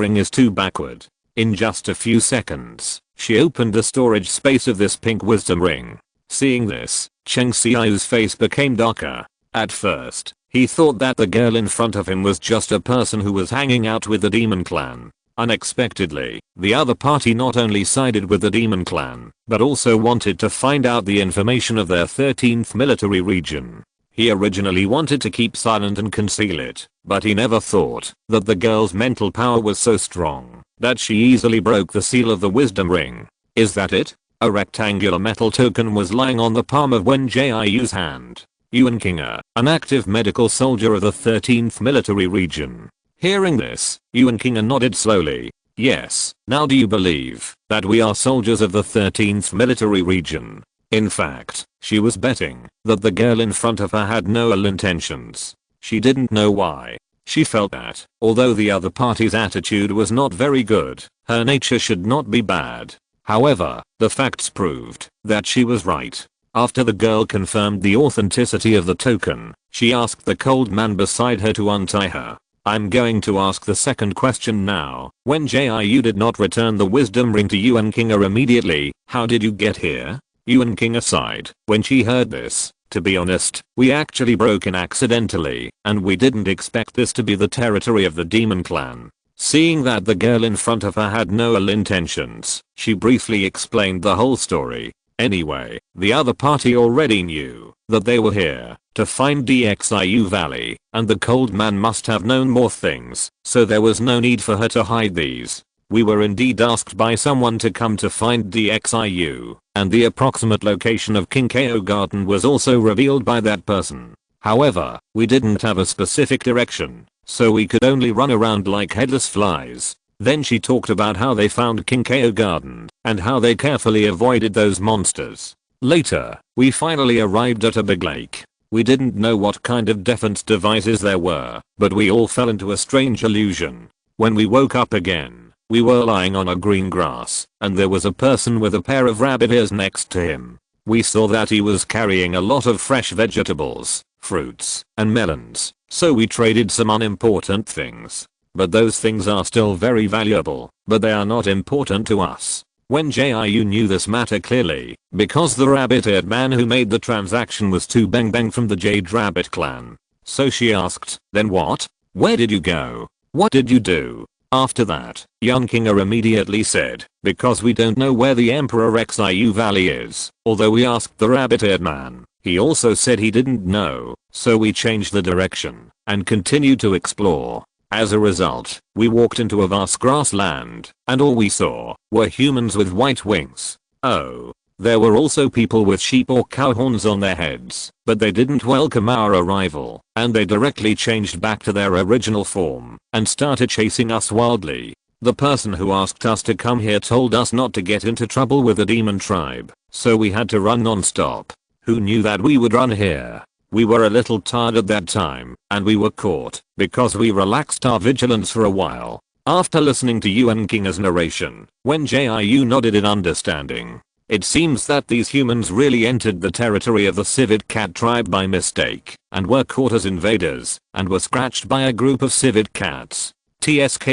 ring is too backward. In just a few seconds, she opened the storage space of this pink wisdom ring. Seeing this, Cheng Xiu's face became darker. At first, he thought that the girl in front of him was just a person who was hanging out with the demon clan. Unexpectedly, the other party not only sided with the demon clan, but also wanted to find out the information of their 13th military region. He originally wanted to keep silent and conceal it, but he never thought that the girl's mental power was so strong that she easily broke the seal of the wisdom ring. Is that it? A rectangular metal token was lying on the palm of Wen Jiu's hand. Yuan Kinga, an active medical soldier of the 13th military region. Hearing this, Yuan Kinga nodded slowly. Yes, now do you believe that we are soldiers of the 13th military region? In fact, she was betting that the girl in front of her had no ill intentions. She didn't know why. She felt that, although the other party's attitude was not very good, her nature should not be bad. However, the facts proved that she was right. After the girl confirmed the authenticity of the token, she asked the cold man beside her to untie her. I'm going to ask the second question now. When Jiu did not return the wisdom ring to Yuan Kinga immediately, how did you get here? Yuan Kinga sighed when she heard this. To be honest, we actually broke in accidentally, and we didn't expect this to be the territory of the demon clan. Seeing that the girl in front of her had no ill intentions, she briefly explained the whole story. Anyway, the other party already knew that they were here to find DXIU Valley, and the cold man must have known more things, so there was no need for her to hide these. We were indeed asked by someone to come to find DXIU, and the approximate location of Kinkeo Garden was also revealed by that person. However, we didn't have a specific direction, so we could only run around like headless flies. Then she talked about how they found Kinkeo Garden, and how they carefully avoided those monsters. Later, we finally arrived at a big lake. We didn't know what kind of defense devices there were, but we all fell into a strange illusion. When we woke up again, we were lying on a green grass, and there was a person with a pair of rabbit ears next to him. We saw that he was carrying a lot of fresh vegetables, fruits, and melons, so we traded some unimportant things. But those things are still very valuable, but they are not important to us. When Jiu knew this matter clearly, because the rabbit-eared man who made the transaction was too bang from the Jade Rabbit clan. So she asked, then what? Where did you go? What did you do? After that, Yuan Kinga immediately said, because we don't know where the Emperor XIU Valley is, although we asked the rabbit-eared man, he also said he didn't know, so we changed the direction, and continued to explore. As a result, we walked into a vast grassland, and all we saw were humans with white wings. Oh. There were also people with sheep or cow horns on their heads, but they didn't welcome our arrival, and they directly changed back to their original form, and started chasing us wildly. The person who asked us to come here told us not to get into trouble with the demon tribe, so we had to run non-stop. Who knew that we would run here? We were a little tired at that time, and we were caught, because we relaxed our vigilance for a while. After listening to Yuan Kinga's narration, when Jiu nodded in understanding, it seems that these humans really entered the territory of the civet cat tribe by mistake, and were caught as invaders, and were scratched by a group of civet cats. TSK.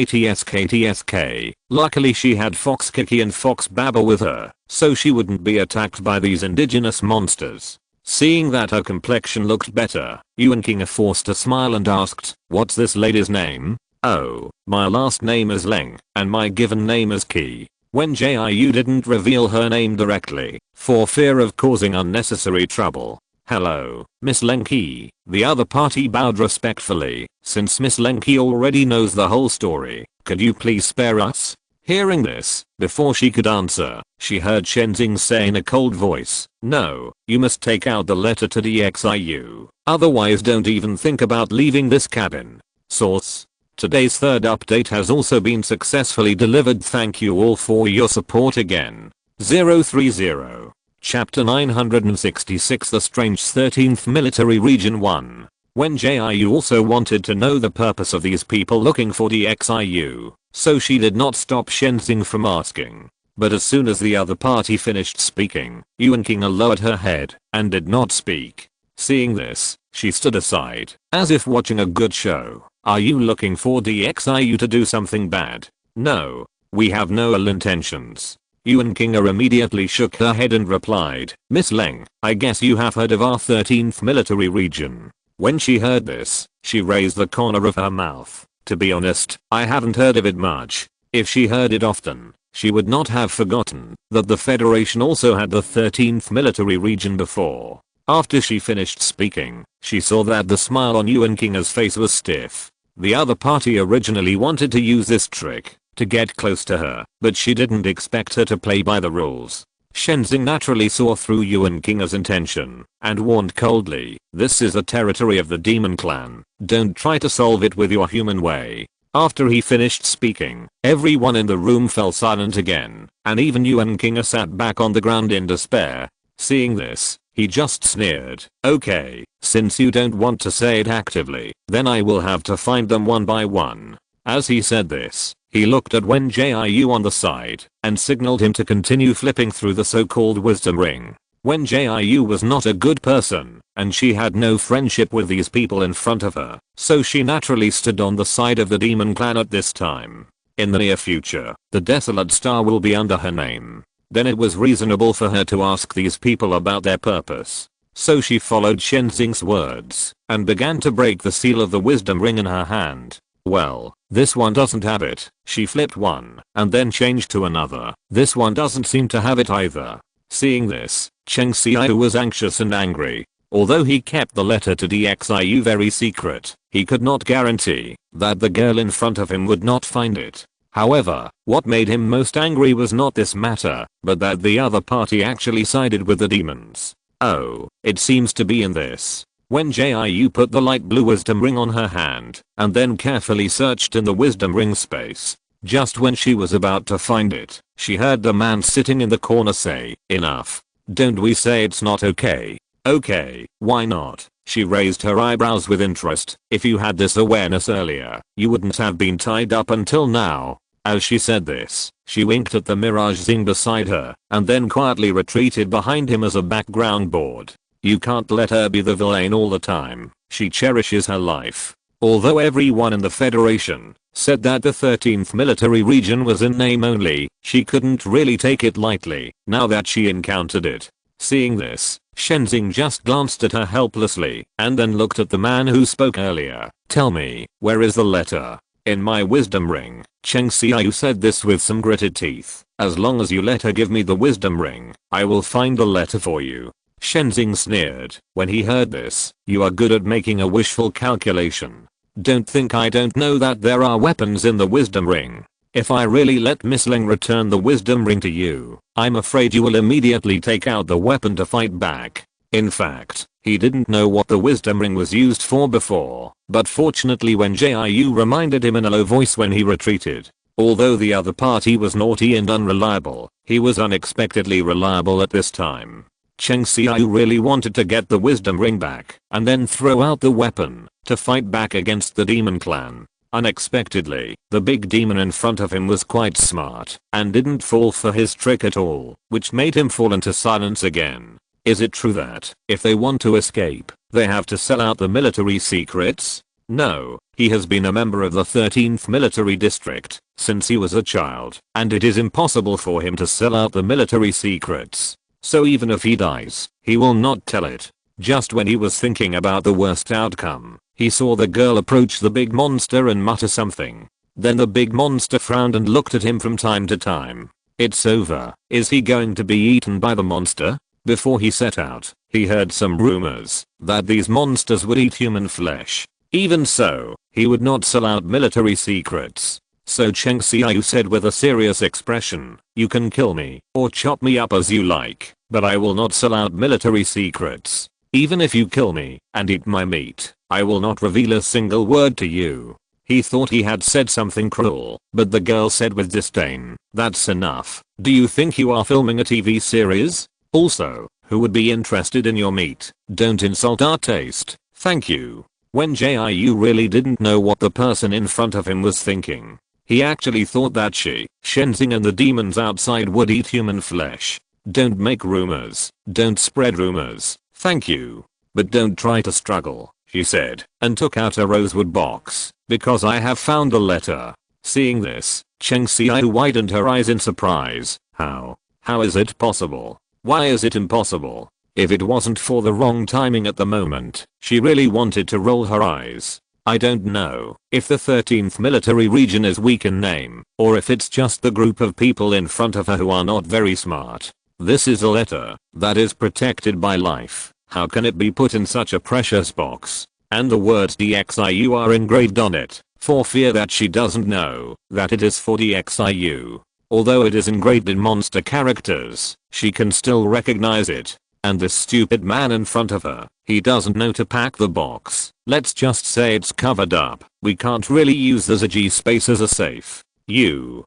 Luckily she had Fox Kiki and Fox Baba with her, so she wouldn't be attacked by these indigenous monsters. Seeing that her complexion looked better, Yuan Kinga forced a smile and asked, what's this lady's name? Oh, my last name is Leng, and my given name is Ki. When Jiu didn't reveal her name directly, for fear of causing unnecessary trouble. Hello, Miss Leng Ki. The other party bowed respectfully. Since Miss Leng Ki already knows the whole story, could you please spare us? Hearing this, before she could answer, she heard Shenzing say in a cold voice, no, you must take out the letter to DXIU, otherwise don't even think about leaving this cabin. Source. Today's third update has also been successfully delivered. Thank you all for your support again. 030. Chapter 966 The Strange 13th Military Region 1. When Jiu also wanted to know the purpose of these people looking for DXIU, so she did not stop Shenzing from asking. But as soon as the other party finished speaking, Yuan Kinga lowered her head and did not speak. Seeing this, she stood aside, as if watching a good show. Are you looking for DXIU to do something bad? No. We have no ill intentions. Yuan Kinga immediately shook her head and replied, Miss Leng, I guess you have heard of our 13th military region. When she heard this, she raised the corner of her mouth. To be honest, I haven't heard of it much. If she heard it often, she would not have forgotten that the Federation also had the 13th military region before. After she finished speaking, she saw that the smile on Yuan Kinga's face was stiff. The other party originally wanted to use this trick to get close to her, but she didn't expect her to play by the rules. Shenzing naturally saw through Yuan Kinga's intention and warned coldly, this is the territory of the demon clan, don't try to solve it with your human way. After he finished speaking, everyone in the room fell silent again, and even Yuan Kinga sat back on the ground in despair. Seeing this, he just sneered, okay, since you don't want to say it actively, then I will have to find them one by one. As he said this, he looked at Wen Jiu on the side and signaled him to continue flipping through the so-called wisdom ring. Wen Jiu was not a good person, and she had no friendship with these people in front of her, so she naturally stood on the side of the demon clan at this time. In the near future, the Desolate Star will be under her name. Then it was reasonable for her to ask these people about their purpose. So she followed Shenzing's words and began to break the seal of the wisdom ring in her hand. Well, this one doesn't have it. She flipped one and then changed to another. This one doesn't seem to have it either. Seeing this, Cheng Xiao was anxious and angry. Although he kept the letter to DXIU very secret, he could not guarantee that the girl in front of him would not find it. However, what made him most angry was not this matter, but that the other party actually sided with the demons. Oh, it seems to be in this. Wen Jiu put the light blue wisdom ring on her hand and then carefully searched in the wisdom ring space. Just when she was about to find it, she heard the man sitting in the corner say, "Enough. Don't we say it's not okay?" "Okay, why not?" She raised her eyebrows with interest. "If you had this awareness earlier, you wouldn't have been tied up until now." As she said this, she winked at the Mirage Zing beside her and then quietly retreated behind him as a background board. You can't let her be the villain all the time. She cherishes her life. Although everyone in the Federation said that the 13th military region was in name only, she couldn't really take it lightly now that she encountered it. Seeing this, Shenzing just glanced at her helplessly and then looked at the man who spoke earlier. "Tell me, where is the letter?" "In my wisdom ring." Cheng Xiao said this with some gritted teeth. "As long as you let her give me the wisdom ring, I will find the letter for you." Shenzing sneered when he heard this. "You are good at making a wishful calculation. Don't think I don't know that there are weapons in the wisdom ring. If I really let Miss Ling return the wisdom ring to you, I'm afraid you will immediately take out the weapon to fight back." In fact, he didn't know what the wisdom ring was used for before, but fortunately Wen Jiu reminded him in a low voice when he retreated. Although the other party was naughty and unreliable, he was unexpectedly reliable at this time. Cheng Xiao really wanted to get the wisdom ring back and then throw out the weapon to fight back against the demon clan. Unexpectedly, the big demon in front of him was quite smart and didn't fall for his trick at all, which made him fall into silence again. Is it true that, if they want to escape, they have to sell out the military secrets? No, he has been a member of the 13th military district since he was a child, and it is impossible for him to sell out the military secrets. So even if he dies, he will not tell it. Just when he was thinking about the worst outcome, he saw the girl approach the big monster and mutter something. Then the big monster frowned and looked at him from time to time. It's over. Is he going to be eaten by the monster? Before he set out, he heard some rumors that these monsters would eat human flesh. Even so, he would not sell out military secrets. So Cheng Xiao said with a serious expression, "You can kill me or chop me up as you like, but I will not sell out military secrets. Even if you kill me and eat my meat, I will not reveal a single word to you." He thought he had said something cruel, but the girl said with disdain, "That's enough. Do you think you are filming a TV series? Also, who would be interested in your meat? Don't insult our taste. Thank you." Wen Jiu really didn't know what the person in front of him was thinking. He actually thought that she, Shenzing and the demons outside would eat human flesh. "Don't make rumors. Don't spread rumors. Thank you. But don't try to struggle," she said, and took out a rosewood box, "because I have found the letter." Seeing this, Cheng Xiao widened her eyes in surprise. How? How is it possible? Why is it impossible? If it wasn't for the wrong timing at the moment, she really wanted to roll her eyes. I don't know if the 13th military region is weak in name, or if it's just the group of people in front of her who are not very smart. This is a letter that is protected by life. How can it be put in such a precious box? And the words DXIU are engraved on it, for fear that she doesn't know that it is for DXIU. Although it is engraved in monster characters, she can still recognize it. And this stupid man in front of her, he doesn't know to pack the box. Let's just say it's covered up. We can't really use the ZG space as a safe. You.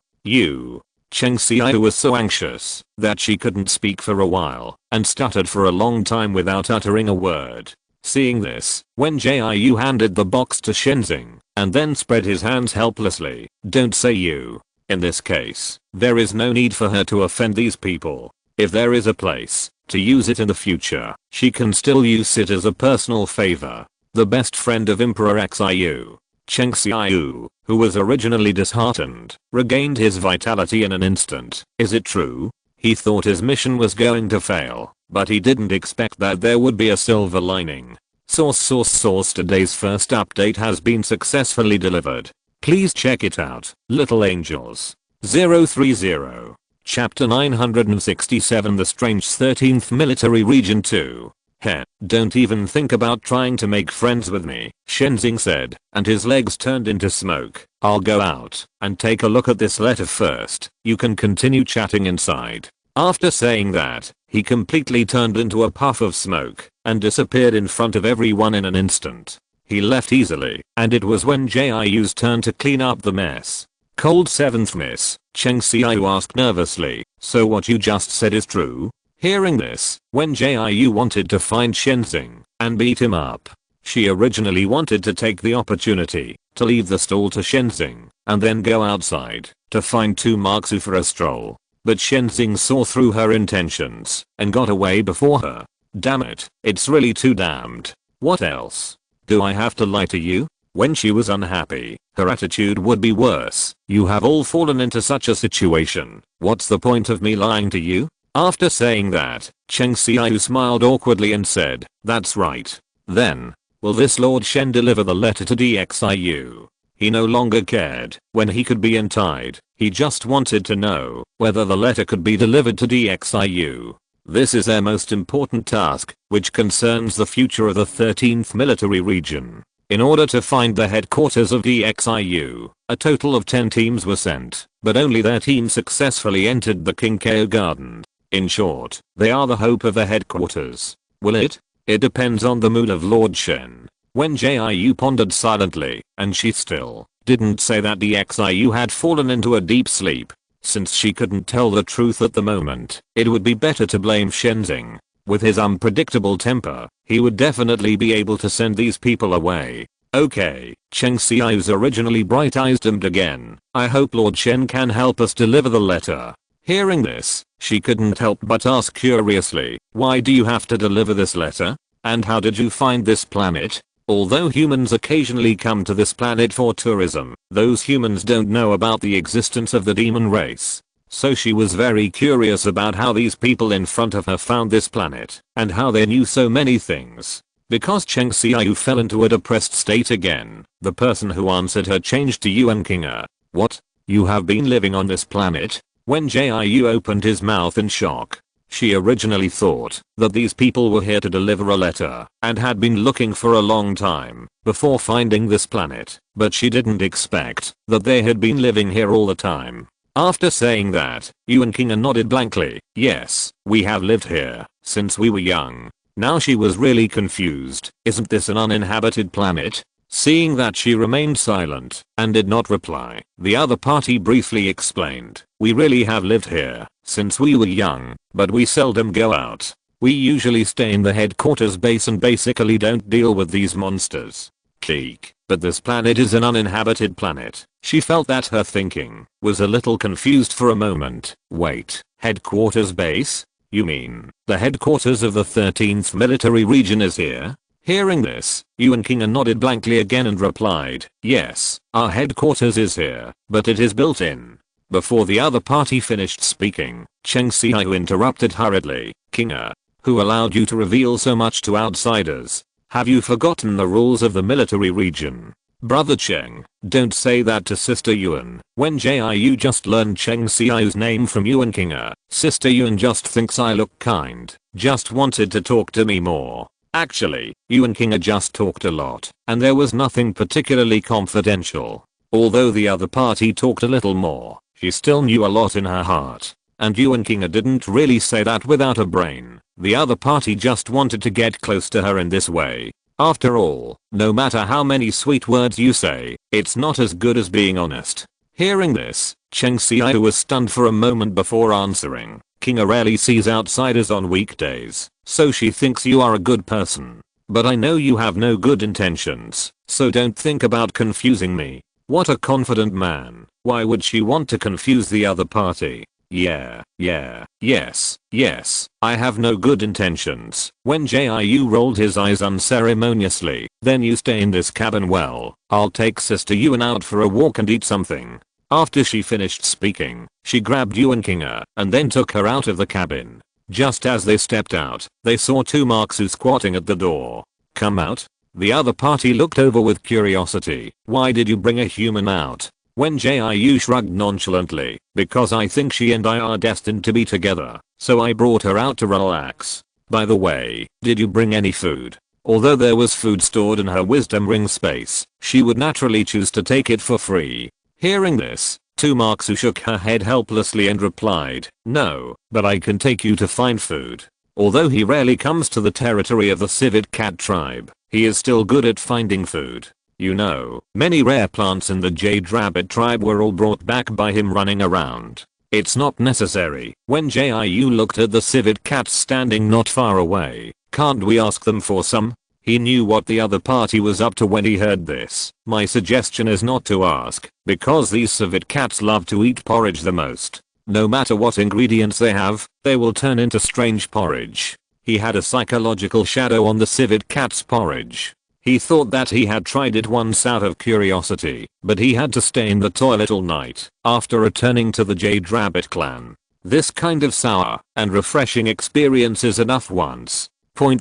Cheng Xiao was so anxious that she couldn't speak for a while and stuttered for a long time without uttering a word. Seeing this, Wen Jiu handed the box to Shenzing and then spread his hands helplessly. Don't say you. In this case, there is no need for her to offend these people. If there is a place to use it in the future, she can still use it as a personal favor. The best friend of Emperor Xiu, Cheng Xiu, who was originally disheartened, regained his vitality in an instant. Is it true? He thought his mission was going to fail, but he didn't expect that there would be a silver lining. Source today's first update has been successfully delivered. Please check it out. Little Angels. 030. Chapter 967 The Strange 13th Military Region 2. Heh, don't even think about trying to make friends with me, Shenzing said, and his legs turned into smoke. I'll go out and take a look at this letter first. You can continue chatting inside. After saying that, he completely turned into a puff of smoke and disappeared in front of everyone in an instant. He left easily, and it was Wen Jiu's turn to clean up the mess. Cold 7th Miss, Cheng Xiu asked nervously, so what you just said is true? Hearing this, Wen Jiu wanted to find Shenzing and beat him up. She originally wanted to take the opportunity to leave the stall to Shenzing and then go outside to find Tu Marxu for a stroll. But Shenzing saw through her intentions and got away before her. Damn it, it's really too damned. What else? Do I have to lie to you? When she was unhappy, her attitude would be worse. You have all fallen into such a situation. What's the point of me lying to you? After saying that, Cheng Xiu smiled awkwardly and said, that's right. Then, will this Lord Shen deliver the letter to DXIU? He no longer cared when he could be untied. He just wanted to know whether the letter could be delivered to DXIU. This is their most important task, which concerns the future of the 13th Military Region. In order to find the headquarters of DXIU, a total of 10 teams were sent, but only their team successfully entered the Kinkeo Garden. In short, they are the hope of the headquarters. Will it? It depends on the mood of Lord Shen. Wen Jiu pondered silently, and she still didn't say that DXIU had fallen into a deep sleep. Since she couldn't tell the truth at the moment, it would be better to blame Shenzing. With his unpredictable temper, he would definitely be able to send these people away. Okay, Cheng Xiu's originally bright eyes dimmed again. I hope Lord Shen can help us deliver the letter. Hearing this, she couldn't help but ask curiously, why do you have to deliver this letter? And how did you find this planet? Although humans occasionally come to this planet for tourism, those humans don't know about the existence of the demon race. So she was very curious about how these people in front of her found this planet, and how they knew so many things. Because Cheng Xiu fell into a depressed state again, the person who answered her changed to Yuan Kinga. What? You have been living on this planet? When Jiu opened his mouth in shock. She originally thought that these people were here to deliver a letter and had been looking for a long time before finding this planet, but she didn't expect that they had been living here all the time. After saying that, Yuan Kinga nodded blankly. Yes, we have lived here since we were young. Now she was really confused. Isn't this an uninhabited planet? Seeing that she remained silent and did not reply, the other party briefly explained, we really have lived here since we were young, but we seldom go out. We usually stay in the headquarters base and basically don't deal with these monsters. Keek, but this planet is an uninhabited planet. She felt that her thinking was a little confused for a moment. Wait, headquarters base? You mean, the headquarters of the 13th Military Region is here? Hearing this, Yuan Kinga nodded blankly again and replied, yes, our headquarters is here, but it is built in. Before the other party finished speaking, Cheng Xiu interrupted hurriedly, Kinga, who allowed you to reveal so much to outsiders? Have you forgotten the rules of the military region? Brother Cheng, don't say that to Sister Yuan. When Jiu just learned Cheng Xiu's name from Yuan Kinga, Sister Yuan just thinks I look kind, just wanted to talk to me more. Actually, Yuan Kinga just talked a lot, and there was nothing particularly confidential. Although the other party talked a little more, she still knew a lot in her heart. And Yuan Kinga didn't really say that without a brain. The other party just wanted to get close to her in this way. After all, no matter how many sweet words you say, it's not as good as being honest. Hearing this, Cheng Xiu was stunned for a moment before answering. Kinga rarely sees outsiders on weekdays, so she thinks you are a good person. but I know you have no good intentions, so don't think about confusing me. What a confident man. Why would she want to confuse the other party? Yeah, yes, I have no good intentions. Wen Jiu rolled his eyes unceremoniously. Then you stay in this cabin. Well, I'll take Sister Yuan out for a walk and eat something. After she finished speaking, she grabbed Yuan Kinga and then took her out of the cabin. Just as they stepped out, they saw two Marksu squatting at the door. Come out? The other party looked over with curiosity. Why did you bring a human out? Wen Jiu shrugged nonchalantly. Because I think she and I are destined to be together, so I brought her out to relax. By the way, did you bring any food? Although there was food stored in her wisdom ring space, she would naturally choose to take it for free. Hearing this, two Marksu shook her head helplessly and replied, no, but I can take you to find food. Although he rarely comes to the territory of the civet cat tribe, he is still good at finding food. You know, many rare plants in the jade rabbit tribe were all brought back by him running around. It's not necessary. When Jiu looked at the civet cats standing not far away, can't we ask them for some? He knew what the other party was up to when he heard this. My suggestion is not to ask, because these civet cats love to eat porridge the most. No matter what ingredients they have, they will turn into strange porridge. He had a psychological shadow on the civet cat's porridge. He thought that he had tried it once out of curiosity, but he had to stay in the toilet all night after returning to the Jade Rabbit clan. This kind of sour and refreshing experience is enough once.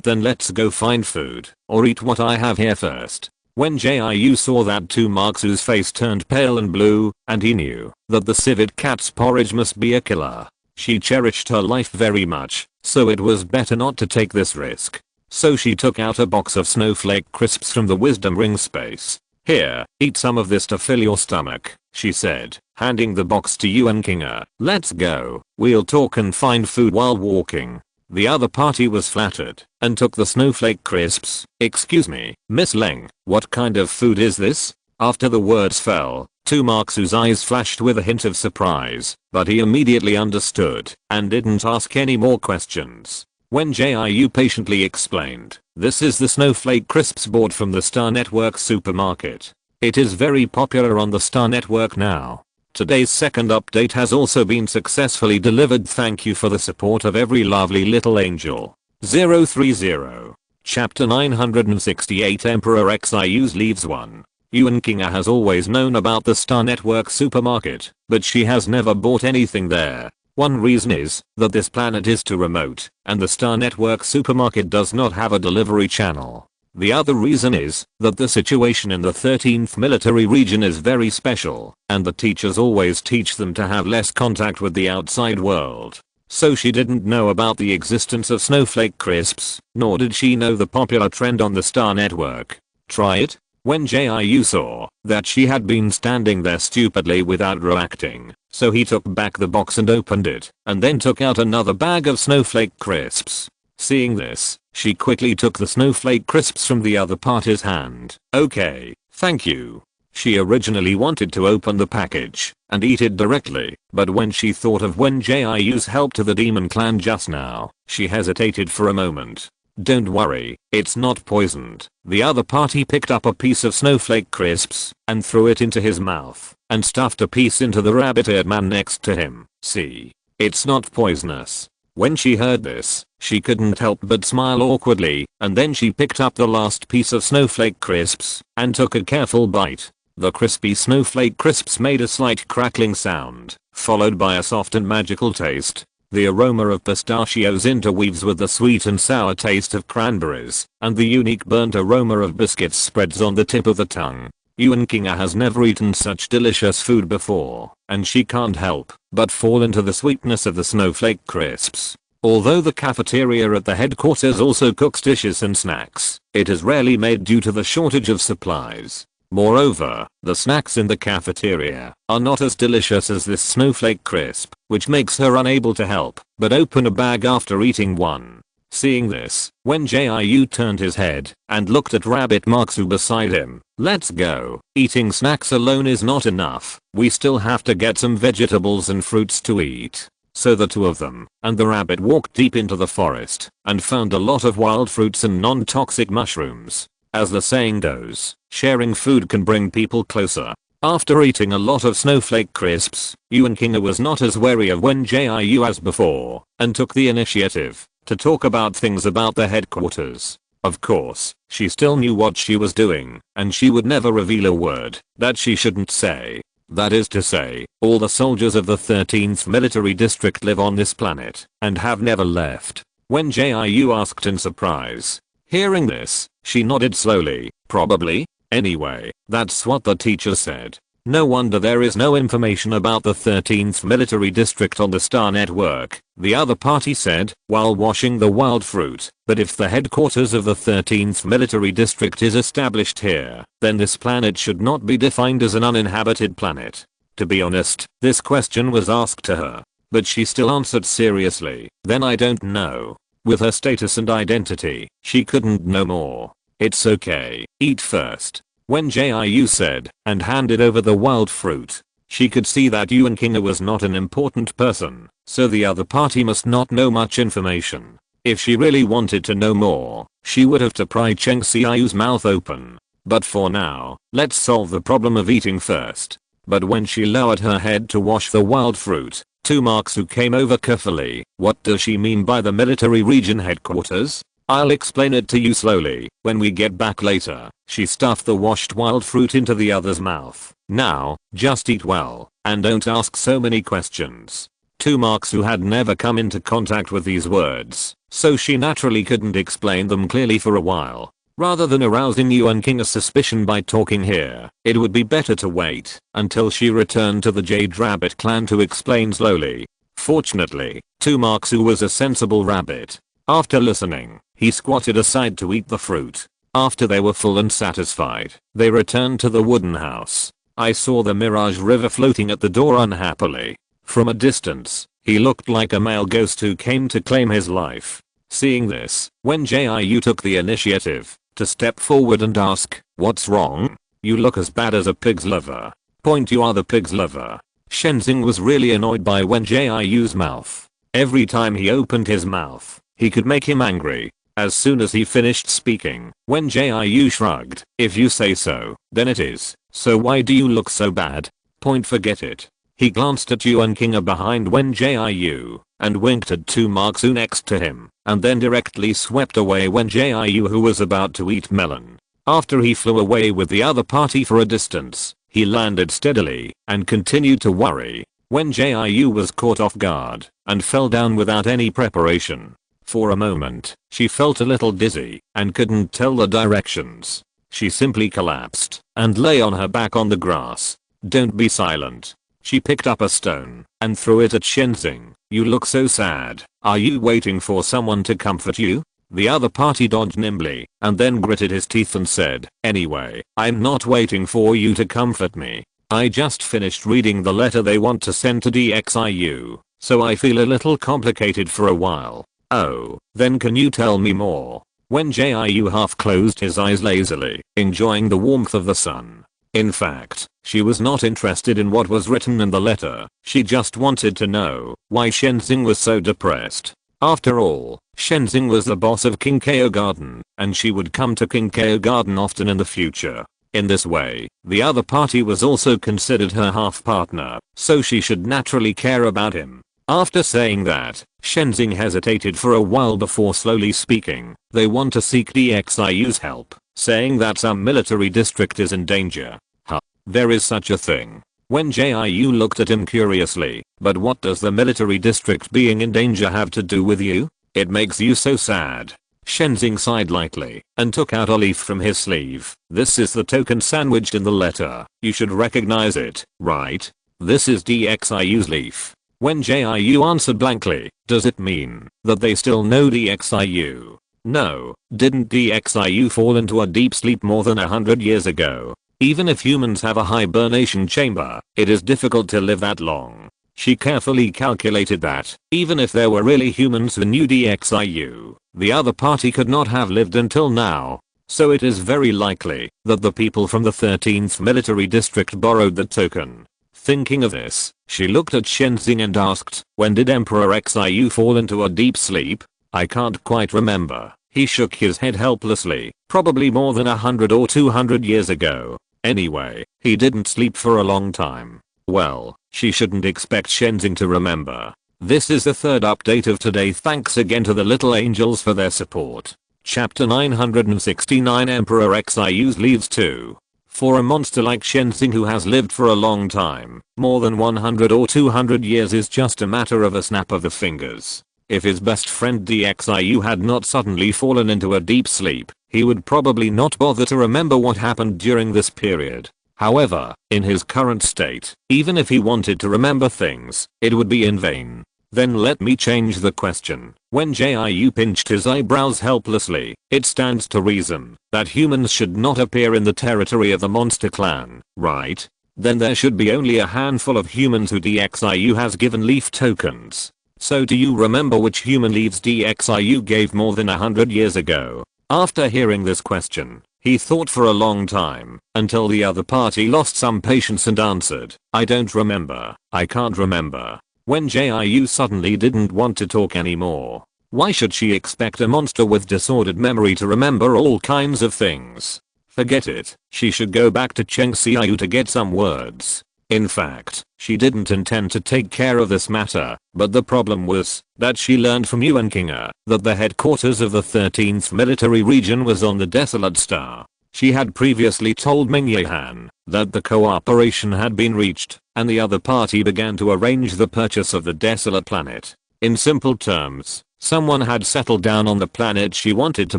Then let's go find food, or eat what I have here first. When Jiu saw that two Marksu's face turned pale and blue, and he knew that the civet cat's porridge must be a killer. She cherished her life very much, so it was better not to take this risk. So she took out a box of snowflake crisps from the wisdom ring space. Here, eat some of this to fill your stomach, she said, handing the box to Yuan Kinga. Let's go, we'll talk and find food while walking. The other party was flattered and took the snowflake crisps. Excuse me, Miss Leng, what kind of food is this? After the words fell, two Marksu's eyes flashed with a hint of surprise, but he immediately understood and didn't ask any more questions. When Jiu patiently explained, this is the snowflake crisps bought from the Star Network supermarket. It is very popular on the Star Network now. Today's second update has also been successfully delivered. Thank you for the support of every lovely little angel. 030. Chapter 968 Emperor Xiu's leaves 1. Yuan Kinga has always known about the Star Network supermarket, but she has never bought anything there. One reason is that this planet is too remote, and the Star Network supermarket does not have a delivery channel. The other reason is that the situation in the 13th military region is very special, and the teachers always teach them to have less contact with the outside world. So she didn't know about the existence of snowflake crisps, nor did she know the popular trend on the Star Network. Try it? When Jiu saw that she had been standing there stupidly without reacting, so he took back the box and opened it, and then took out another bag of snowflake crisps. Seeing this, she quickly took the snowflake crisps from the other party's hand. Okay, thank you. She originally wanted to open the package and eat it directly, but when she thought of Wen Jiu's help to the demon clan just now, she hesitated for a moment. Don't worry, it's not poisoned. The other party picked up a piece of snowflake crisps and threw it into his mouth and stuffed a piece into the rabbit-eared man next to him. See? It's not poisonous. When she heard this, she couldn't help but smile awkwardly, and then she picked up the last piece of snowflake crisps and took a careful bite. The crispy snowflake crisps made a slight crackling sound, followed by a soft and magical taste. The aroma of pistachios interweaves with the sweet and sour taste of cranberries, and the unique burnt aroma of biscuits spreads on the tip of the tongue. Yuan Kinga has never eaten such delicious food before, and she can't help but fall into the sweetness of the snowflake crisps. Although the cafeteria at the headquarters also cooks dishes and snacks, it is rarely made due to the shortage of supplies. Moreover, the snacks in the cafeteria are not as delicious as this snowflake crisp, which makes her unable to help but open a bag after eating one. Seeing this, Wen Jiu turned his head and looked at Rabbit Marksu beside him. Let's go. Eating snacks alone is not enough. We still have to get some vegetables and fruits to eat. So the two of them and the rabbit walked deep into the forest and found a lot of wild fruits and non-toxic mushrooms. As the saying goes, sharing food can bring people closer. After eating a lot of snowflake crisps, Yuan Kinga was not as wary of Wen Jiu as before and took the initiative to talk about things about the headquarters. Of course, she still knew what she was doing and she would never reveal a word that she shouldn't say. That is to say, all the soldiers of the 13th military district live on this planet and have never left. Wen Jiu asked in surprise. Hearing this, she nodded slowly. Probably. Anyway, that's what the teacher said. No wonder there is no information about the 13th military district on the Star Network, the other party said, while washing the wild fruit. But if the headquarters of the 13th military district is established here, then this planet should not be defined as an uninhabited planet. To be honest, this question was asked to her, but she still answered seriously, then I don't know. With her status and identity, she couldn't know more. It's okay, eat first. Wen Jiu said, and handed over the wild fruit. She could see that Yuan Kinga was not an important person, so the other party must not know much information. If she really wanted to know more, she would have to pry Cheng Xiao's mouth open. But for now, let's solve the problem of eating first. But when she lowered her head to wash the wild fruit, Tu Marxu came over carefully. What does she mean by the military region headquarters? I'll explain it to you slowly when we get back later. She stuffed the washed wild fruit into the other's mouth. Now, just eat well, and don't ask so many questions. Tu Marxu had never come into contact with these words, so she naturally couldn't explain them clearly for a while. Rather than arousing Yuan Kinga's suspicion by talking here, it would be better to wait until she returned to the Jade Rabbit clan to explain slowly. Fortunately, Tu Marxu was a sensible rabbit. After listening, he squatted aside to eat the fruit. After they were full and satisfied, they returned to the wooden house. I saw the Mirage River floating at the door unhappily. From a distance, he looked like a male ghost who came to claim his life. Seeing this, Wen Jiu took the initiative to step forward and ask, "What's wrong? You look as bad as a pig's liver." Point, you are the pig's liver. Shenzing was really annoyed by Wen Jiu's mouth. Every time he opened his mouth, he could make him angry. As soon as he finished speaking, Wen Jiu shrugged. "If you say so, then it is. So why do you look so bad?" Point, forget it. He glanced at Yuan Kinga behind Wen Jiu and winked at Tu Marxu next to him, and then directly swept away Wen Jiu, who was about to eat melon. After he flew away with the other party for a distance, he landed steadily and continued to worry. Wen Jiu was caught off guard and fell down without any preparation. For a moment, she felt a little dizzy and couldn't tell the directions. She simply collapsed and lay on her back on the grass. "Don't be silent." She picked up a stone and threw it at Shenzing. "You look so sad. Are you waiting for someone to comfort you?" The other party dodged nimbly and then gritted his teeth and said, "Anyway, I'm not waiting for you to comfort me. I just finished reading the letter they want to send to DXIU, so I feel a little complicated for a while." "Oh, then can you tell me more?" Wen Jiu half closed his eyes lazily, enjoying the warmth of the sun. In fact, she was not interested in what was written in the letter. She just wanted to know why Shenzing was so depressed. After all, Shenzing was the boss of King Kao Garden, and she would come to King Kao Garden often in the future. In this way, the other party was also considered her half-partner, so she should naturally care about him. After saying that, Shenzing hesitated for a while before slowly speaking. "They want to seek DXIU's help, saying that some military district is in danger." "Huh? There is such a thing?" Wen Jiu looked at him curiously. "But what does the military district being in danger have to do with you? It makes you so sad." Shenzing sighed lightly and took out a leaf from his sleeve. "This is the token sandwiched in the letter. You should recognize it, right? This is DXIU's leaf." Wen Jiu answered blankly. "Does it mean that they still know DXIU?" "No, didn't DXIU fall into a deep sleep more than 100 years ago? Even if humans have a hibernation chamber, it is difficult to live that long." She carefully calculated that, even if there were really humans who knew DXIU, the other party could not have lived until now. So it is very likely that the people from the 13th military district borrowed the token. Thinking of this, she looked at Shenzing and asked, when did Emperor Xiu fall into a deep sleep? I can't quite remember. He shook his head helplessly, probably more than 100 or 200 years ago. Anyway, he didn't sleep for a long time. Well, she shouldn't expect Shenzing to remember. This is the third update of today. Thanks again to the little angels for their support. Chapter 969 Emperor Xiu's leaves 2. For a monster like Shenzing who has lived for a long time, more than 100 or 200 years is just a matter of a snap of the fingers. If his best friend Xiu had not suddenly fallen into a deep sleep, he would probably not bother to remember what happened during this period. However, in his current state, even if he wanted to remember things, it would be in vain. Then let me change the question. When Jiu pinched his eyebrows helplessly, it stands to reason that humans should not appear in the territory of the monster clan, right? Then there should be only a handful of humans who Xiu has given leaf tokens. So do you remember which human leaves Xiu gave more than 100 years ago? After hearing this question, he thought for a long time, until the other party lost some patience and answered, I don't remember, I can't remember. When Jiu suddenly didn't want to talk anymore. Why should she expect a monster with disordered memory to remember all kinds of things? Forget it, she should go back to Cheng Xiu to get some words. In fact, she didn't intend to take care of this matter, but the problem was that she learned from Yuan Kinga that the headquarters of the 13th military region was on the Desolate Star. She had previously told Meng Yehan that the cooperation had been reached, and the other party began to arrange the purchase of the desolate planet. In simple terms, someone had settled down on the planet she wanted to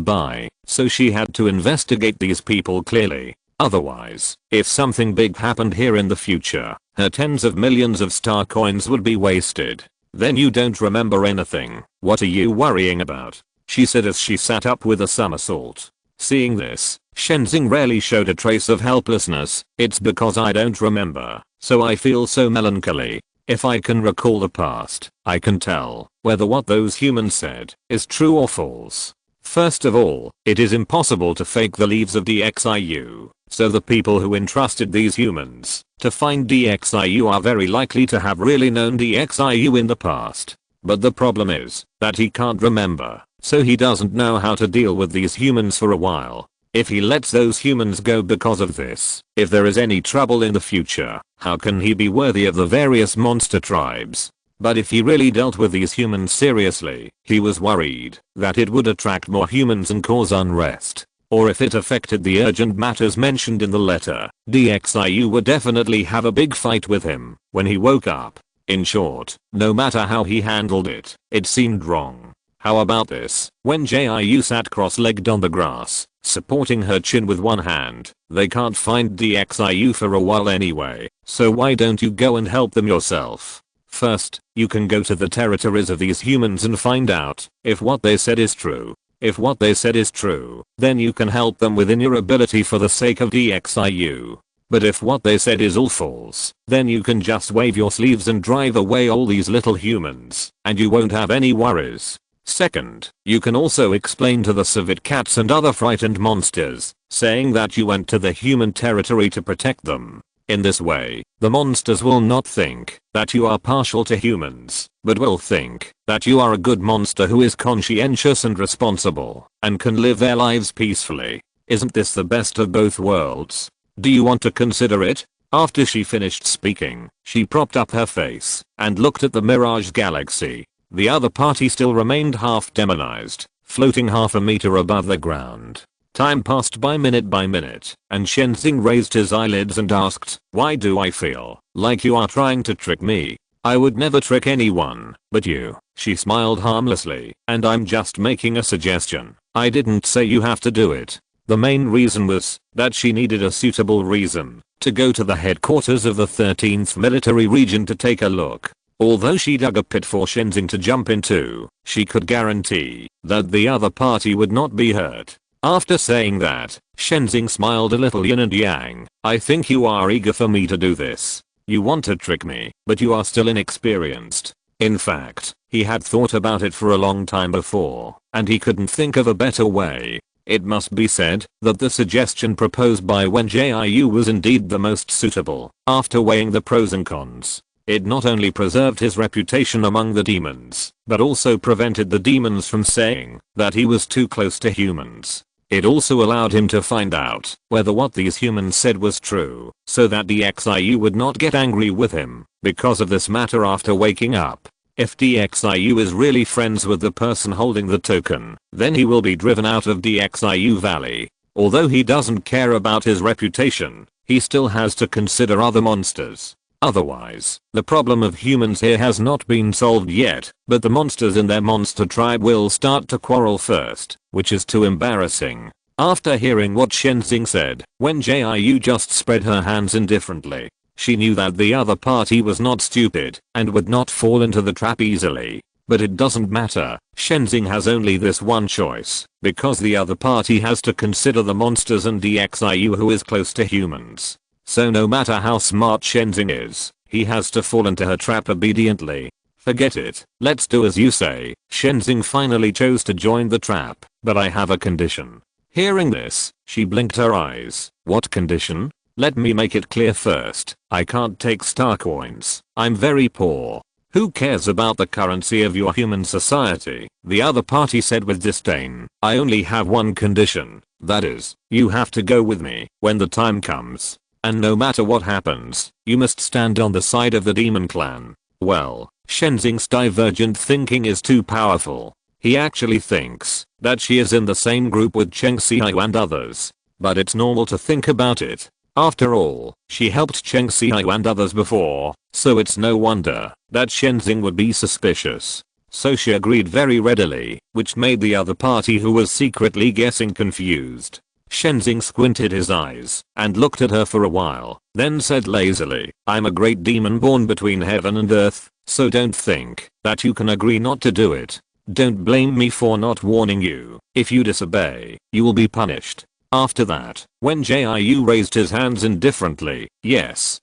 buy, so she had to investigate these people clearly. Otherwise, if something big happened here in the future, her tens of millions of star coins would be wasted. Then you don't remember anything. What are you worrying about? She said as she sat up with a somersault. Seeing this, Shenzing rarely showed a trace of helplessness. It's because I don't remember, so I feel so melancholy. If I can recall the past, I can tell whether what those humans said is true or false. First of all, it is impossible to fake the leaves of Xiu, so the people who entrusted these humans to find Xiu are very likely to have really known Xiu in the past. But the problem is that he can't remember, so he doesn't know how to deal with these humans for a while. If he lets those humans go because of this, if there is any trouble in the future, how can he be worthy of the various monster tribes? But if he really dealt with these humans seriously, he was worried that it would attract more humans and cause unrest. Or if it affected the urgent matters mentioned in the letter, Xiu would definitely have a big fight with him when he woke up. In short, no matter how he handled it, it seemed wrong. How about this? When Jiu sat cross-legged on the grass, supporting her chin with one hand, they can't find Xiu for a while anyway, so why don't you go and help them yourself? First, you can go to the territories of these humans and find out if what they said is true. If what they said is true, then you can help them within your ability for the sake of Xiu. But if what they said is all false, then you can just wave your sleeves and drive away all these little humans, and you won't have any worries. Second, you can also explain to the civet cats and other frightened monsters, saying that you went to the human territory to protect them. In this way, the monsters will not think that you are partial to humans, but will think that you are a good monster who is conscientious and responsible, and can live their lives peacefully. Isn't this the best of both worlds? Do you want to consider it? After she finished speaking, she propped up her face and looked at the Mirage Galaxy. The other party still remained half demonized, floating half a meter above the ground. Time passed by minute, and Shenzing raised his eyelids and asked, why do I feel like you are trying to trick me? I would never trick anyone, but you. She smiled harmlessly, and I'm just making a suggestion. I didn't say you have to do it. The main reason was that she needed a suitable reason to go to the headquarters of the 13th military region to take a look. Although she dug a pit for Shenzing to jump into, she could guarantee that the other party would not be hurt. After saying that, Shenzing smiled a little yin and yang. I think you are eager for me to do this. You want to trick me, but you are still inexperienced. In fact, he had thought about it for a long time before, and he couldn't think of a better way. It must be said that the suggestion proposed by Wen Jiu was indeed the most suitable. After weighing the pros and cons, it not only preserved his reputation among the demons, but also prevented the demons from saying that he was too close to humans. It also allowed him to find out whether what these humans said was true, so that DXIU would not get angry with him because of this matter after waking up. If DXIU is really friends with the person holding the token, then he will be driven out of DXIU Valley. Although he doesn't care about his reputation, he still has to consider other monsters. Otherwise, the problem of humans here has not been solved yet, but the monsters in their monster tribe will start to quarrel first, which is too embarrassing. After hearing what Shenzing said, Wen Jiu just spread her hands indifferently. She knew that the other party was not stupid and would not fall into the trap easily. But it doesn't matter, Shenzing has only this one choice, because the other party has to consider the monsters and DXIU who is close to humans. So no matter how smart Shenzing is, he has to fall into her trap obediently. Forget it, let's do as you say. Shenzing finally chose to join the trap, but I have a condition. Hearing this, she blinked her eyes. What condition? Let me make it clear first, I can't take star coins. I'm very poor. Who cares about the currency of your human society? The other party said with disdain. I only have one condition. That is, you have to go with me when the time comes. And no matter what happens, you must stand on the side of the demon clan. Well, Shenzing's divergent thinking is too powerful. He actually thinks that she is in the same group with Cheng Xiao and others. But it's normal to think about it. After all, she helped Cheng Xiao and others before, so it's no wonder that Shenzing would be suspicious. So she agreed very readily, which made the other party who was secretly guessing confused. Shenzing squinted his eyes and looked at her for a while, then said lazily, I'm a great demon born between heaven and earth, so don't think that you can agree not to do it. Don't blame me for not warning you. If you disobey, you will be punished. After that, Wen Jiu raised his hands indifferently. Yes,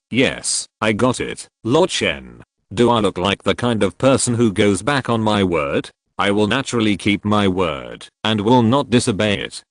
I got it. Lord Shen. Do I look like the kind of person who goes back on my word? I will naturally keep my word and will not disobey it.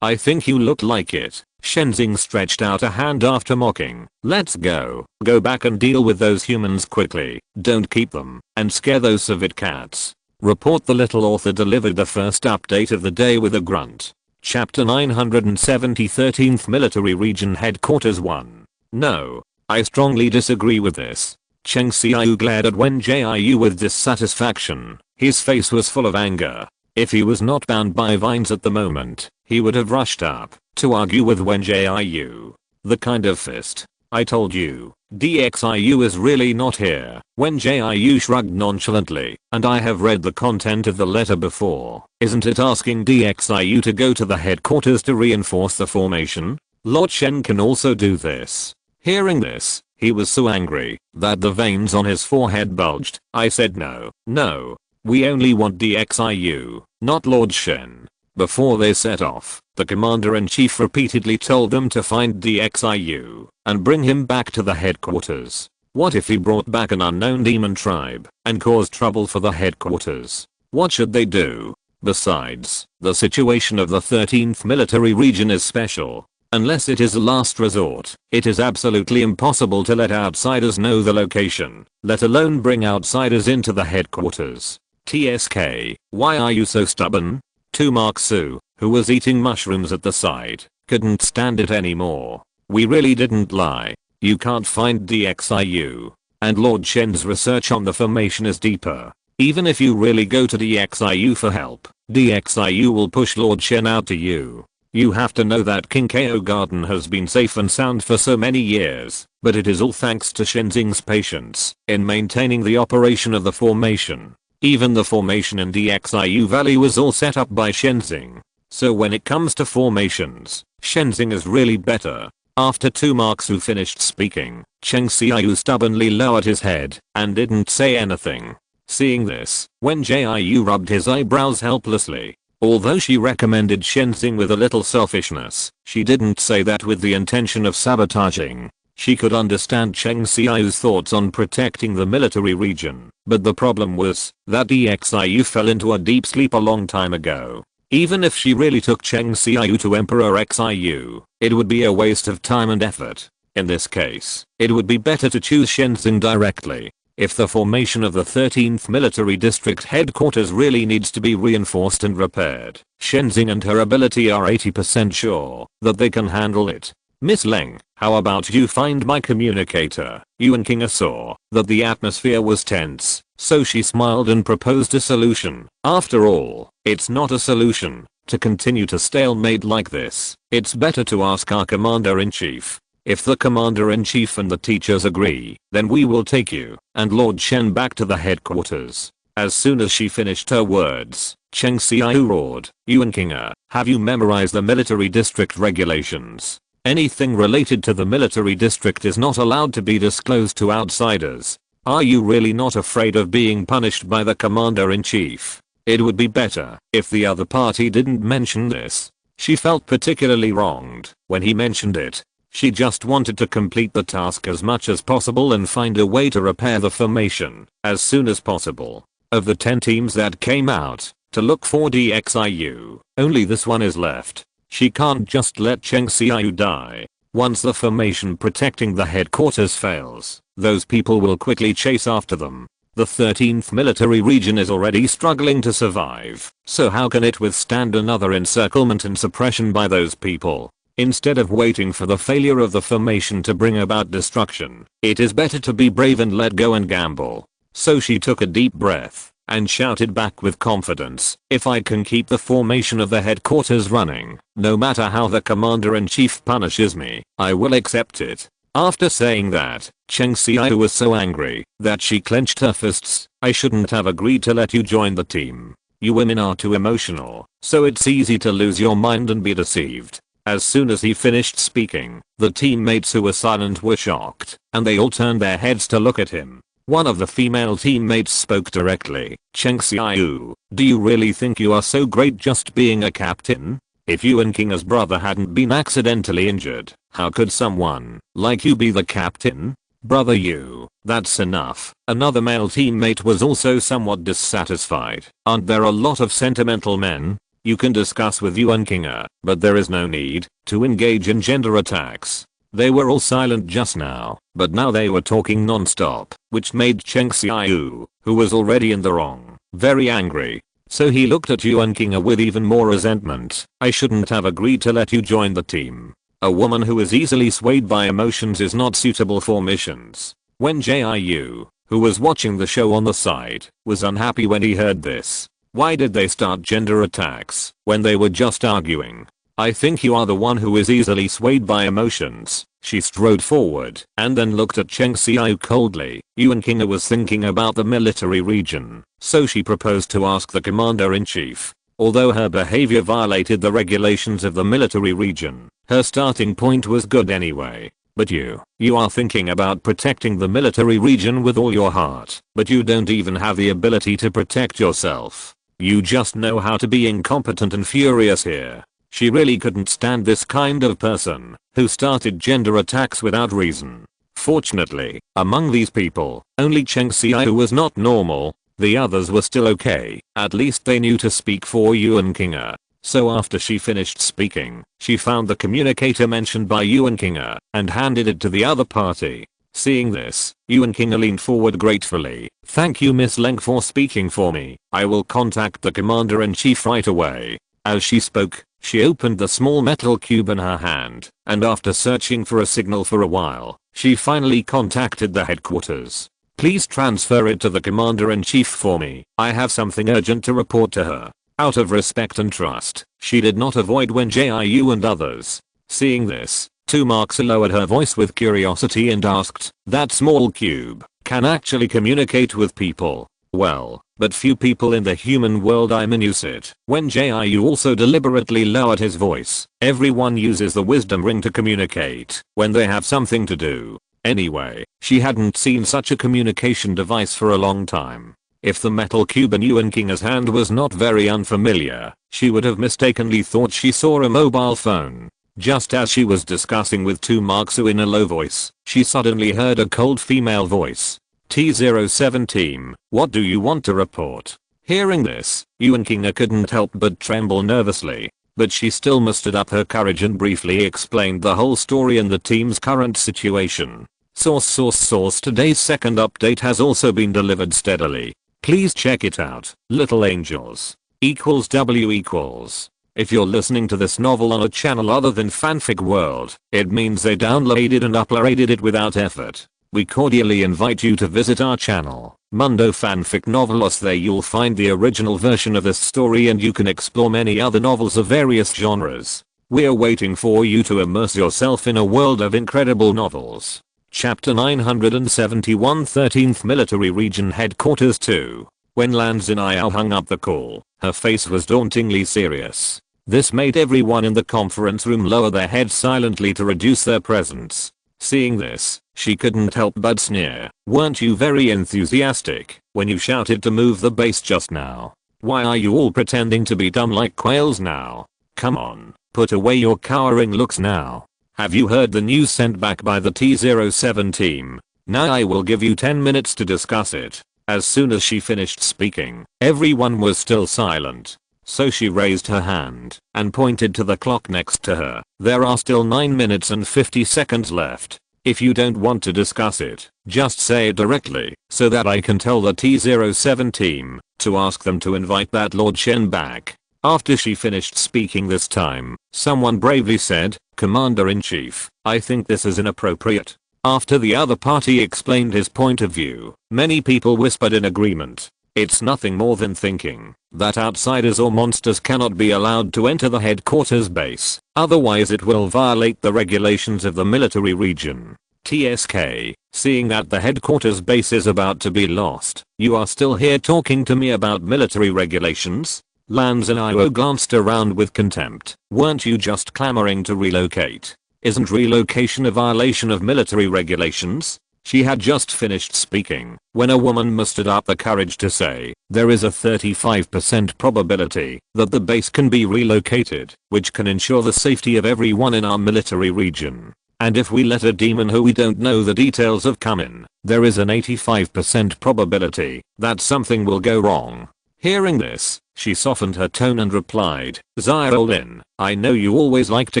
I think you look like it. Shenzing stretched out a hand after mocking. Let's go. Go back and deal with those humans quickly. Don't keep them and scare those civet cats. Report. The little author delivered the first update of the day with a grunt. Chapter 970 13th Military Region Headquarters 1. No. I strongly disagree with this. Cheng Xiao glared at Wen Jiu with dissatisfaction. His face was full of anger. If he was not bound by vines at the moment, he would have rushed up to argue with Wen Jiu. The kind of fist. I told you, DXIU is really not here. Wen Jiu shrugged nonchalantly, and I have read the content of the letter before. Isn't it asking DXIU to go to the headquarters to reinforce the formation? Lord Shen can also do this. Hearing this, he was so angry that the veins on his forehead bulged. I said no. We only want DXIU, not Lord Shen. Before they set off, the commander-in-chief repeatedly told them to find DXIU and bring him back to the headquarters. What if he brought back an unknown demon tribe and caused trouble for the headquarters? What should they do? Besides, the situation of the 13th military region is special. Unless it is a last resort, it is absolutely impossible to let outsiders know the location, let alone bring outsiders into the headquarters. TSK, why are you so stubborn? Tu Marksu, who was eating mushrooms at the side, couldn't stand it anymore. We really didn't lie. You can't find DXIU. And Lord Shen's research on the formation is deeper. Even if you really go to DXIU for help, DXIU will push Lord Shen out to you. You have to know that King Ko Garden has been safe and sound for so many years, but it is all thanks to Shenzing's patience in maintaining the operation of the formation. Even the formation in DXIU Valley was all set up by Shenzing. So when it comes to formations, Shenzing is really better. After Tu Marksu finished speaking, Cheng Xiao stubbornly lowered his head and didn't say anything. Seeing this, Wen Jiu rubbed his eyebrows helplessly. Although she recommended Shenzing with a little selfishness, she didn't say that with the intention of sabotaging. She could understand Cheng Xiao's thoughts on protecting the military region, but the problem was that DXIU fell into a deep sleep a long time ago. Even if she really took Cheng Xiaoyu to Emperor Xiu, it would be a waste of time and effort. In this case, it would be better to choose Shenzhen directly. If the formation of the 13th Military District headquarters really needs to be reinforced and repaired, Shenzhen and her ability are 80% sure that they can handle it. Miss Leng, how about you find my communicator? Yuan King saw that the atmosphere was tense, so she smiled and proposed a solution. After all, it's not a solution to continue to stalemate like this. It's better to ask our commander-in-chief. If the commander-in-chief and the teachers agree, then we will take you and Lord Shen back to the headquarters. As soon as she finished her words, Cheng Xiaoyu roared, Yuan King, have you memorized the military district regulations? Anything related to the military district is not allowed to be disclosed to outsiders. Are you really not afraid of being punished by the commander-in-chief? It would be better if the other party didn't mention this. She felt particularly wronged when he mentioned it. She just wanted to complete the task as much as possible and find a way to repair the formation as soon as possible. Of the 10 teams that came out to look for DXIU, only this one is left. She can't just let Cheng Xiaoyu die. Once the formation protecting the headquarters fails, those people will quickly chase after them. The 13th military region is already struggling to survive, so how can it withstand another encirclement and suppression by those people? Instead of waiting for the failure of the formation to bring about destruction, it is better to be brave and let go and gamble. So she took a deep breath and shouted back with confidence, if I can keep the formation of the headquarters running, no matter how the commander-in-chief punishes me, I will accept it. After saying that, Cheng Xiaoyu was so angry that she clenched her fists. I shouldn't have agreed to let you join the team. You women are too emotional, so it's easy to lose your mind and be deceived. As soon as he finished speaking, the teammates who were silent were shocked, and they all turned their heads to look at him. One of the female teammates spoke directly, Cheng Xiaoyu, do you really think you are so great just being a captain? If Yuan King's brother hadn't been accidentally injured, how could someone like you be the captain? Brother Yu, that's enough. Another male teammate was also somewhat dissatisfied. Aren't there a lot of sentimental men? You can discuss with Yuan King, but there is no need to engage in gender attacks. They were all silent just now, but now they were talking non-stop, which made Cheng Xiaoyu, who was already in the wrong, very angry. So he looked at Yuan King with even more resentment. I shouldn't have agreed to let you join the team. A woman who is easily swayed by emotions is not suitable for missions. Wen Jiu, who was watching the show on the side, was unhappy when he heard this. Why did they start gender attacks when they were just arguing? I think you are the one who is easily swayed by emotions. She strode forward and then looked at Cheng Xiaoyu coldly. Yuan King was thinking about the military region, so she proposed to ask the commander-in-chief. Although her behavior violated the regulations of the military region, her starting point was good anyway. But you are thinking about protecting the military region with all your heart, but you don't even have the ability to protect yourself. You just know how to be incompetent and furious here. She really couldn't stand this kind of person who started gender attacks without reason. Fortunately, among these people, only Cheng Xiaoyu was not normal. The others were still okay. At least they knew to speak for Yuan King. So after she finished speaking, she found the communicator mentioned by Yuan King and handed it to the other party. Seeing this, Yuan King leaned forward gratefully. Thank you Miss Leng for speaking for me. I will contact the commander-in-chief right away. As she spoke, she opened the small metal cube in her hand, and after searching for a signal for a while, she finally contacted the headquarters. Please transfer it to the commander-in-chief for me. I have something urgent to report to her. Out of respect and trust, she did not avoid Wen Jiu and others. Seeing this, Tumaxa lowered her voice with curiosity and asked, that small cube can actually communicate with people? Well, but few people in the human world use it. Wen Jiu also deliberately lowered his voice. Everyone uses the wisdom ring to communicate when they have something to do. Anyway, she hadn't seen such a communication device for a long time. If the metal cube in Yuan King's hand was not very unfamiliar, she would have mistakenly thought she saw a mobile phone. Just as she was discussing with Tumaxa in a low voice, she suddenly heard a cold female voice. T07 team, what do you want to report? Hearing this, Yuan Kinga couldn't help but tremble nervously, but she still mustered up her courage and briefly explained the whole story and the team's current situation. Source. Today's second update has also been delivered steadily. Please check it out. Little Angels. =W=. If you're listening to this novel on a channel other than Fanfic World, it means they downloaded and uploaded it without effort. We cordially invite you to visit our channel, Mundo Fanfic Novelos. There you'll find the original version of this story and you can explore many other novels of various genres. We're waiting for you to immerse yourself in a world of incredible novels. Chapter 971, 13th Military Region Headquarters 2. When Lan Xinyao hung up the call, her face was dauntingly serious. This made everyone in the conference room lower their heads silently to reduce their presence. Seeing this, she couldn't help but sneer. Weren't you very enthusiastic when you shouted to move the base just now? Why are you all pretending to be dumb like quails now? Come on, put away your cowering looks now. Have you heard the news sent back by the T07 team? Now I will give you 10 minutes to discuss it. As soon as she finished speaking, everyone was still silent. So she raised her hand and pointed to the clock next to her. There are still 9 minutes and 50 seconds left. If you don't want to discuss it, just say it directly so that I can tell the T07 team to ask them to invite that Lord Shen back. After she finished speaking this time, someone bravely said, "Commander-in-Chief, I think this is inappropriate." After the other party explained his point of view, many people whispered in agreement. It's nothing more than thinking that outsiders or monsters cannot be allowed to enter the headquarters base, otherwise it will violate the regulations of the military region. TSK, seeing that the headquarters base is about to be lost, you are still here talking to me about military regulations? Lan Xinyao glanced around with contempt. Weren't you just clamoring to relocate? Isn't relocation a violation of military regulations? She had just finished speaking when a woman mustered up the courage to say, there is a 35% probability that the base can be relocated, which can ensure the safety of everyone in our military region. And if we let a demon who we don't know the details of come in, there is an 85% probability that something will go wrong. Hearing this, she softened her tone and replied, Xiaolin, I know you always like to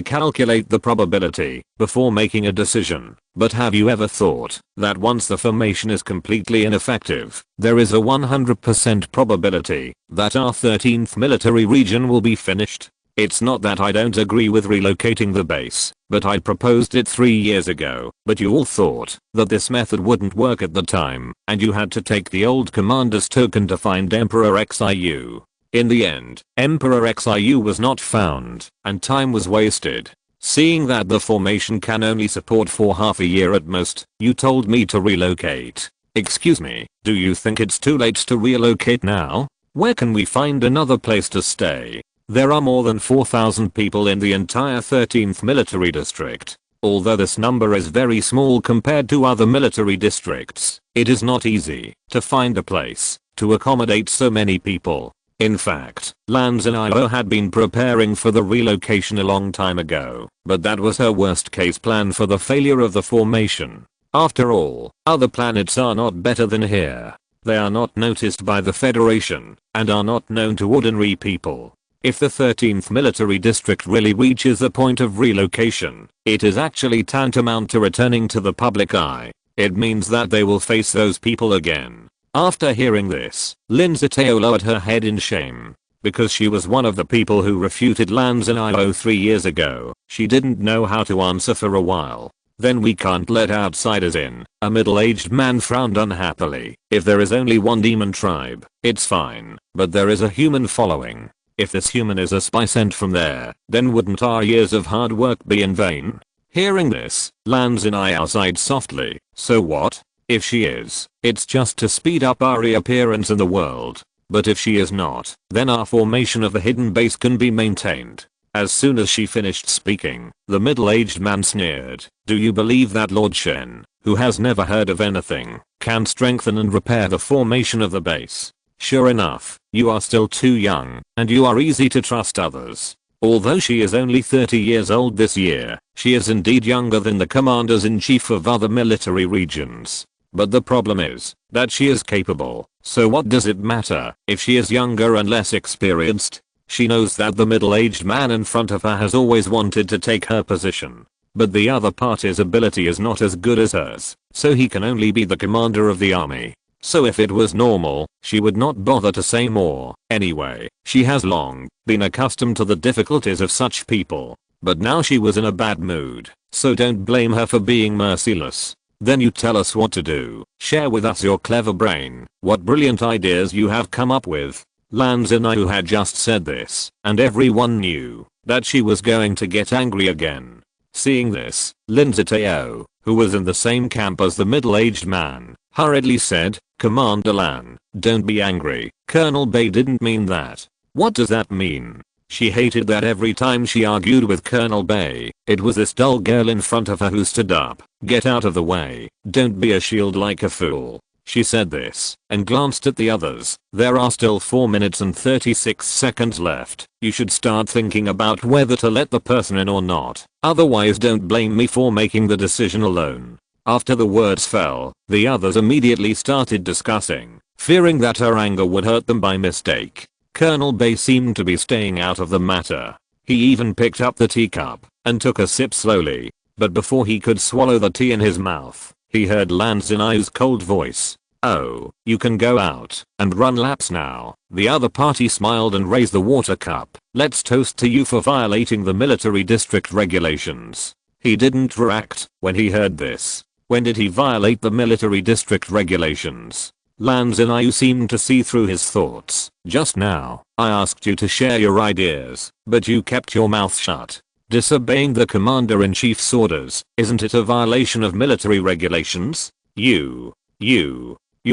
calculate the probability before making a decision, but have you ever thought that once the formation is completely ineffective, there is a 100% probability that our 13th military region will be finished? It's not that I don't agree with relocating the base, but I proposed it 3 years ago, but you all thought that this method wouldn't work at the time, and you had to take the old commander's token to find Emperor Xiu. In the end, Emperor Xiu was not found, and time was wasted. Seeing that the formation can only support for half a year at most, you told me to relocate. Excuse me, do you think it's too late to relocate now? Where can we find another place to stay? There are more than 4,000 people in the entire 13th military district. Although this number is very small compared to other military districts, it is not easy to find a place to accommodate so many people. In fact, Lan Xinyao had been preparing for the relocation a long time ago, but that was her worst case plan for the failure of the formation. After all, other planets are not better than here. They are not noticed by the Federation, and are not known to ordinary people. If the 13th military district really reaches the point of relocation, it is actually tantamount to returning to the public eye. It means that they will face those people again. After hearing this, Lin Zitao lowered her head in shame. Because she was one of the people who refuted Lan Xinyao 3 years ago, she didn't know how to answer for a while. Then we can't let outsiders in, a middle-aged man frowned unhappily. If there is only one demon tribe, it's fine, but there is a human following. If this human is a spy sent from there, then wouldn't our years of hard work be in vain? Hearing this, Lan Xinyao sighed softly. So what? If she is, it's just to speed up our reappearance in the world. But if she is not, then our formation of the hidden base can be maintained. As soon as she finished speaking, the middle-aged man sneered. Do you believe that Lord Shen, who has never heard of anything, can strengthen and repair the formation of the base? Sure enough, you are still too young, and you are easy to trust others. Although she is only 30 years old this year, she is indeed younger than the commanders-in-chief of other military regions. But the problem is that she is capable So what does it matter if she is younger and less experienced? She knows that the middle-aged man in front of her has always wanted to take her position. But the other party's ability is not as good as hers, so he can only be the commander of the army. So if it was normal, she would not bother to say more. Anyway, she has long been accustomed to the difficulties of such people. But now she was in a bad mood, so don't blame her for being merciless. Then you tell us what to do. Share with us your clever brain, what brilliant ideas you have come up with. Lan Zinai had just said this, and everyone knew that she was going to get angry again. Seeing this, Lin Zitao, who was in the same camp as the middle-aged man, hurriedly said, "Commander Lan, don't be angry. Colonel Bei didn't mean that." What does that mean? She hated that every time she argued with Colonel Bei, it was this dull girl in front of her who stood up. "Get out of the way. Don't be a shield like a fool." She said this and glanced at the others. "There are still 4 minutes and 36 seconds left. You should start thinking about whether to let the person in or not. Otherwise don't blame me for making the decision alone." After the words fell, the others immediately started discussing, fearing that her anger would hurt them by mistake. Colonel Bei seemed to be staying out of the matter. He even picked up the teacup and took a sip slowly. But before he could swallow the tea in his mouth, he heard Lan Zinai's cold voice. "Oh, you can go out and run laps now." The other party smiled and raised the water cup. "Let's toast to you for violating the military district regulations." He didn't react when he heard this. When did he violate the military district regulations? Lan Zinai seemed to see through his thoughts. "Just now, I asked you to share your ideas, but you kept your mouth shut. Disobeying the commander-in-chief's orders, isn't it a violation of military regulations? You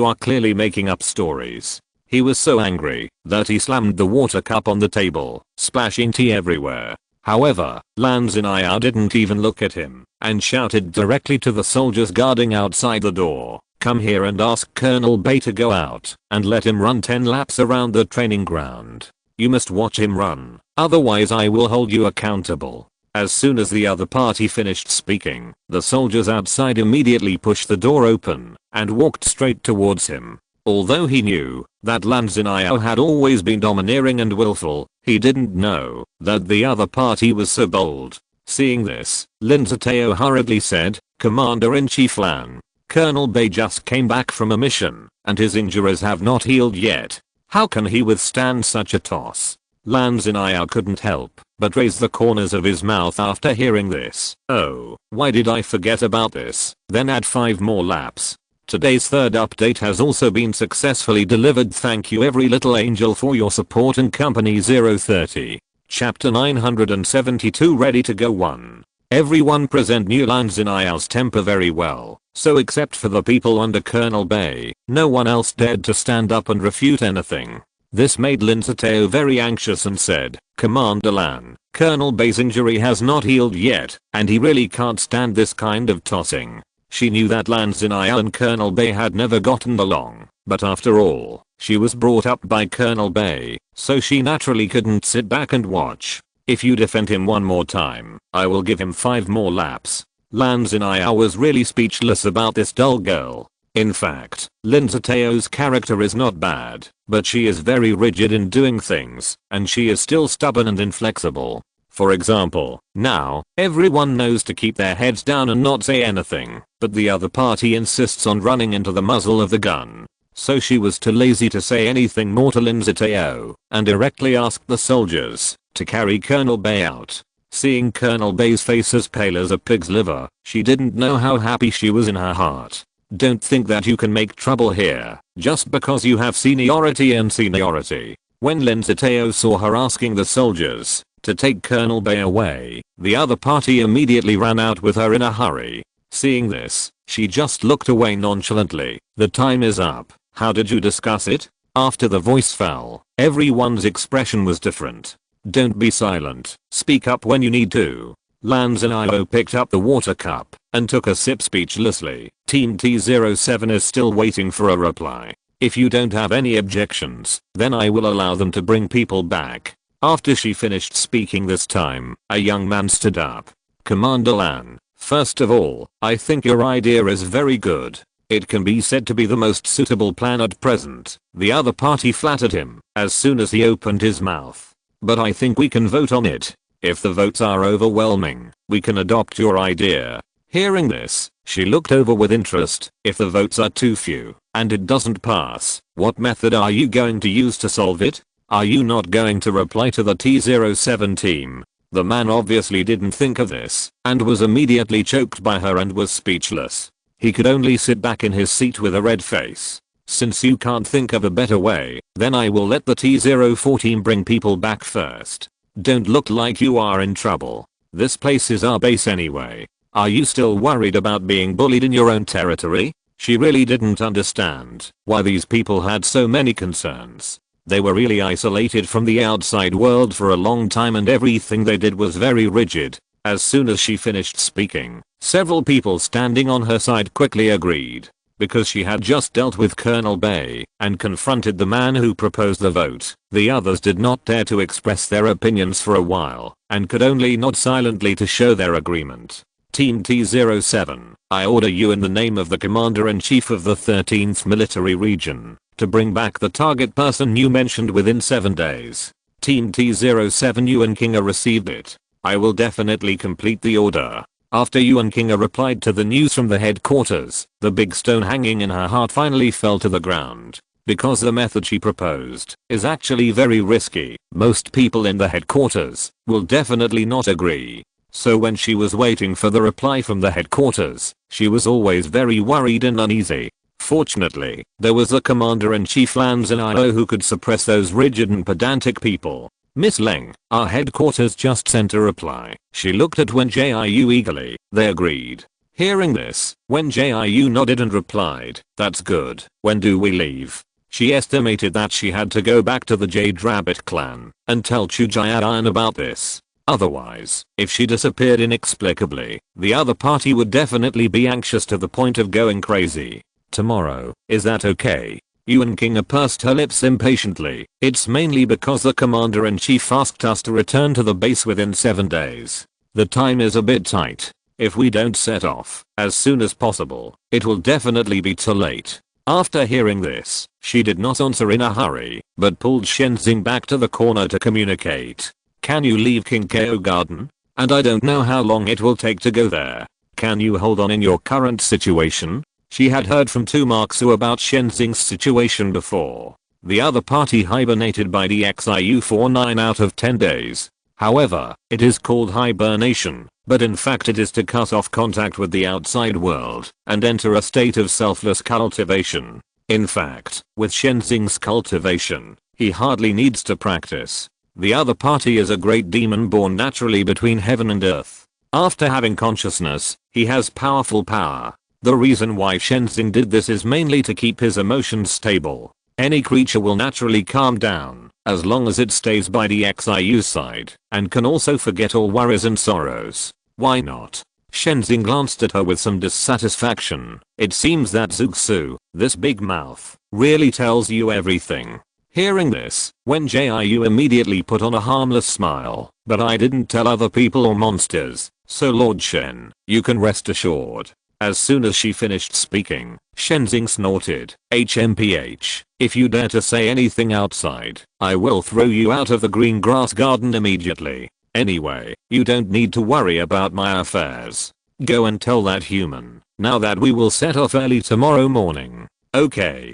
are clearly making up stories." He was so angry that he slammed the water cup on the table, splashing tea everywhere. However, Lan Zinai didn't even look at him and shouted directly to the soldiers guarding outside the door, "Come here and ask Colonel Bei to go out and let him run 10 laps around the training ground. You must watch him run, otherwise I will hold you accountable." As soon as the other party finished speaking, the soldiers outside immediately pushed the door open and walked straight towards him. Although he knew that Lan Zinai had always been domineering and willful, he didn't know that the other party was so bold. Seeing this, Lin Zitao hurriedly said, "Commander-in-Chief Lan, Colonel Bei just came back from a mission, and his injuries have not healed yet. How can he withstand such a toss?" Lan Zinai couldn't help but raise the corners of his mouth after hearing this. "Oh, why did I forget about this? Then add 5 more laps." Today's third update has also been successfully delivered. Thank you every little angel for your support and company. 030. Chapter 972 ready to go 1. Everyone present knew Lan Zinai's temper very well, so except for the people under Colonel Bei, no one else dared to stand up and refute anything. This made Lin Zitao very anxious and said, "Commander Lan, Colonel Bei's injury has not healed yet, and he really can't stand this kind of tossing." She knew that Lan Zinai and Colonel Bei had never gotten along, but after all, she was brought up by Colonel Bei, so she naturally couldn't sit back and watch. "If you defend him one more time, I will give him 5 more laps." Lan Zinai was really speechless about this dull girl. In fact, Lin Zitao's character is not bad, but she is very rigid in doing things, and she is still stubborn and inflexible. For example, now, everyone knows to keep their heads down and not say anything, but the other party insists on running into the muzzle of the gun. So she was too lazy to say anything more to Lin Zitao, and directly asked the soldiers to carry Colonel Bei out. Seeing Colonel Bei's face as pale as a pig's liver, she didn't know how happy she was in her heart. Don't think that you can make trouble here, just because you have seniority and seniority. When Lin Zitao saw her asking the soldiers to take Colonel Bei away, the other party immediately ran out with her in a hurry. Seeing this, she just looked away nonchalantly. "The time is up. How did you discuss it?" After the voice fell, everyone's expression was different. "Don't be silent. Speak up when you need to." Lan Zinai picked up the water cup and took a sip speechlessly. Team T07 is still waiting for a reply. "If you don't have any objections, then I will allow them to bring people back." After she finished speaking this time, a young man stood up. "Commander Lan, first of all, I think your idea is very good. It can be said to be the most suitable plan at present. The other party flattered him as soon as he opened his mouth. But I think we can vote on it. If the votes are overwhelming, we can adopt your idea. Hearing this, she looked over with interest. If the votes are too few, and it doesn't pass, what method are you going to use to solve it? Are you not going to reply to the T07 team? The man obviously didn't think of this, and was immediately choked by her and was speechless. He could only sit back in his seat with a red face. Since you can't think of a better way, then I will let the T04 team bring people back first. Don't look like you are in trouble. This place is our base anyway. Are you still worried about being bullied in your own territory? She really didn't understand why these people had so many concerns. They were really isolated from the outside world for a long time and everything they did was very rigid. As soon as she finished speaking, several people standing on her side quickly agreed. Because she had just dealt with Colonel Bay and confronted the man who proposed the vote, the others did not dare to express their opinions for a while and could only nod silently to show their agreement. Team T07, I order you in the name of the Commander-in-Chief of the 13th Military Region to bring back the target person you mentioned within 7 days. Team T07 Yuan Kinga received it. I will definitely complete the order. After Yuan Kinga replied to the news from the headquarters, the big stone hanging in her heart finally fell to the ground. Because the method she proposed is actually very risky, most people in the headquarters will definitely not agree. So when she was waiting for the reply from the headquarters, she was always very worried and uneasy. Fortunately, there was a Commander-in-Chief Lan Zhao who could suppress those rigid and pedantic people. Miss Leng, our headquarters just sent a reply. She looked at Wen Jiu eagerly. They agreed. Hearing this, Wen Jiu nodded and replied, that's good. When do we leave? She estimated that she had to go back to the Jade Rabbit clan and tell Chu Jiayan about this. Otherwise, if she disappeared inexplicably, the other party would definitely be anxious to the point of going crazy. Tomorrow, is that okay? Yuan Kinga pursed her lips impatiently. It's mainly because the Commander-in-Chief asked us to return to the base within 7 days. The time is a bit tight. If we don't set off as soon as possible, it will definitely be too late. After hearing this, she did not answer in a hurry, but pulled Shenzing back to the corner to communicate. Can you leave Kinkeo Garden? And I don't know how long it will take to go there. Can you hold on in your current situation? She had heard from Tu Marxu about Shenzing's situation before. The other party hibernated by DXIU for 9 out of 10 days. However, it is called hibernation, but in fact it is to cut off contact with the outside world and enter a state of selfless cultivation. In fact, with Shenzing's cultivation, he hardly needs to practice. The other party is a great demon born naturally between heaven and earth. After having consciousness, he has powerful power. The reason why Shenzing did this is mainly to keep his emotions stable. Any creature will naturally calm down as long as it stays by the XIU side and can also forget all worries and sorrows. Why not? Shenzing glanced at her with some dissatisfaction. It seems that Zuxu, this big mouth, really tells you everything. Hearing this, Wen Jiu immediately put on a harmless smile. But I didn't tell other people or monsters, so Lord Shen, you can rest assured. As soon as she finished speaking, Shenzing snorted, HMPH, if you dare to say anything outside, I will throw you out of the green grass garden immediately. Anyway, you don't need to worry about my affairs. Go and tell that human, now that we will set off early tomorrow morning. Okay,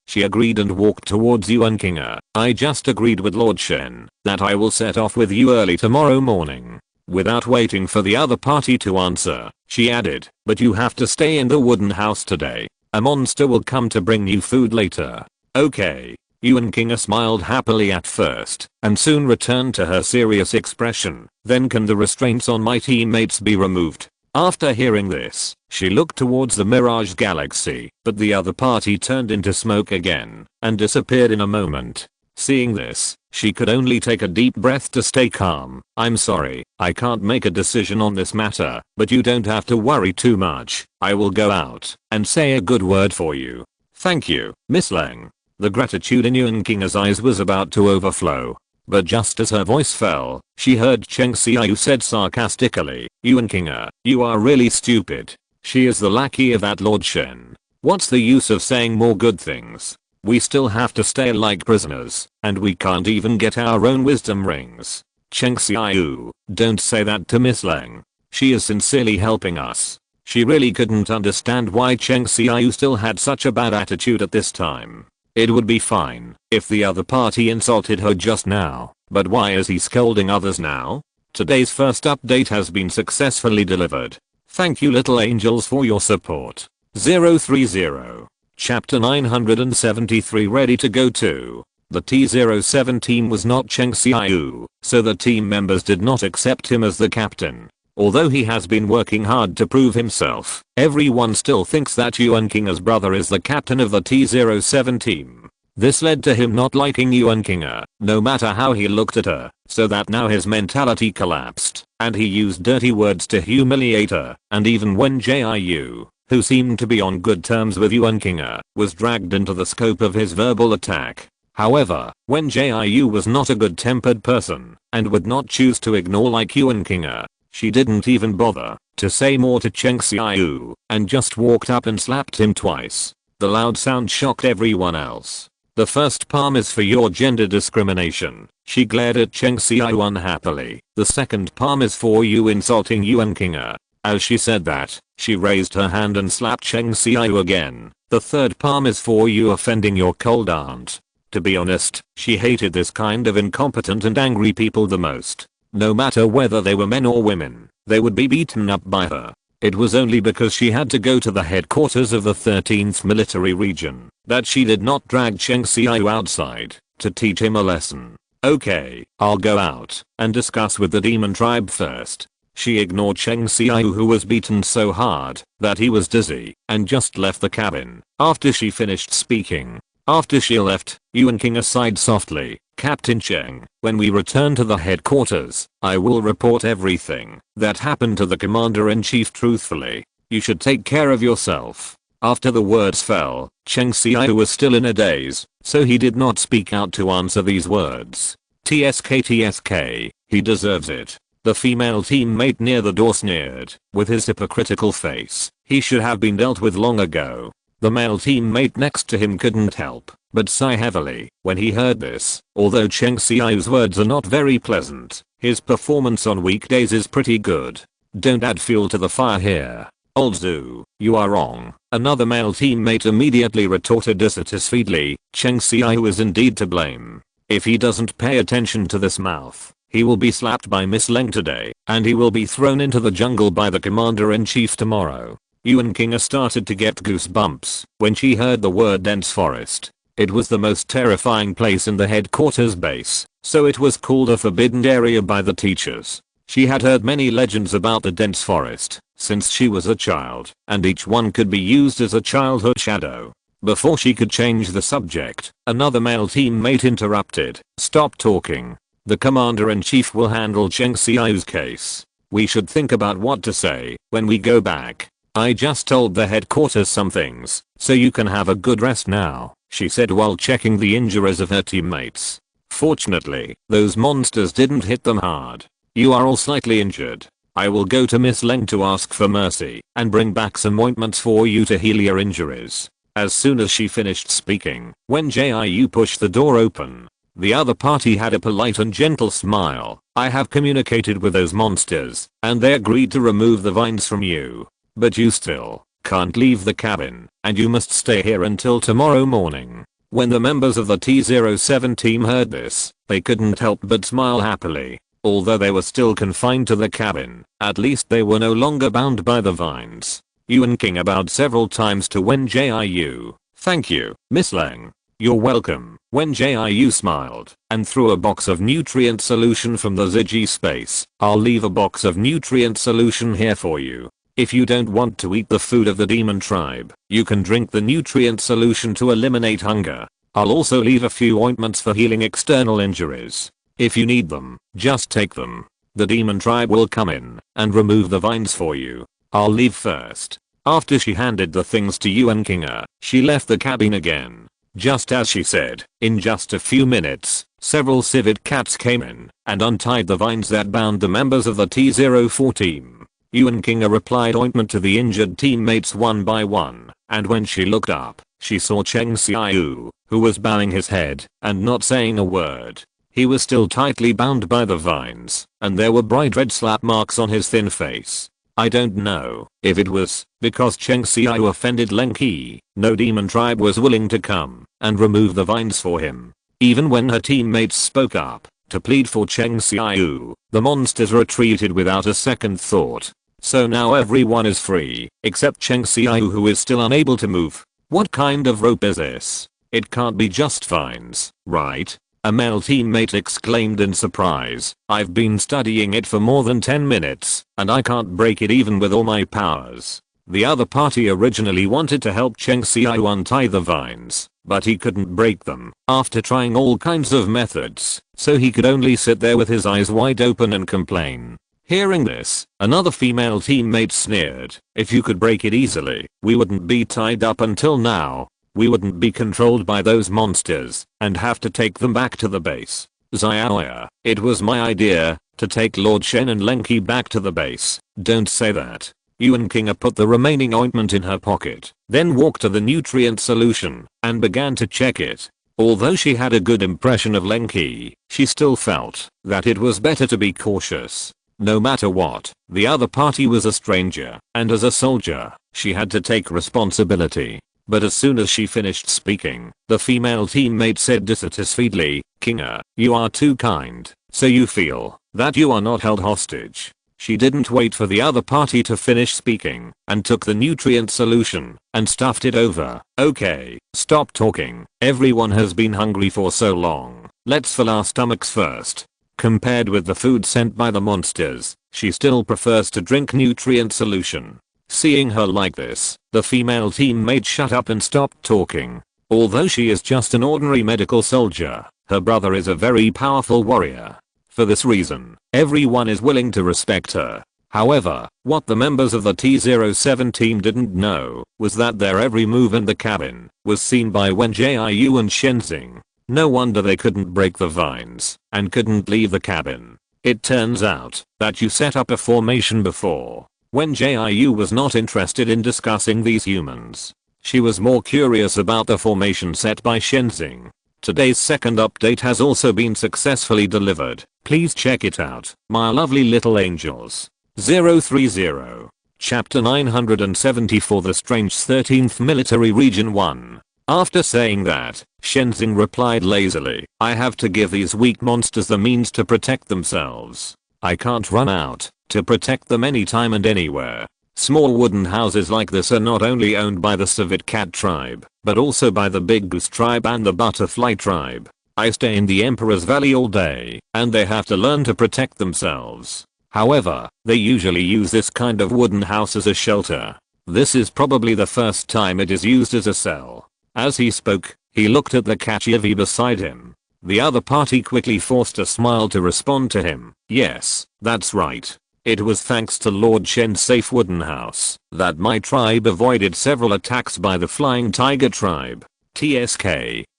she agreed and walked towards Yuan Kinga. I just agreed with Lord Shen that I will set off with you early tomorrow morning. Without waiting for the other party to answer, she added, but you have to stay in the wooden house today. A monster will come to bring you food later. Okay. Yuan Kinga smiled happily at first, and soon returned to her serious expression. Then can the restraints on my teammates be removed? After hearing this, she looked towards the Mirage Galaxy, but the other party turned into smoke again, and disappeared in a moment. Seeing this, she could only take a deep breath to stay calm. I'm sorry, I can't make a decision on this matter, but you don't have to worry too much. I will go out and say a good word for you. Thank you, Miss Leng. The gratitude in Yuan Kinga's eyes was about to overflow. But just as her voice fell, she heard Cheng Xiaoyu said sarcastically, Yuan Kinga, you are really stupid. She is the lackey of that Lord Shen. What's the use of saying more good things? We still have to stay like prisoners, and we can't even get our own wisdom rings. Cheng Xiaoyu, don't say that to Miss Leng. She is sincerely helping us. She really couldn't understand why Cheng Xiaoyu still had such a bad attitude at this time. It would be fine if the other party insulted her just now, but why is he scolding others now? Today's first update has been successfully delivered. Thank you little angels for your support. 030. Chapter 973 ready to go to. The T07 team was not Cheng Xiaoyu, so the team members did not accept him as the captain. Although he has been working hard to prove himself, everyone still thinks that Yuan Qing's brother is the captain of the T07 team. This led to him not liking Yuan Qing, no matter how he looked at her, so that now his mentality collapsed, and he used dirty words to humiliate her, and even Wen Jiu, who seemed to be on good terms with Yuan Qing, was dragged into the scope of his verbal attack. However, Wen Jiu was not a good-tempered person, and would not choose to ignore like Yuan Qing. She didn't even bother to say more to Cheng Xiaoyu, and just walked up and slapped him twice. The loud sound shocked everyone else. The first palm is for your gender discrimination. She glared at Cheng Xiaoyu unhappily. The second palm is for you insulting Yuan Qing. As she said that, she raised her hand and slapped Cheng Xiaoyu again. The third palm is for you offending your cold aunt. To be honest, she hated this kind of incompetent and angry people the most. No matter whether they were men or women, they would be beaten up by her. It was only because she had to go to the headquarters of the 13th military region that she did not drag Cheng Xiaoyu outside to teach him a lesson. Okay, I'll go out and discuss with the demon tribe first. She ignored Cheng Xiaoyu, who was beaten so hard that he was dizzy, and just left the cabin after she finished speaking. After she left, Yuan Qing sighed softly. Captain Cheng, when we return to the headquarters, I will report everything that happened to the commander-in-chief truthfully. You should take care of yourself. After the words fell, Cheng Xiaoyu was still in a daze, so he did not speak out to answer these words. TSK, he deserves it. The female teammate near the door sneered, with his hypocritical face. He should have been dealt with long ago. The male teammate next to him couldn't help but sigh heavily when he heard this. Although Cheng Xiaoyu's words are not very pleasant, his performance on weekdays is pretty good. Don't add fuel to the fire here. Old Zhu, you are wrong. Another male teammate immediately retorted dissatisfiedly. Cheng Xiaoyu is indeed to blame. If he doesn't pay attention to this mouth, he will be slapped by Miss Leng today, and he will be thrown into the jungle by the commander-in-chief tomorrow. Yuan Qing started to get goosebumps when she heard the word dense forest. It was the most terrifying place in the headquarters base, so it was called a forbidden area by the teachers. She had heard many legends about the dense forest since she was a child, and each one could be used as a childhood shadow. Before she could change the subject, another male teammate interrupted. Stop talking. The commander-in-chief will handle Cheng Xiaoyu's case. We should think about what to say when we go back. I just told the headquarters some things, so you can have a good rest now, she said while checking the injuries of her teammates. Fortunately, those monsters didn't hit them hard. You are all slightly injured. I will go to Miss Leng to ask for mercy and bring back some ointments for you to heal your injuries. As soon as she finished speaking, Wen Jiu pushed the door open. The other party had a polite and gentle smile. I have communicated with those monsters, and they agreed to remove the vines from you. But you still can't leave the cabin, and you must stay here until tomorrow morning. When the members of the T07 team heard this, they couldn't help but smile happily. Although they were still confined to the cabin, at least they were no longer bound by the vines. Yuan Qing bowed several times to Wen Jiu. Thank you, Miss Leng. You're welcome. Wen Jiu smiled and threw a box of nutrient solution from the Ziji space. I'll leave a box of nutrient solution here for you. If you don't want to eat the food of the demon tribe, you can drink the nutrient solution to eliminate hunger. I'll also leave a few ointments for healing external injuries. If you need them, just take them. The demon tribe will come in and remove the vines for you. I'll leave first. After she handed the things to Yuan Qing, she left the cabin again. Just as she said, in just a few minutes, several civet cats came in and untied the vines that bound the members of the T04 team. Yuan Kinga replied ointment to the injured teammates one by one, and when she looked up, she saw Cheng Xiaoyu, who was bowing his head and not saying a word. He was still tightly bound by the vines, and there were bright red slap marks on his thin face. I don't know if it was because Cheng Xiaoyu offended Leng Qi. No demon tribe was willing to come and remove the vines for him. Even when her teammates spoke up to plead for Cheng Xiaoyu, the monsters retreated without a second thought. So now everyone is free, except Cheng Xiaoyu, who is still unable to move. What kind of rope is this? It can't be just vines, right? A male teammate exclaimed in surprise. I've been studying it for more than 10 minutes, and I can't break it even with all my powers. The other party originally wanted to help Cheng Xiaoyu untie the vines, but he couldn't break them after trying all kinds of methods, so he could only sit there with his eyes wide open and complain. Hearing this, another female teammate sneered. If you could break it easily, we wouldn't be tied up until now. We wouldn't be controlled by those monsters and have to take them back to the base. Xiaoya, it was my idea to take Lord Shen and Leng Qi back to the base. Don't say that. Yuan Kinga put the remaining ointment in her pocket, then walked to the nutrient solution and began to check it. Although she had a good impression of Leng Qi, she still felt that it was better to be cautious. No matter what, the other party was a stranger, and as a soldier, she had to take responsibility. But as soon as she finished speaking, the female teammate said dissatisfiedly, Kinga, you are too kind, so you feel that you are not held hostage. She didn't wait for the other party to finish speaking, and took the nutrient solution and stuffed it over. Okay, stop talking. Everyone has been hungry for so long. Let's fill our stomachs first. Compared with the food sent by the monsters, she still prefers to drink nutrient solution. Seeing her like this, the female teammate shut up and stopped talking. Although she is just an ordinary medical soldier, her brother is a very powerful warrior. For this reason, everyone is willing to respect her. However, what the members of the T-07 team didn't know was that their every move in the cabin was seen by Wen Jiu and Shenzing. No wonder they couldn't break the vines and couldn't leave the cabin. It turns out that you set up a formation before. Wen Jiu was not interested in discussing these humans. She was more curious about the formation set by Shenzing. Today's second update has also been successfully delivered. Please check it out, my lovely little angels. 030. Chapter 974, The Strange 13th Military Region 1. After saying that, Shenzing replied lazily, I have to give these weak monsters the means to protect themselves. I can't run out to protect them anytime and anywhere. Small wooden houses like this are not only owned by the civet cat tribe, but also by the big goose tribe and the butterfly tribe. I stay in the Emperor's Valley all day, and they have to learn to protect themselves. However, they usually use this kind of wooden house as a shelter. This is probably the first time it is used as a cell. As he spoke, he looked at the Kachiavi beside him. The other party quickly forced a smile to respond to him. Yes, that's right. It was thanks to Lord Shen's safe wooden house that my tribe avoided several attacks by the Flying Tiger tribe. TSK,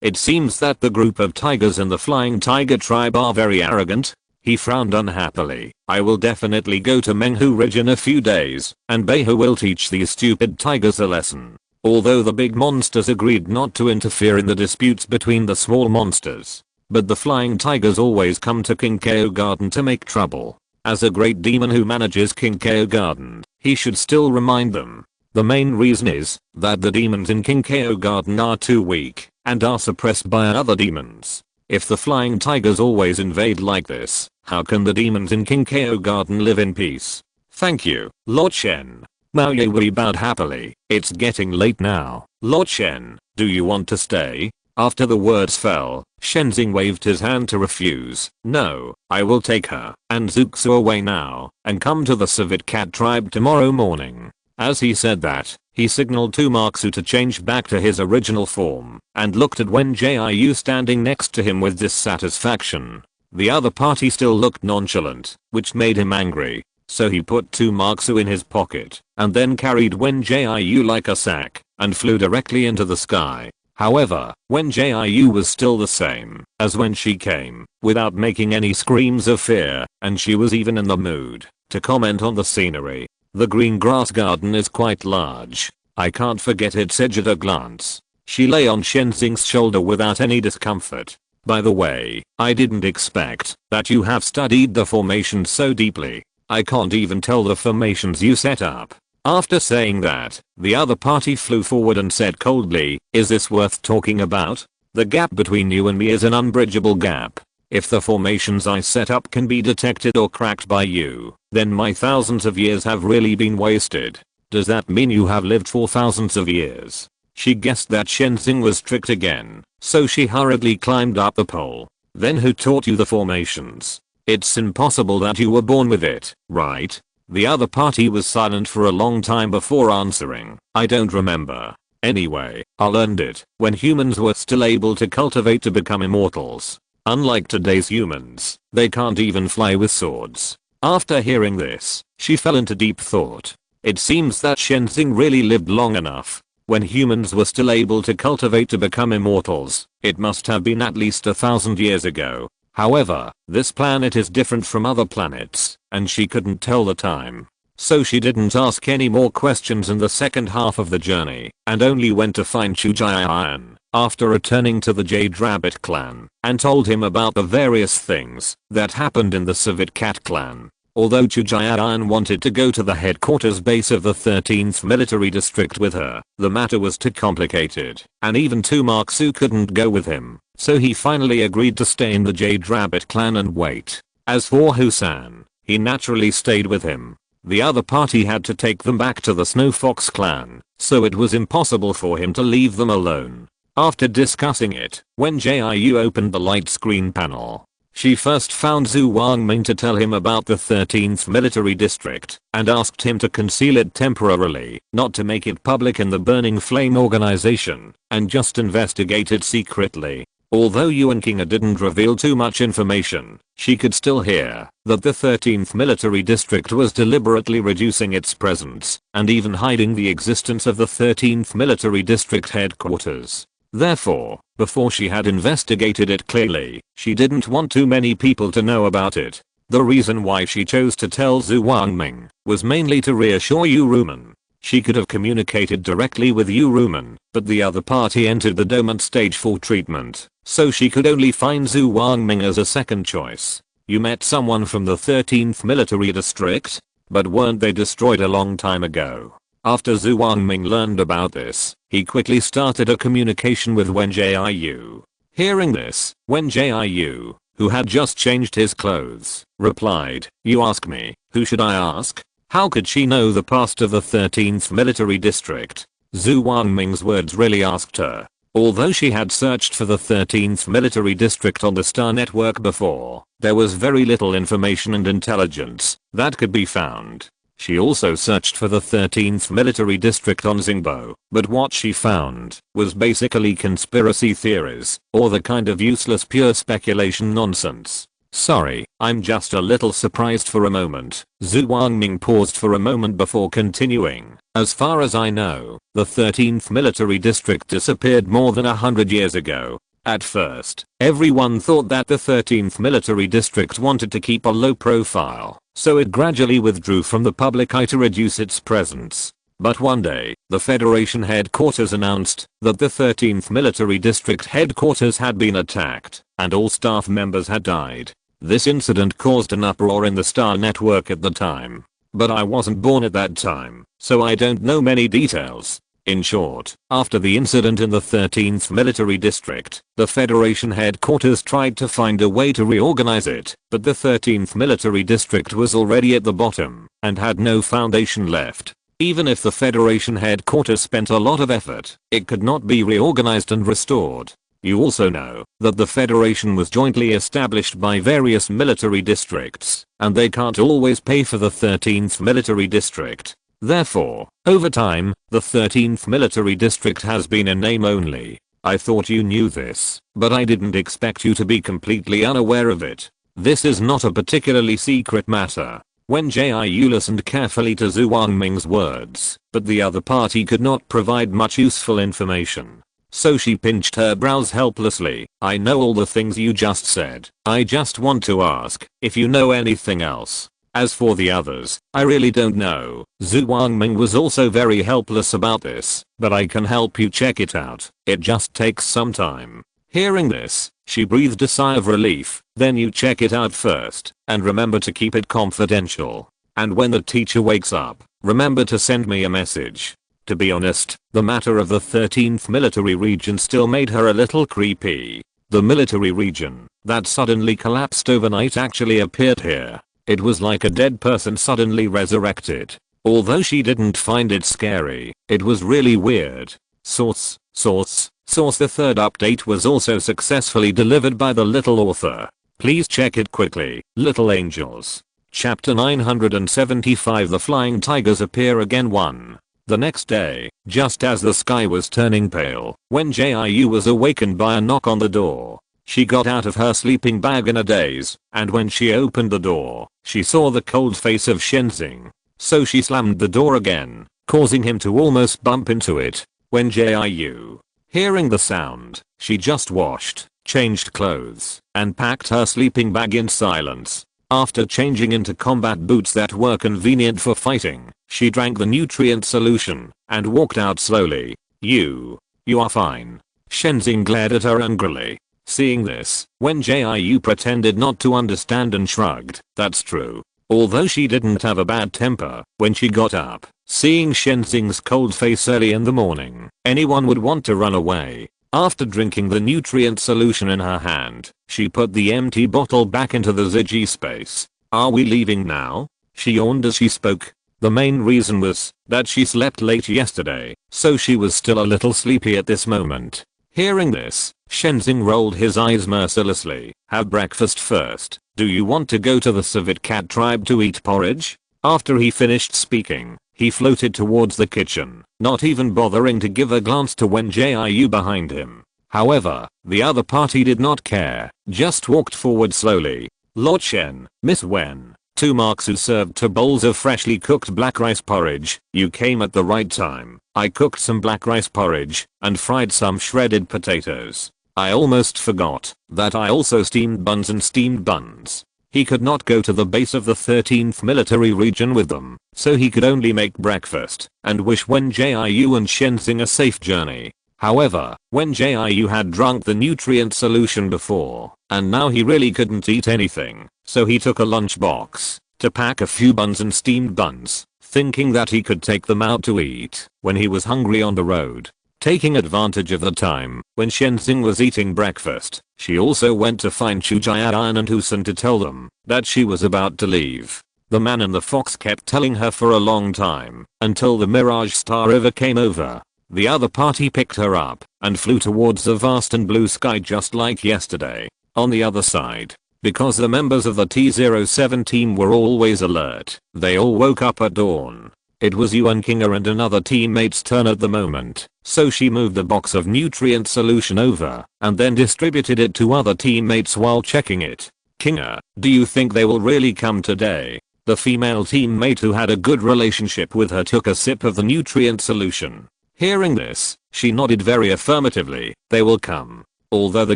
it seems that the group of tigers in the Flying Tiger tribe are very arrogant. He frowned unhappily. I will definitely go to Menghu Ridge in a few days, and Beihu will teach these stupid tigers a lesson. Although the big monsters agreed not to interfere in the disputes between the small monsters, but the flying tigers always come to King Kao Garden to make trouble. As a great demon who manages King Kao Garden, he should still remind them. The main reason is that the demons in King Kao Garden are too weak and are suppressed by other demons. If the flying tigers always invade like this, how can the demons in King Kao Garden live in peace? Thank you, Lord Shen. Mao Ye bowed happily. It's getting late now. Lord Shen, do you want to stay? After the words fell, Shenzing waved his hand to refuse. No, I will take her and Zuxu away now and come to the civet cat tribe tomorrow morning. As he said that, he signaled to Marksu to change back to his original form and looked at Wen Jiu standing next to him with dissatisfaction. The other party still looked nonchalant, which made him angry. So he put 2 Marksu in his pocket and then carried Wen Jiu like a sack and flew directly into the sky. However, Wen Jiu was still the same as when she came, without making any screams of fear, and she was even in the mood to comment on the scenery. The green grass garden is quite large. I can't forget its edge at a glance. She lay on Shenzing's shoulder without any discomfort. By the way, I didn't expect that you have studied the formations so deeply. I can't even tell the formations you set up. After saying that, the other party flew forward and said coldly, "Is this worth talking about? The gap between you and me is an unbridgeable gap. If the formations I set up can be detected or cracked by you, then my thousands of years have really been wasted. Does that mean you have lived for thousands of years?" She guessed that Shenzing was tricked again, so she hurriedly climbed up the pole. "Then who taught you the formations? It's impossible that you were born with it, right?" The other party was silent for a long time before answering. "I don't remember. Anyway, I learned it when humans were still able to cultivate to become immortals. Unlike today's humans, they can't even fly with swords." After hearing this, she fell into deep thought. It seems that Shenzing really lived long enough. When humans were still able to cultivate to become immortals, it must have been at least 1,000 years ago. However, this planet is different from other planets, and she couldn't tell the time. So she didn't ask any more questions in the second half of the journey, and only went to find Chujian after returning to the Jade Rabbit clan, and told him about the various things that happened in the Civet Cat clan. Although Chujian wanted to go to the headquarters base of the 13th military district with her, the matter was too complicated, and even Tumaksu couldn't go with him, so he finally agreed to stay in the Jade Rabbit clan and wait. As for Husan, he naturally stayed with him. The other party had to take them back to the Snow Fox clan, so it was impossible for him to leave them alone. After discussing it, Wen Jiu opened the light screen panel. She first found Zhu Wangming to tell him about the 13th military district, and asked him to conceal it temporarily, not to make it public in the Burning Flame organization, and just investigate it secretly. Although Yuan Kinga didn't reveal too much information, she could still hear that the 13th military district was deliberately reducing its presence, and even hiding the existence of the 13th military district headquarters. Therefore, before she had investigated it clearly, she didn't want too many people to know about it. The reason why she chose to tell Zhu Wangming was mainly to reassure Yu Rumen. She could have communicated directly with Yu Rumen, but the other party entered the dormant stage for treatment, so she could only find Zhu Wangming as a second choice. "You met someone from the 13th military district? But weren't they destroyed a long time ago?" After Zhu Wangming learned about this, he quickly started a communication with Wen Jiu. Hearing this, Wen Jiu, who had just changed his clothes, replied, "You ask me, who should I ask? How could she know the past of the 13th military district?" Zhu Wangming's words really asked her. Although she had searched for the 13th military district on the Star Network before, there was very little information and intelligence that could be found. She also searched for the 13th military district on Xingbo, but what she found was basically conspiracy theories, or the kind of useless pure speculation nonsense. "Sorry, I'm just a little surprised for a moment." Zhu Wangming paused for a moment before continuing. "As far as I know, the 13th military district disappeared more than 100 years ago. At first, everyone thought that the 13th military district wanted to keep a low profile, so it gradually withdrew from the public eye to reduce its presence. But one day, the Federation headquarters announced that the 13th military district headquarters had been attacked, and all staff members had died. This incident caused an uproar in the Star Network at the time. But I wasn't born at that time, so I don't know many details. In short, after the incident in the 13th military district, the Federation headquarters tried to find a way to reorganize it, but the 13th military district was already at the bottom, and had no foundation left. Even if the Federation headquarters spent a lot of effort, it could not be reorganized and restored. You also know that the Federation was jointly established by various military districts, and they can't always pay for the 13th military district. Therefore, over time, the 13th military district has been in name only. I thought you knew this, but I didn't expect you to be completely unaware of it. This is not a particularly secret matter." Wen Jiu listened carefully to Zhu Wangming's words, but the other party could not provide much useful information. So she pinched her brows helplessly. "I know all the things you just said. I just want to ask if you know anything else." As for the others, I really don't know. Zhu Wangming was also very helpless about this, but I can help you check it out. It just takes some time. Hearing this, she breathed a sigh of relief. Then you check it out first, and remember to keep it confidential. And when the teacher wakes up, remember to send me a message. To be honest, the matter of the 13th military region still made her a little creepy. The military region that suddenly collapsed overnight actually appeared here. It was like a dead person suddenly resurrected. Although she didn't find it scary, it was really weird. Source. The third update was also successfully delivered by the little author. Please check it quickly. Little Angels. Chapter 975. The Flying Tigers appear again. 1. The next day, just as the sky was turning pale, Wen Jiu was awakened by a knock on the door. She got out of her sleeping bag in a daze, and when she opened the door, she saw the cold face of Shenzing. So she slammed the door again, causing him to almost bump into it. Wen Jiu. Hearing the sound, she just washed, changed clothes, and packed her sleeping bag in silence. After changing into combat boots that were convenient for fighting, she drank the nutrient solution, and walked out slowly. You are fine. Shenzing glared at her angrily. Seeing this, Wen Jiu pretended not to understand and shrugged. That's true. Although she didn't have a bad temper, when she got up, seeing Shenzing's cold face early in the morning, anyone would want to run away. After drinking the nutrient solution in her hand, she put the empty bottle back into the Ziggy space. Are we leaving now? She yawned as she spoke. The main reason was that she slept late yesterday, so she was still a little sleepy at this moment. Hearing this, Shenzing rolled his eyes mercilessly. Have breakfast first. Do you want to go to the civet cat tribe to eat porridge? After he finished speaking, he floated towards the kitchen, not even bothering to give a glance to Wen Jiu behind him. However, the other party did not care, just walked forward slowly. Lord Shen, Miss Wen, 2 marks who served 2 bowls of freshly cooked black rice porridge. You came at the right time. I cooked some black rice porridge and fried some shredded potatoes. I almost forgot that I also steamed buns and steamed buns. He could not go to the base of the 13th military region with them, so he could only make breakfast and wish Wen Jiu and Shenzing a safe journey. However, Wen Jiu had drunk the nutrient solution before, and now he really couldn't eat anything, so he took a lunchbox to pack a few buns and steamed buns, thinking that he could take them out to eat when he was hungry on the road. Taking advantage of the time when Shenzing was eating breakfast, she also went to find Chujian and Husan to tell them that she was about to leave. The man and the fox kept telling her for a long time, until the Mirage Star River came over. The other party picked her up and flew towards the vast and blue sky just like yesterday. On the other side, because the members of the T-07 team were always alert, they all woke up at dawn. It was Yuan Kinga and another teammate's turn at the moment, so she moved the box of nutrient solution over and then distributed it to other teammates while checking it. Kinga, do you think they will really come today? The female teammate who had a good relationship with her took a sip of the nutrient solution. Hearing this, she nodded very affirmatively. They will come. Although the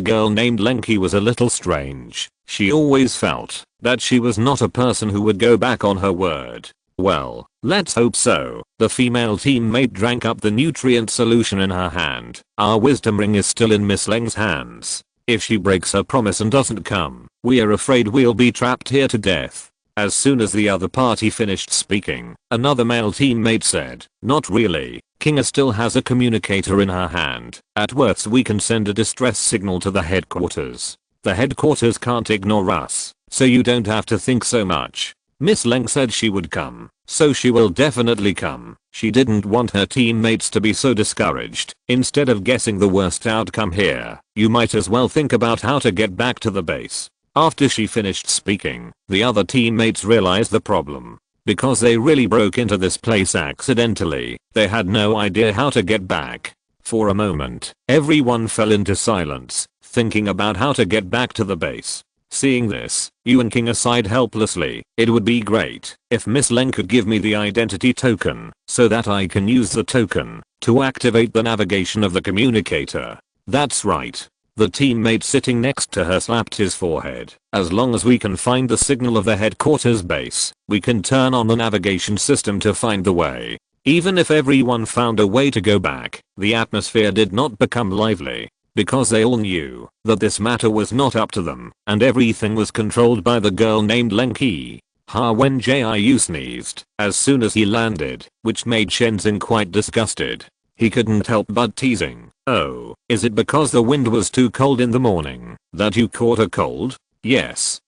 girl named Lenki was a little strange, she always felt that she was not a person who would go back on her word. Well, let's hope so. The female teammate drank up the nutrient solution in her hand. Our wisdom ring is still in Miss Leng's hands. If she breaks her promise and doesn't come, we are afraid we'll be trapped here to death. As soon as the other party finished speaking, another male teammate said, not really. Kinga still has a communicator in her hand. At worst we can send a distress signal to the headquarters. The headquarters can't ignore us, so you don't have to think so much. Miss Leng said she would come, so she will definitely come. She didn't want her teammates to be so discouraged. Instead of guessing the worst outcome here, you might as well think about how to get back to the base. After she finished speaking, the other teammates realized the problem. Because they really broke into this place accidentally, they had no idea how to get back. For a moment, everyone fell into silence, thinking about how to get back to the base. Seeing this, Yuan Kinga sighed helplessly. It would be great if Miss Leng could give me the identity token, so that I can use the token to activate the navigation of the communicator. That's right. The teammate sitting next to her slapped his forehead. As long as we can find the signal of the headquarters base, we can turn on the navigation system to find the way. Even if everyone found a way to go back, the atmosphere did not become lively. Because they all knew that this matter was not up to them, and everything was controlled by the girl named Lenki. Wen Jiu sneezed as soon as he landed, which made Shenzhen quite disgusted. He couldn't help but teasing, "Oh, is it because the wind was too cold in the morning that you caught a cold?" Yes.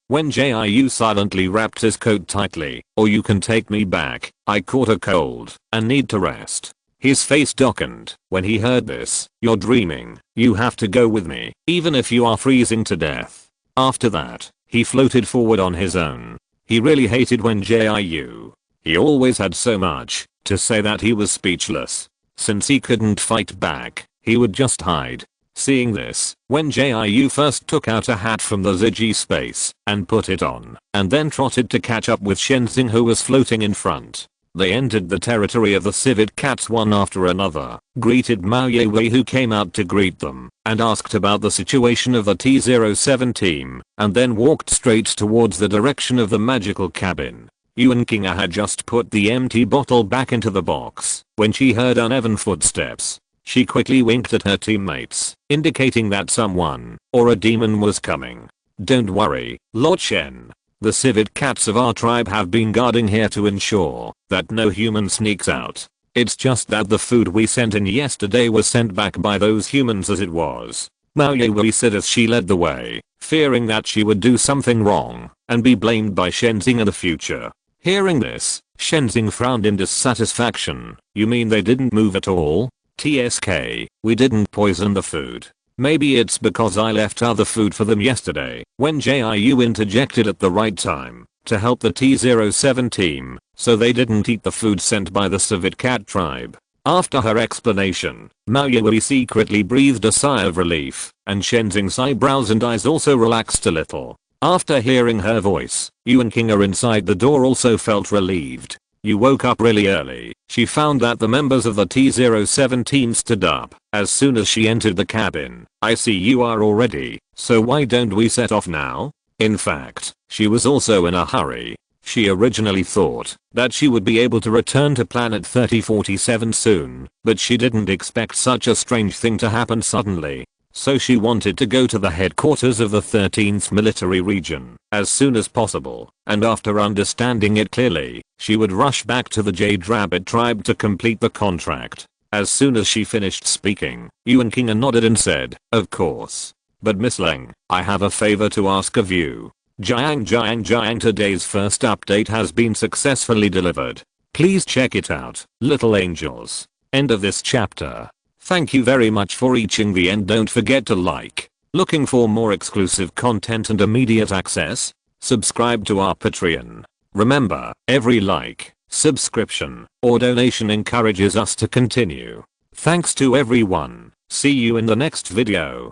Wen Jiu silently wrapped his coat tightly. "Or you can take me back. I caught a cold and need to rest." His face darkened when he heard this. "You're dreaming. You have to go with me, even if you are freezing to death." After that, he floated forward on his own. He really hated Wen Jiu. He always had so much to say that he was speechless. Since he couldn't fight back, he would just hide. Seeing this, Wen Jiu first took out a hat from the Ziggy space and put it on, and then trotted to catch up with Shenzhen, who was floating in front. They entered the territory of the civet cats one after another, greeted Mao Yewei, who came out to greet them, and asked about the situation of the T-07 team, and then walked straight towards the direction of the magical cabin. Yuan Kinga had just put the empty bottle back into the box when she heard uneven footsteps. She quickly winked at her teammates, indicating that someone or a demon was coming. "Don't worry, Lord Shen. The civet cats of our tribe have been guarding here to ensure that no human sneaks out. It's just that the food we sent in yesterday was sent back by those humans as it was." Mao Yewei said as she led the way, fearing that she would do something wrong and be blamed by Shenzhen in the future. Hearing this, Shenzhen frowned in dissatisfaction. "You mean they didn't move at all?" "TSK, we didn't poison the food. Maybe it's because I left other food for them yesterday." Wen Jiu interjected at the right time to help the T-07 team, so they didn't eat the food sent by the civet cat tribe. After her explanation, Mao Yewei secretly breathed a sigh of relief, and Shenzhen's eyebrows and eyes also relaxed a little. After hearing her voice, Yuan Kinga inside the door also felt relieved. "You woke up really early." She found that the members of the T-07 team stood up as soon as she entered the cabin. "I see you are all ready, so why don't we set off now?" In fact, she was also in a hurry. She originally thought that she would be able to return to planet 3047 soon, but she didn't expect such a strange thing to happen suddenly. So she wanted to go to the headquarters of the 13th military region as soon as possible, and after understanding it clearly, she would rush back to the Jade Rabbit tribe to complete the contract. As soon as she finished speaking, Yuan Kinga nodded and said, "Of course. But Miss Leng, I have a favor to ask of you." Jiang, today's first update has been successfully delivered. Please check it out, little angels. End of this chapter. Thank you very much for reaching the end. Don't forget to like. Looking for more exclusive content and immediate access? Subscribe to our Patreon. Remember, every like, subscription, or donation encourages us to continue. Thanks to everyone. See you in the next video.